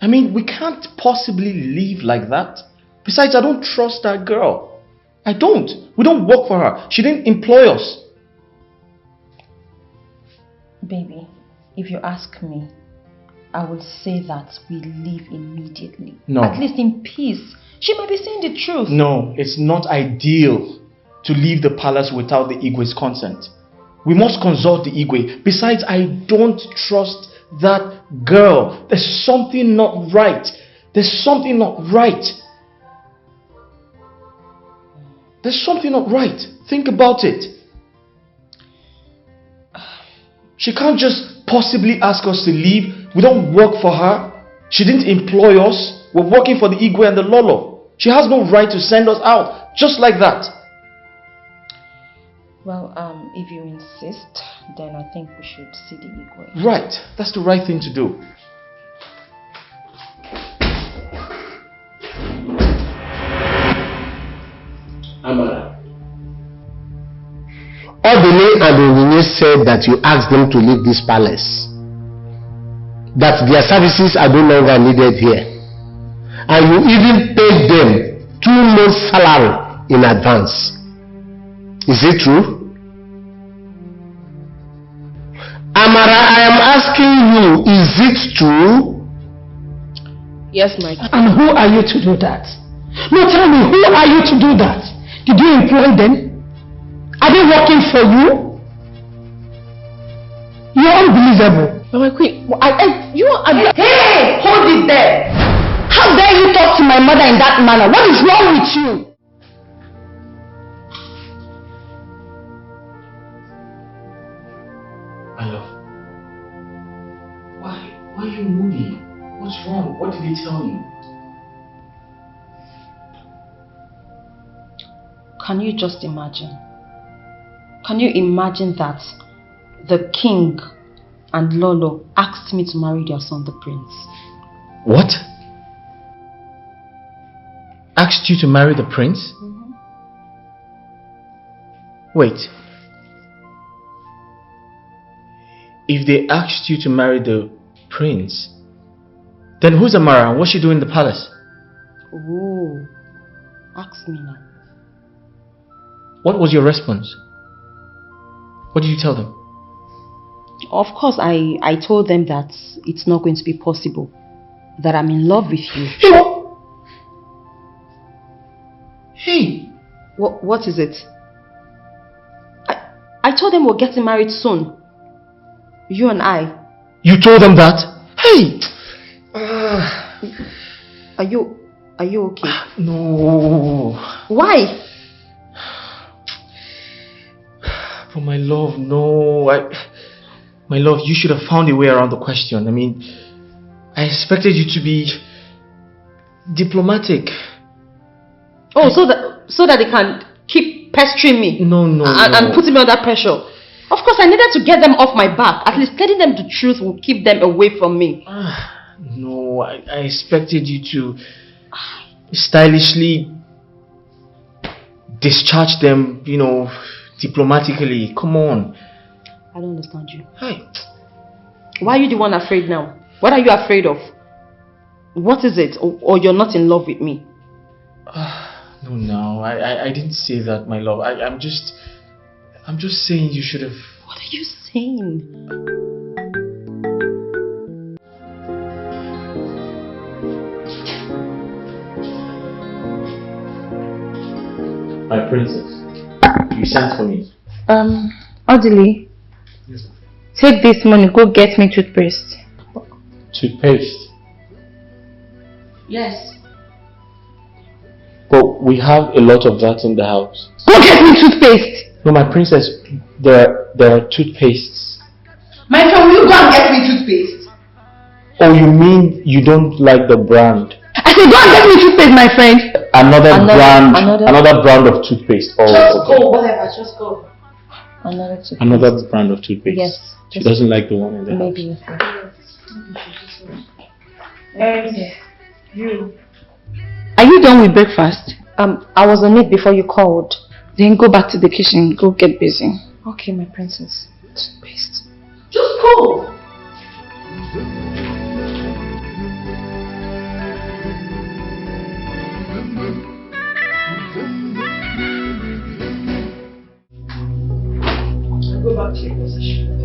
I mean, we can't possibly leave like that. Besides, I don't trust that girl. I don't. We don't work for her. She didn't employ us. Baby, if you ask me, I will say that we leave immediately. No. At least in peace. She might be saying the truth. No, it's not ideal to leave the palace without the Igwe's consent. We must consult the Igwe. Besides, I don't trust that girl. There's something not right. There's something not right. There's something not right. Think about it. She can't just possibly ask us to leave. We don't work for her. She didn't employ us. We're working for the Igwe and the Lolo. She has no right to send us out just like that. Well, if you insist, then I think we should see the Igwe. Right. That's the right thing to do. Amara. Odile and Onyinye said that you asked them to leave this palace. That their services are no longer needed here. And you even paid them 2 months' salary in advance. Is it true? Amara, I am asking you, is it true? Yes, my king. And who are you to do that? No, tell me, who are you to do that? Did you employ them? Are they working for you? You're unbelievable. But my queen, Hey! Hold it there! How dare you talk to my mother in that manner? What is wrong with you? My love. Why are you moody? What's wrong? What did he tell you? Can you just imagine? Can you imagine that the king and Lolo asked me to marry their son, the prince? What? Asked you to marry the prince? Wait. If they asked you to marry the prince, then who's Amara and what's she doing in the palace? Ooh. Ask me now. What was your response? What did you tell them? Of course, I told them that it's not going to be possible. That I'm in love with you. Hey! What is it? I told them we're getting married soon. You and I. You told them that? Hey! Are you okay? No. Why? For my love, no. My love, you should have found a way around the question. I mean, I expected you to be diplomatic. Oh, so that they can keep pestering me. No. And putting me under pressure. Of course, I needed to get them off my back. At least telling them the truth will keep them away from me. No, I expected you to stylishly discharge them, diplomatically. Come on. I don't understand you. Hey. Why are you the one afraid now? What are you afraid of? What is it? Or you're not in love with me? No, I didn't say that, my love. I'm just saying you should have... What are you saying? My princess, you sent for me. Audley, take this money, go get me toothpaste. Toothpaste? Yes. But we have a lot of that in the house. Go get me toothpaste! No, my princess, there are toothpastes. My friend, will you go and get me toothpaste? Oh, you mean you don't like the brand? I said go and get me toothpaste, my friend. Another brand of toothpaste. Oh, just go, whatever, just go. Another brand of toothpaste. Yes. She doesn't like the one in the house. Maybe. You. Are you done with breakfast? I was on it before you called. Then go back to the kitchen. Go get busy. Okay, my princess. Toothpaste. Just go. Go back to your position.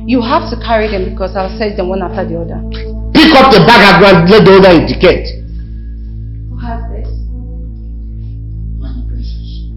You have to carry them because I'll set them one after the other. Pick up the bag and let the other indicate. Who has this? My princess.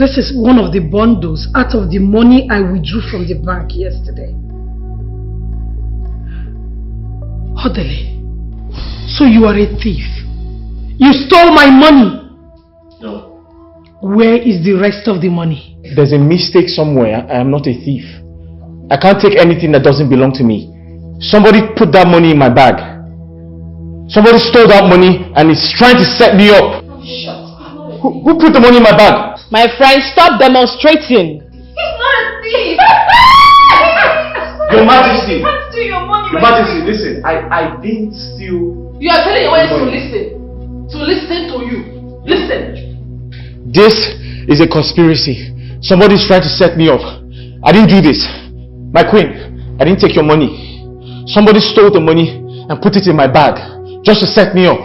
This is one of the bundles out of the money I withdrew from the bank yesterday. Hodele, so you are a thief. You stole my money. No. Where is the rest of the money? There's a mistake somewhere. I am not a thief. I can't take anything that doesn't belong to me. Somebody put that money in my bag. Somebody stole that money and is trying to set me up. Who put the money in my bag? My friend, stop demonstrating. He's not a thief! Your Majesty. You can't steal your money. Your Majesty, listen. I didn't steal. You are telling your wife to listen. To listen to you. Listen. This is a conspiracy. Somebody's trying to set me up. I didn't do this. My queen, I didn't take your money. Somebody stole the money and put it in my bag just to set me up.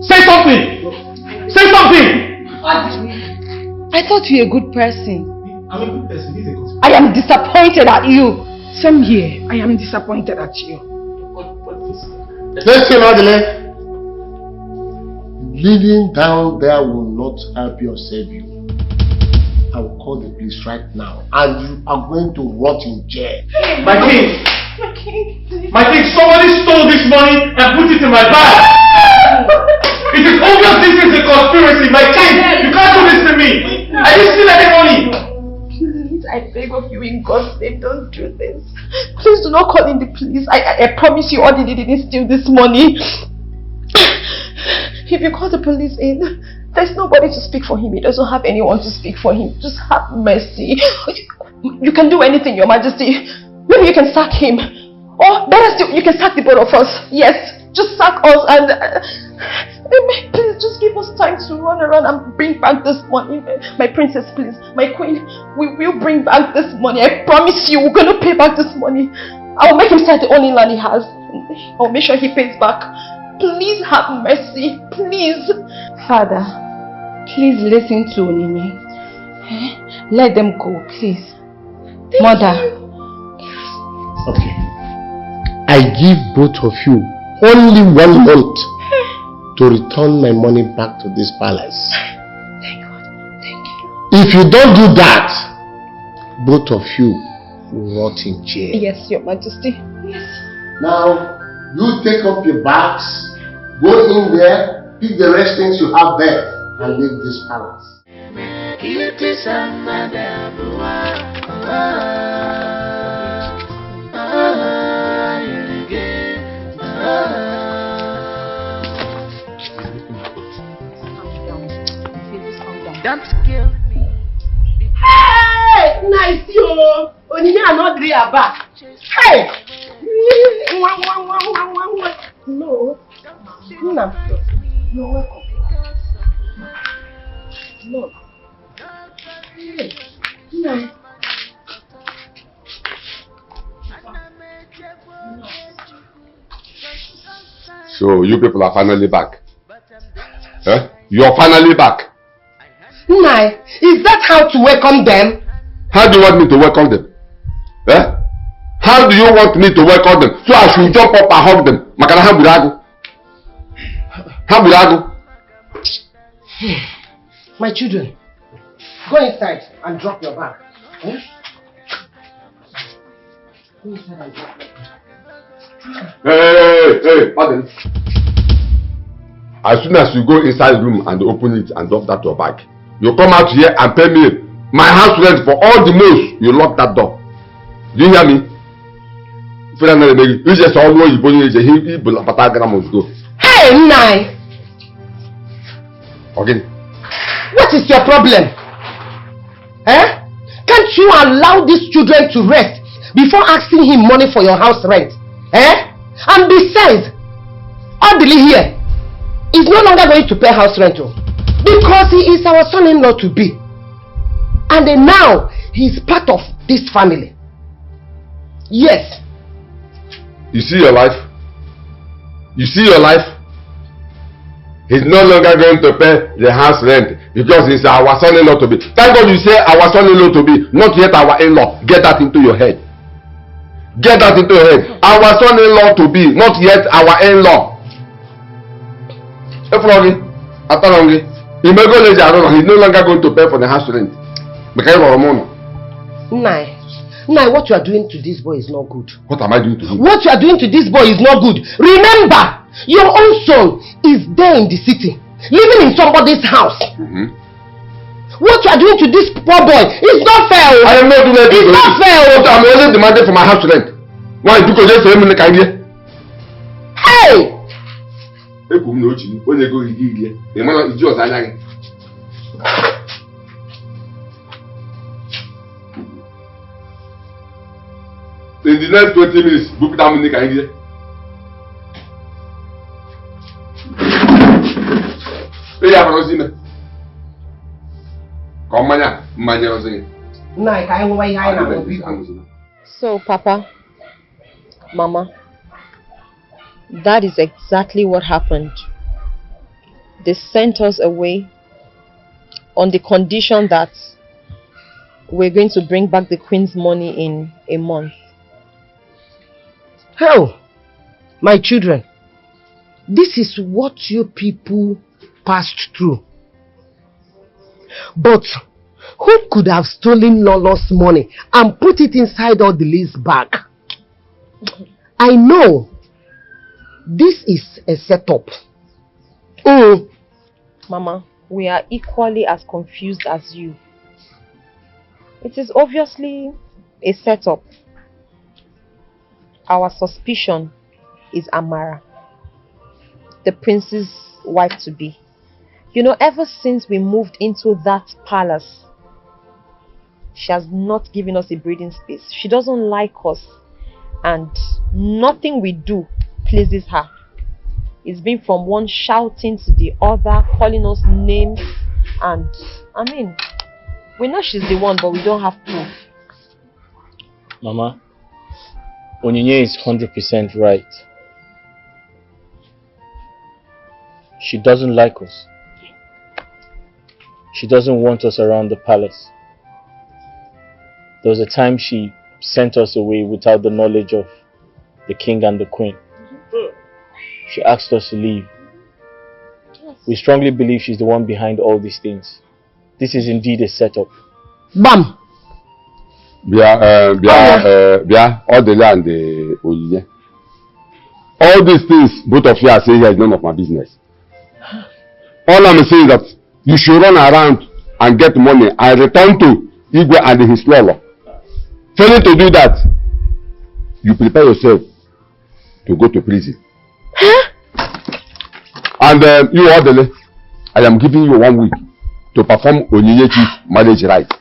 Say something! Say something! I thought you were a good person. I'm a good person. He's a good person. I am disappointed at you. Same here. I am disappointed at you. Listen, Adele. Leading down there will not help you or save you. I will call the police right now, and you are going to rot in jail. My king! My king, somebody stole this money and put it in my bag! It is obvious this is a conspiracy! My king, you can't do this to me! I didn't steal any money! Please, I beg of you in God's name, don't do this. Please do not call in the police. I promise you all they didn't steal this money. If you call the police in, there's nobody to speak for him. He doesn't have anyone to speak for him. Just have mercy. You can do anything, Your Majesty. Maybe you can sack him. Or better still, you can sack the both of us. Yes, just sack us and please just give us time to run around and bring back this money. My princess, please. My queen, we will bring back this money. I promise you, we're going to pay back this money. I'll make him sell the only land he has. I'll make sure he pays back. Please have mercy, please. Father, please listen to Onini. Let them go, please. Mother. Okay. I give both of you only 1 month to return my money back to this palace. Thank God. Thank you. If you don't do that, both of you will rot in jail. Yes, Your Majesty. Yes. Now, you take up your bags, go in there, pick the rest things you have there, and leave this palace. Don't kill me. Hey! Nice, yo! Only I'm not real back. Hey! No. No. You're welcome. No. Hey. No. So you people are finally back. Eh? You're finally back. Nai, is that how to welcome them? How do you want me to welcome them? Eh? How do you want me to welcome them? So I should jump up and hug them. Makana Haburago. Haburago. My children, go inside and drop your bag. Eh? Go inside and drop your bag. Hey, pardon. As soon as you go inside the room and open it and drop that your bag, you come out here and pay me my house rent for all the months you lock that door. Do you hear me? You just all know you go. Hey, Nai! Okay. What is your problem? Eh? Can't you allow these children to rest before asking him money for your house rent? Eh? And besides, Adili here is no longer going to pay house rent because he is our son-in-law to be. And then now he is part of this family. Yes. You see your life? You see your life? He's no longer going to pay the house rent because he's our son-in-law to be. Thank God you say our son-in-law to be, not yet our in-law. Get that into your head. Get that into your head. Our son-in-law to be, not yet our in-law. He's no longer going to pay for the house rent. Nai, what you are doing to this boy is not good. What am I doing to him? What you are doing to this boy is not good. Remember, your own son is there in the city, living in somebody's house. What you are doing to this poor boy is not fair. I am not doing it. It's not fair. I'm only demanding for my house rent. Why you go just say me like idea? Hey! In the next 20 minutes, book down in the idea. Hey, I have not So, Papa, Mama, that is exactly what happened. They sent us away on the condition that we're going to bring back the Queen's money in a month. Hell, my children, this is what you people passed through. But who could have stolen Lolo's money and put it inside Odile's bag? I know this is a setup. Mama, we are equally as confused as you. It is obviously a setup. Our suspicion is Amara, the prince's wife-to-be. You know, ever since we moved into that palace, she has not given us a breathing space. She doesn't like us, and nothing we do pleases her. It's been from one shouting to the other, calling us names, and I mean, we know she's the one, but we don't have proof. Mama, Onyinye is 100% right. She doesn't like us. She doesn't want us around the palace. There was a time she sent us away without the knowledge of the king and the queen. She asked us to leave. We strongly believe she's the one behind all these things. This is indeed a setup. Bam! All the land, Onyinye. All these things both of you are saying here is none of my business. All I'm saying is that you should run around and get money and return to Igwe and his lolo. Failing to do that, you prepare yourself to go to prison. And you orderly, I am giving you 1 week to perform Onyinye's marriage right.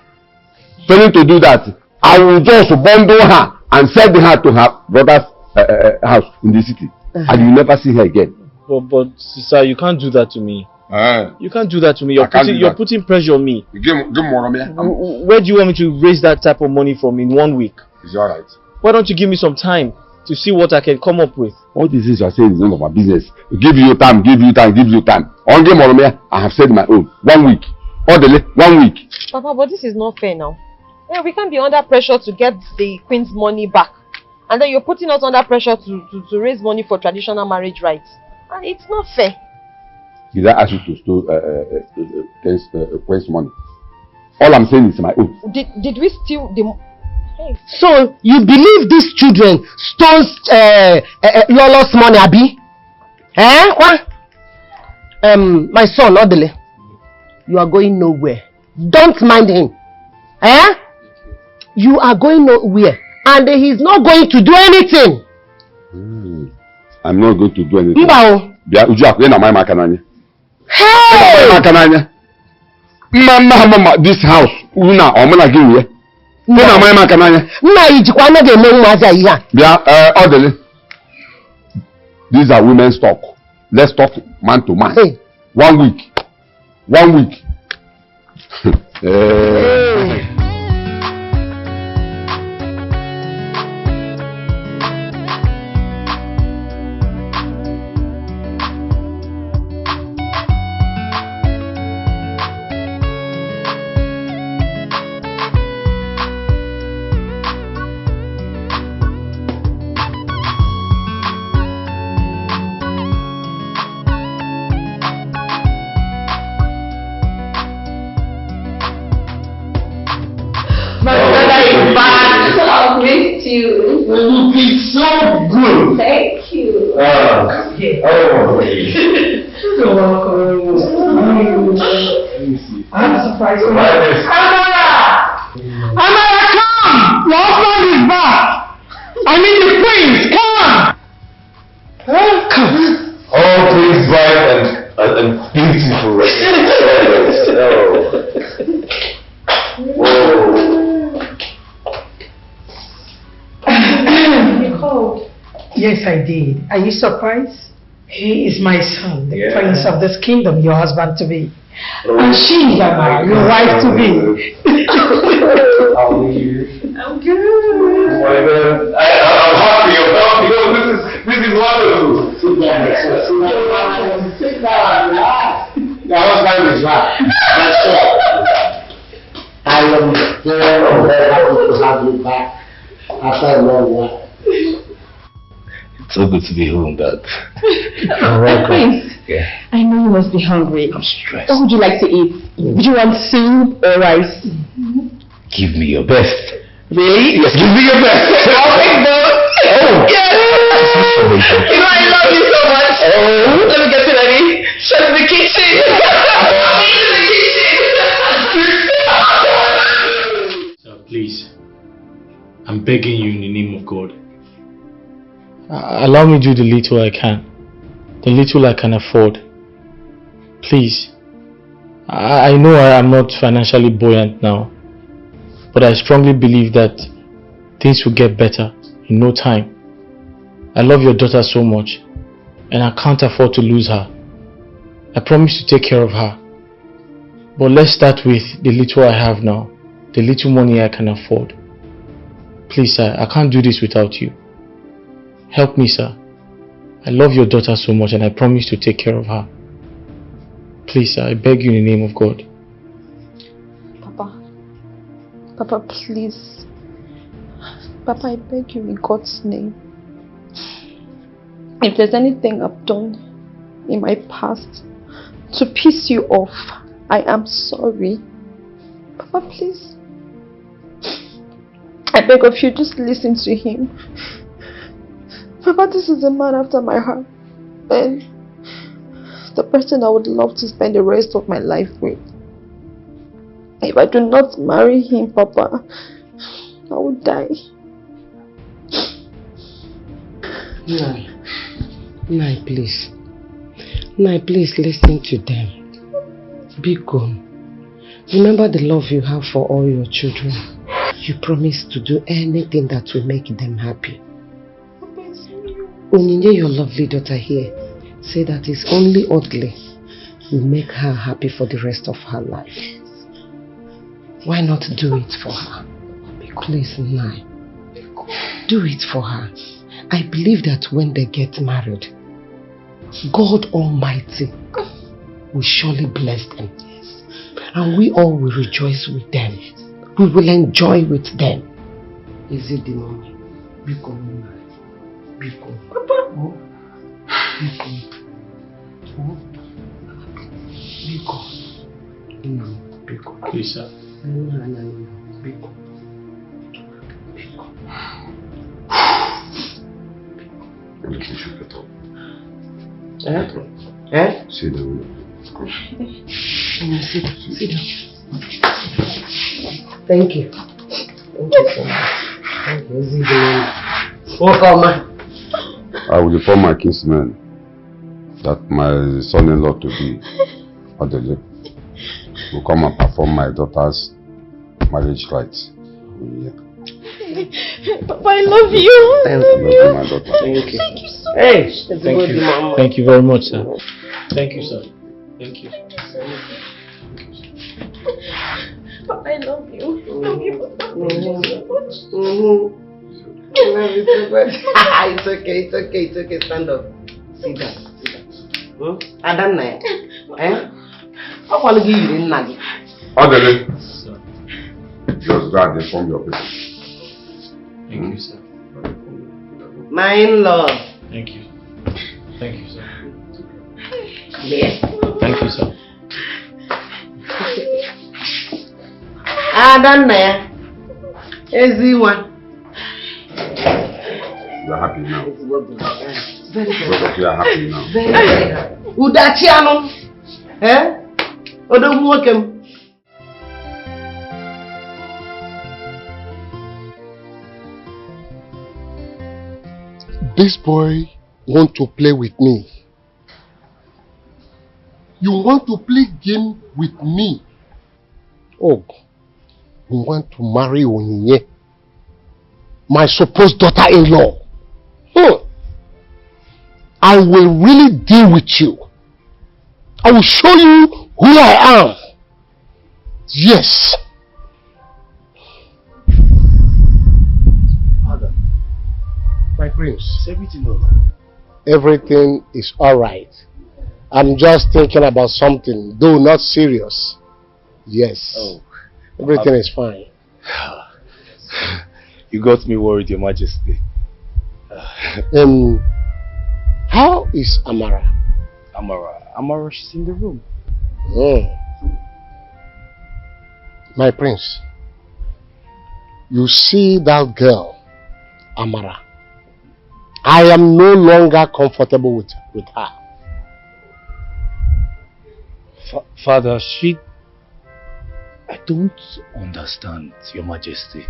Failing to do that, I will just bundle her and send her to her brother's house in the city. And you will never see her again. But sir, you can't do that to me. You can't do that to me. You're putting pressure on me. Where do you want me to raise that type of money from in 1 week? It's alright. Why don't you give me some time to see what I can come up with? All these things you are saying is none of my business. Give you time, give you time, give you time. On game I have said my own. 1 week. Orderly, 1 week. Papa, but this is not fair now. Yeah, we can't be under pressure to get the queen's money back. And then you're putting us under pressure to raise money for traditional marriage rights. And it's not fair. Did I ask you to steal Queen's money? All I'm saying is my own. Did we steal the... Hey. So, you believe these children stole Lolo's money, Abi? What? My son, Odele, you are going nowhere. Don't mind him. You are going nowhere. And he's not going to do anything. I'm not going to do anything. No. Hey! Mama, this house, una omuna giwe. Una mama kananya. Na ijikwana ge me nwaza iya. Orderly. These are women's talk. Let's talk man to man. Hey. 1 week. 1 week. Hey. too. It's so good. Thank you. You're welcome. I'm surprised. Amara, come! Your husband is back. I mean the prince, come! Come. All things bright and beautiful. You called? Yes, I did. Are you surprised? He is my son, the prince of this kingdom, your husband to be. And she is Amara, your wife to be. How are you? I'm good. I'm happy. This is wonderful. Sit down. The husband is back. That's all. I am very happy to have you back after a long while. It's so good to be home, Dad. Prince, I know you must be hungry. I'm stressed. What would you like to eat? Would you want soup or rice? Give me your best. Really? Yes, give me your best. I'll take both. Oh. Yes. You know I love you so much. Oh. Let me get you ready. Shut in the kitchen. Sir, please. I'm begging you in the name of God. Allow me to do the little I can. The little I can afford. Please. I know I am not financially buoyant now. But I strongly believe that things will get better in no time. I love your daughter so much. And I can't afford to lose her. I promise to take care of her. But let's start with the little I have now. The little money I can afford. Please, sir, I can't do this without you. Help me, sir. I love your daughter so much and I promise to take care of her. Please, sir, I beg you in the name of God. Papa, please. Papa, I beg you in God's name. If there's anything I've done in my past to piss you off, I am sorry. Papa, please. I beg of you, just listen to him. Papa, this is a man after my heart. And the person I would love to spend the rest of my life with. If I do not marry him, Papa, I will die. Nai, please. Nai, please listen to them. Be gone. Remember the love you have for all your children. You promised to do anything that will make them happy. Onyinye, your lovely daughter here, say that it's only ugly will make her happy for the rest of her life. Why not do it for her? Please, Nai. Do it for her. I believe that when they get married, God Almighty will surely bless them. And we all will rejoice with them. We will enjoy with them. Is it the money? Become Nai. Become. Papa. Oh. Become. Oh. Become. No. Become. Please, sir. Become. You should get up. Sit down. Sit down. Thank you. Thank you so much. Thank you. Welcome. I will inform my kinsmen that my son-in-law to be Adele will come and perform my daughter's marriage rites. Yeah. Papa, I love you. Thank you, my daughter. Thank you. Thank you so Hey, much. thank you. Thank you very much, sir. Thank you, sir. Thank you. Papa, I love you. I love you, Papa. I love you so much. It's okay. Stand up. Sit down. Adanna. How are you doing now? Adele. Just go and inform your people. Thank you, sir. My in-law. Thank you. Thank you, sir. Yes. Thank you, sir. Adanna. Eziwa. You are happy now. Very good. Because you are happy now. Very good. Udachiano. Eh? Odogu welcome. This boy want to play with me. You want to play game with me. Oh, you want to marry Onyinye, my supposed daughter-in-law. I will really deal with you. I will show you who I am. Yes. Father, my prince. Is everything alright? Everything is alright. I'm just thinking about something, though not serious. Yes. Oh. Everything is fine. You got me worried, Your Majesty. How is Amara? Amara, she's in the room. My prince, you see that girl, Amara. I am no longer comfortable with her. Father, I don't understand, Your Majesty.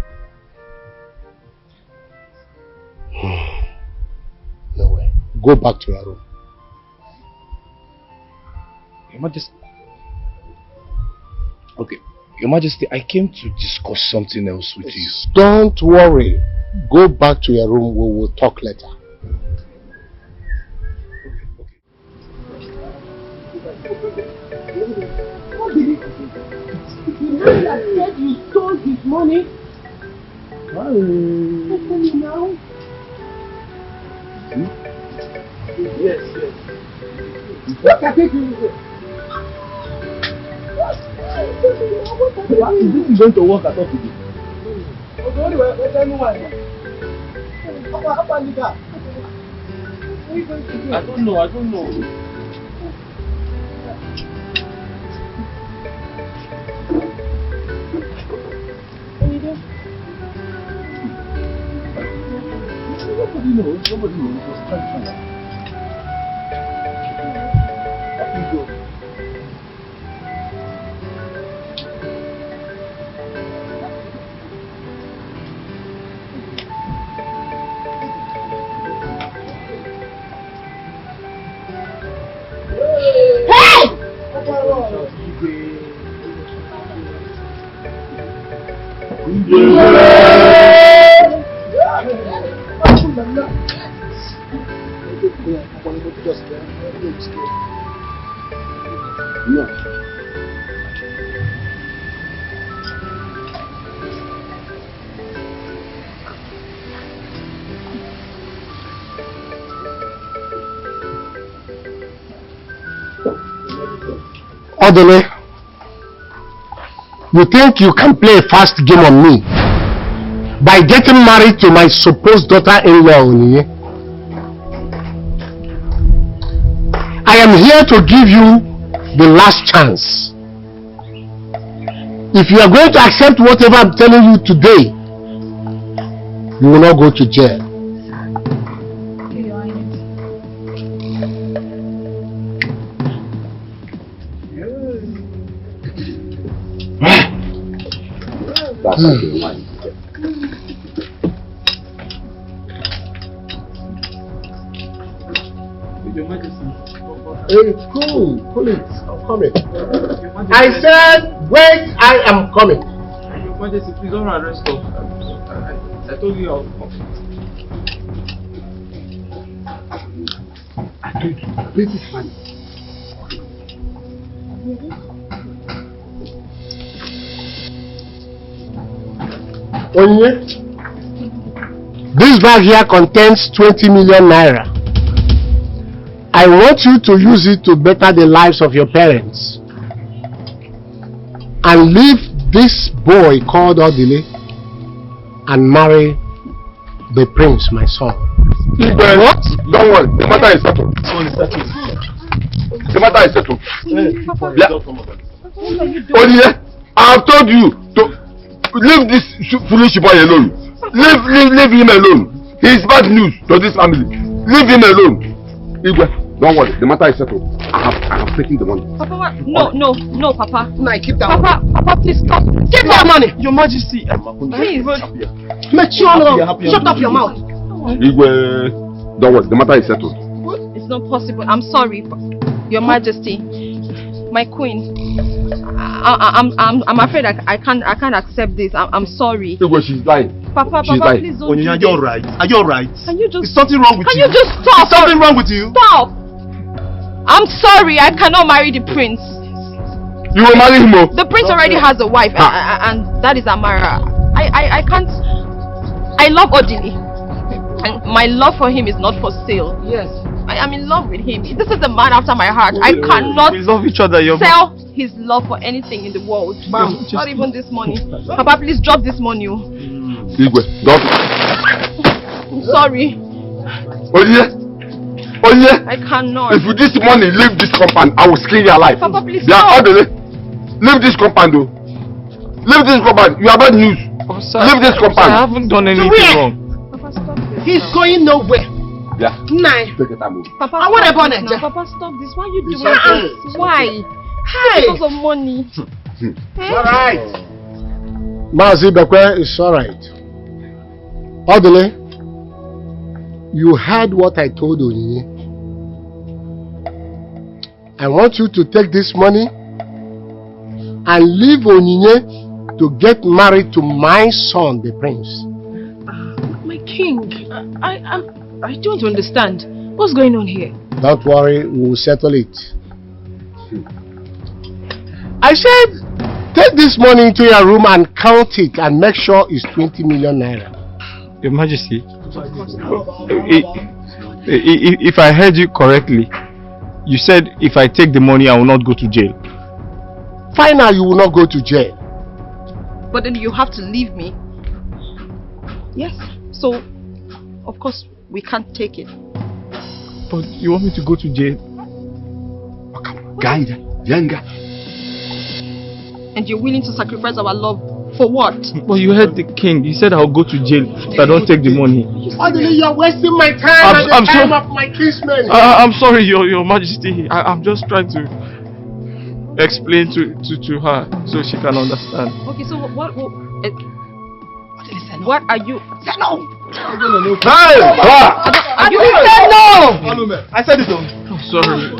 No way. Go back to your room. Your Majesty. Okay, Your Majesty, I came to discuss something else with you. Don't worry. Go back to your room. We will talk later. That said you stole his money. Now? Yes. Look at it. This is going to work at all today. I don't know. Nobody knows. Just try to find out. Odele, you think you can play a fast game on me by getting married to my supposed daughter-in-law, Onyinye? I am here to give you the last chance. If you are going to accept whatever I'm telling you today, you will not go to jail. That's okay, man. Hey, cool it. I'm coming. I said, wait, I am coming. Your Majesty, please don't arrest us. I told you I'll come. I told you, this is funny. Onyinye, this bag here contains 20 million naira. I want you to use it to better the lives of your parents and leave this boy called Odile and marry the prince, my son. What? Don't worry, the matter is settled. The matter is settled. Odile, I have told you to leave this foolish boy alone. Leave him alone. He's bad news to this family. Leave him alone. Igwe, don't worry. The matter is settled. I have taken the money. Papa, what? No, Papa. No, keep that Papa, money. Papa, please stop. Keep that money. Your Majesty. Please. Shut up your mouth. Igwe, don't worry. The matter is settled. It's not possible. I'm sorry, Your Majesty. My queen. I'm afraid I can't accept this. I'm sorry. Igwe, she's lying. Papa, she's Papa, lying. please don't do Onyinye, are this. you alright? Are you alright? Can you just... Is something wrong with you? Can you just stop? Is something wrong with you? Stop! I'm sorry, I cannot marry the prince. You will marry him? The prince already has a wife, and that is Amara. I can't... I love Odili. And my love for him is not for sale. Yes. I am in love with him. This is the man after my heart. I cannot We love each other. sell his love for anything in the world. Not even this money. Papa, please drop this money. Igwe, drop it. I'm sorry. Oye, I cannot. if with this money leave this compound, I will skin you alive. Papa, please They are stop. orderly. Leave this compound, though. Leave this compound. You have bad news. Leave this compound. I haven't done anything wrong. Papa, stop this. He's going nowhere. Yeah. Nine. Take it out. Papa, I want a stop bonnet. this now. Papa, stop this. Why are you doing okay. this? Why? Hey. Because of money. Alright. Mazi Bekwe is alright. Orderly, you heard what I told Onyinye. I want you to take this money and leave Onyinye to get married to my son, the prince. My king, I don't understand. What's going on here? Don't worry, we will settle it. I said, take this money into your room and count it and make sure it's 20 million naira. Your Majesty, if I heard you correctly, you said if I take the money, I will not go to jail. Fine, now you will not go to jail. But then you have to leave me. Yes. So, of course, we can't take it. But you want me to go to jail? Guide, younger. And you're willing to sacrifice our love for what? Well, you heard the king. He said I'll go to jail if I don't take the money. Orderly, you're wasting my time and the time of my kinsmen. I'm sorry, Your Majesty. I'm just trying to explain to her so she can understand. Okay, so what are you? Say no! Hey! Are you said no? I said it though. I'm sorry.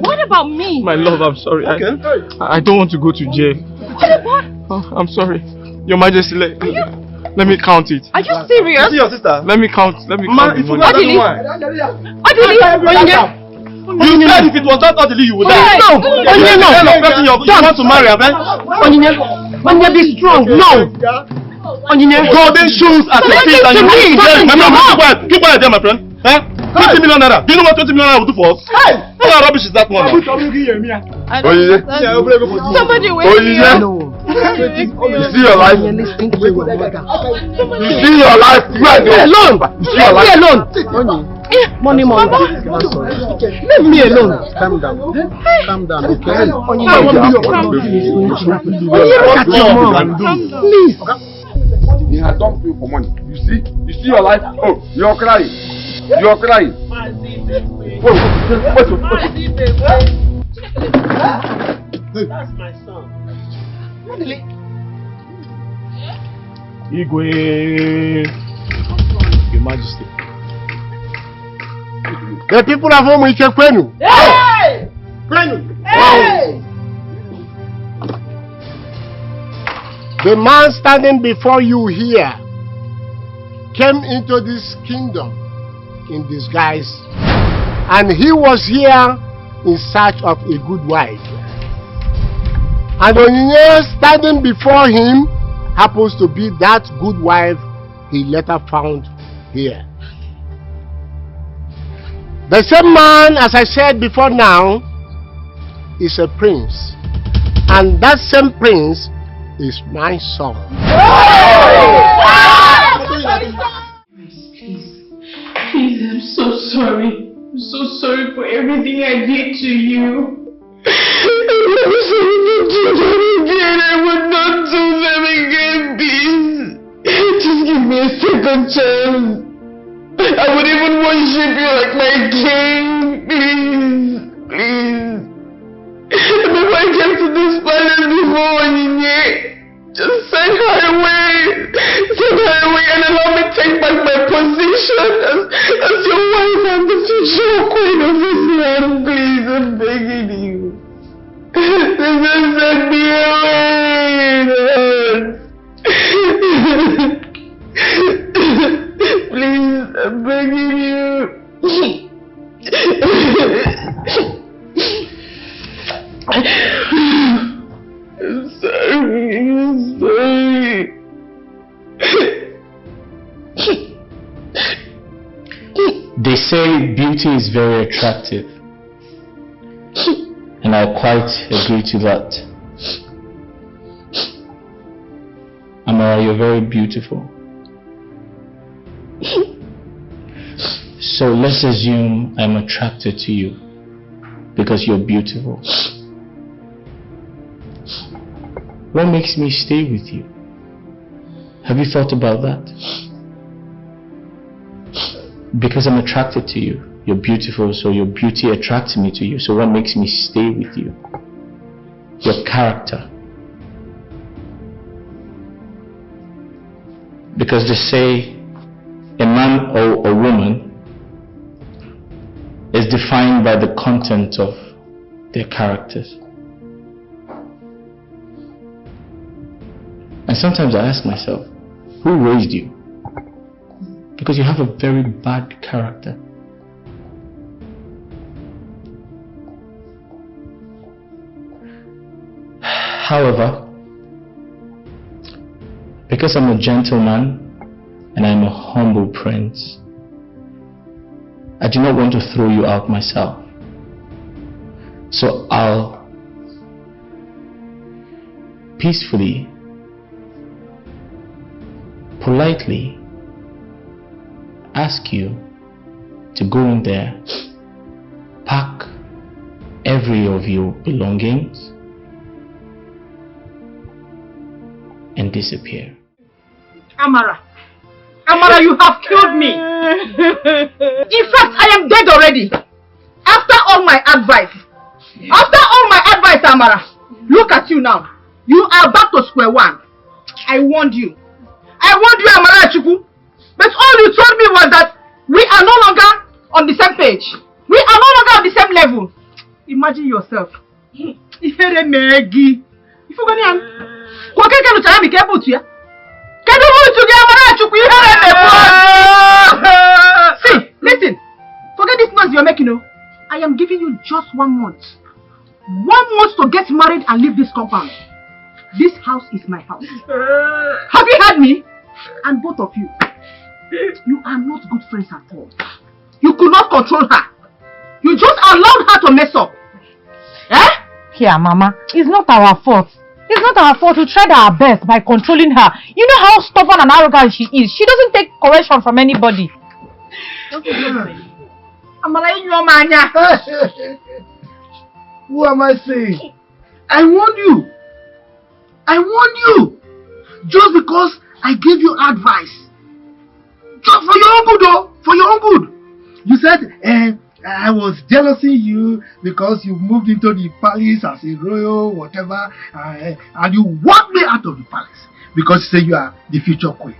What about me? My love, I'm sorry. Okay. I don't want to go to jail. What? Oh, I'm sorry. Your Majesty, let me count it. Are you serious? See your sister? Let me count. Let me count the money. Odili? You said if it was not Odili, you would die. No! Onyinye, no! You want to marry, Aben? Onyinye, be strong! No! Onyinye, golden shoes at your feet and you me! Keep quiet there, my friend. 20 million naira. Do you know what 20 million naira will do for us? Hey! What kind of rubbish is that one? Somebody wait here. You see your life? You see your life? Alone! Leave me alone! Money. Leave me alone. Calm down. Calm down, okay? Please. He has done for you for money. You see your life? Oh, you're crying. You're crying. That's my son. Igwe. Your Majesty. The people of home will take Kwenu. Hey! Kwenu. Hey! The man standing before you here came into this kingdom in disguise, and he was here in search of a good wife. And Onyinye standing before him happens to be that good wife he later found here. The same man, as I said before now, is a prince, and that same prince is my son. Please, I'm so sorry. I'm so sorry for everything I did to you. I would not do them again, please. Just give me a second chance. I would even worship you like my king. Please, please. Before I get to this palace before Onyinye, just send her away. Send her away and allow me to take back my position as your wife and the future queen of this land. Please, I'm begging you. Just send me away. Please, I'm begging you. I'm sorry. They say beauty is very attractive, and I quite agree to that. Amara, you're very beautiful. So let's assume I'm attracted to you because you're beautiful. What makes me stay with you? Have you thought about that? Because I'm attracted to you. You're beautiful, so your beauty attracts me to you. So what makes me stay with you? Your character. Because they say a man or a woman is defined by the content of their characters. And sometimes I ask myself, who raised you? Because you have a very bad character. However, because I'm a gentleman and I'm a humble prince, I do not want to throw you out myself. So I'll peacefully, politely ask you to go in there, pack every of your belongings, and disappear. Amara, you have killed me. In fact, I am dead already. After all my advice, Amara, look at you now. You are back to square one. I warned you, Amara Chukwu. But all you told me was that we are no longer on the same page. We are no longer on the same level. Imagine yourself. See, listen. Forget this noise you're making. I am giving you just 1 month. 1 month to get married and leave this compound. This house is my house. Have you heard me? And both of you, you are not good friends at all. You could not control her. You just allowed her to mess up. Eh? Here, Mama, it's not our fault. It's not our fault. We tried our best by controlling her. You know how stubborn and arrogant she is. She doesn't take correction from anybody. Who am I saying? I warned you. Just because I gave you advice. Just for your own good, though. For your own good. You said, I was jealousing you because you moved into the palace as a royal, whatever, and you walked me out of the palace because you say you are the future queen.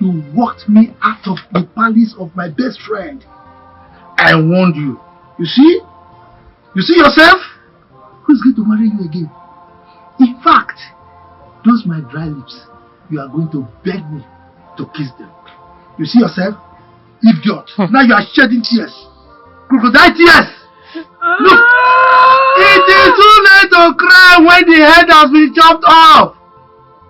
You walked me out of the palace of my best friend. I warned you. You see? You see yourself? Who's going to marry you again? In fact, those my dry lips, you are going to beg me to kiss them. You see yourself? Idiot. Now you are shedding tears. Crocodile tears. Look, it is too late to cry when the head has been chopped off.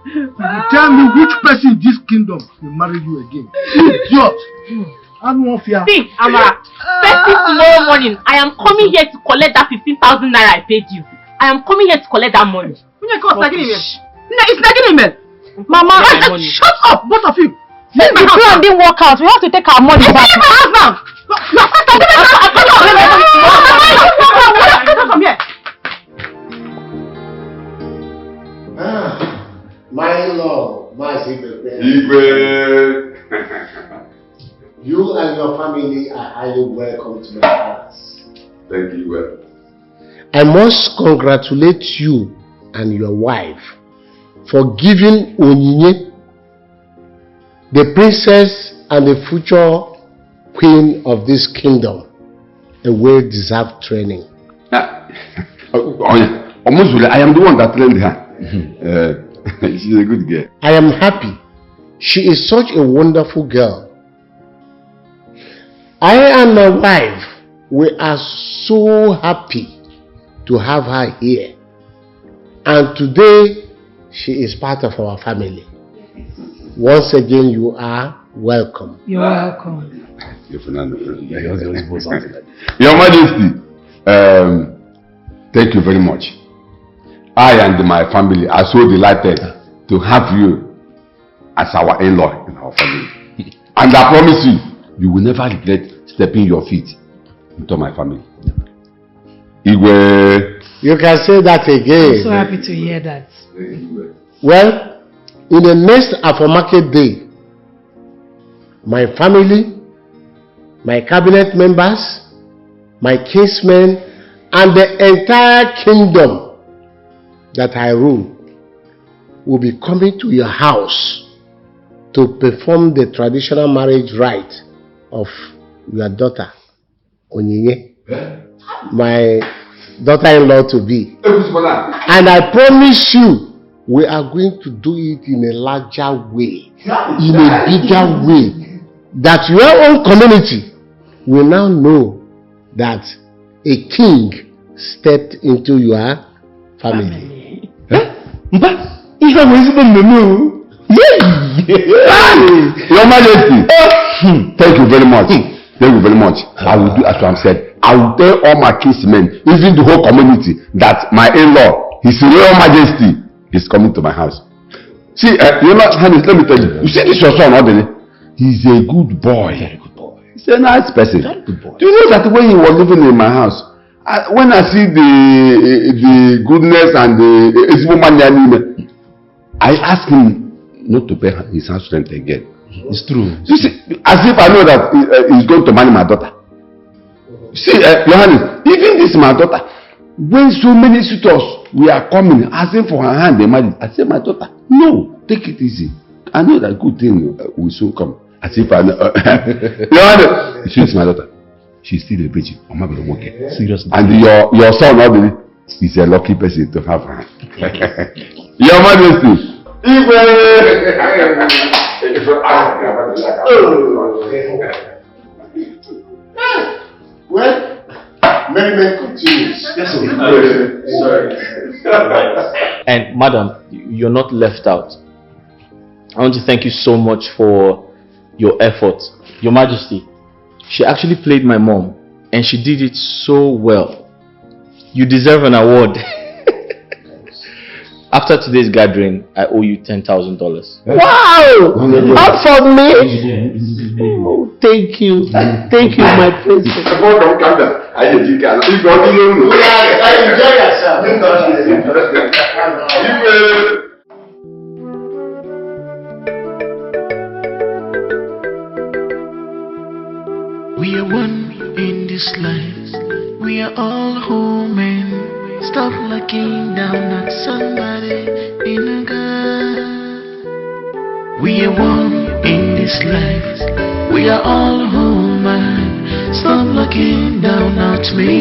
You tell me which person in this kingdom will marry you again. Idiot. See, Amara, first thing tomorrow morning, I am coming here to collect that 15,000 naira I paid you. I am coming here to collect that money. It's nagging him. Mama, shut up, both of you. Since the plan didn't work out, we have to take our money back. Leave my house now. Come here. My love, my secret. You and your family are highly welcome to my palace. Thank you, well. I must congratulate you and your wife for giving Onyinye, the princess and the future queen of this kingdom, a well-deserved training. I am the one that trained her. She's a good girl. I am happy. She is such a wonderful girl. I and my wife, we are so happy to have her here. And today, she is part of our family. Once again, you are welcome. You're welcome. Your Majesty, thank you very much. I and my family are so delighted to have you as our in-law in our family. And I promise you, you will never regret stepping your feet into my family. Igwe. You can say that again. I'm so happy to hear that. Well, in the next aftermarket day, my family, my cabinet members, my kinsmen, and the entire kingdom that I rule will be coming to your house to perform the traditional marriage rite of your daughter, Onyinye, my daughter-in-law to be. And I promise you, we are going to do it in a larger way, in a bigger way, that your own community will now know that a king stepped into your family. Your Majesty, thank you very much. Thank you very much. I will do as I said. I will tell all my kinsmen, even the whole community, that my in-law, His Royal Majesty, is coming to my house. See, you know, Hannes, let me tell you. You see this your son, Odele? He's a good boy. Very good boy. He's a nice person. Very good boy. Do you know that when he was living in my house, when I see the goodness and the woman, I asked him not to pay his house rent again. It's true. You see, as if I know that he's going to marry my daughter. See, Johannes, even this my daughter, when so many suitors were coming asking for her hand, they married. I said, my daughter, no, take it easy. I know that good thing will soon come. As if I know. Johannes, she's my daughter. She's still a virgin. I'm not going to work it. Seriously. And your son, obviously, is a lucky person to have her. Your Majesty. Well, merriment continues. Yes, Sorry. And madam, you're not left out. I want to thank you so much for your effort. Your Majesty, she actually played my mom and she did it so well. You deserve an award. After today's gathering, I owe you $10,000. Wow! Up for me! Oh, thank you. Thank you, my princess. Enjoy yourself. We are one in this life. We are all human. Stop looking down at somebody in a girl. We are one in this life. We are all human. Stop looking down at me.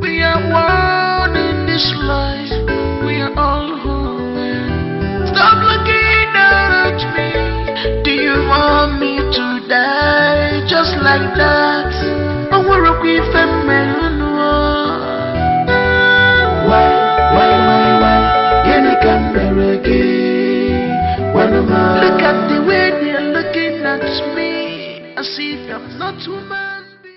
We are one in this life. We are all human. Stop looking down at me. Do you want me to die just like that? I want to be feminine. Look at the way they're looking at me as if I'm not woman.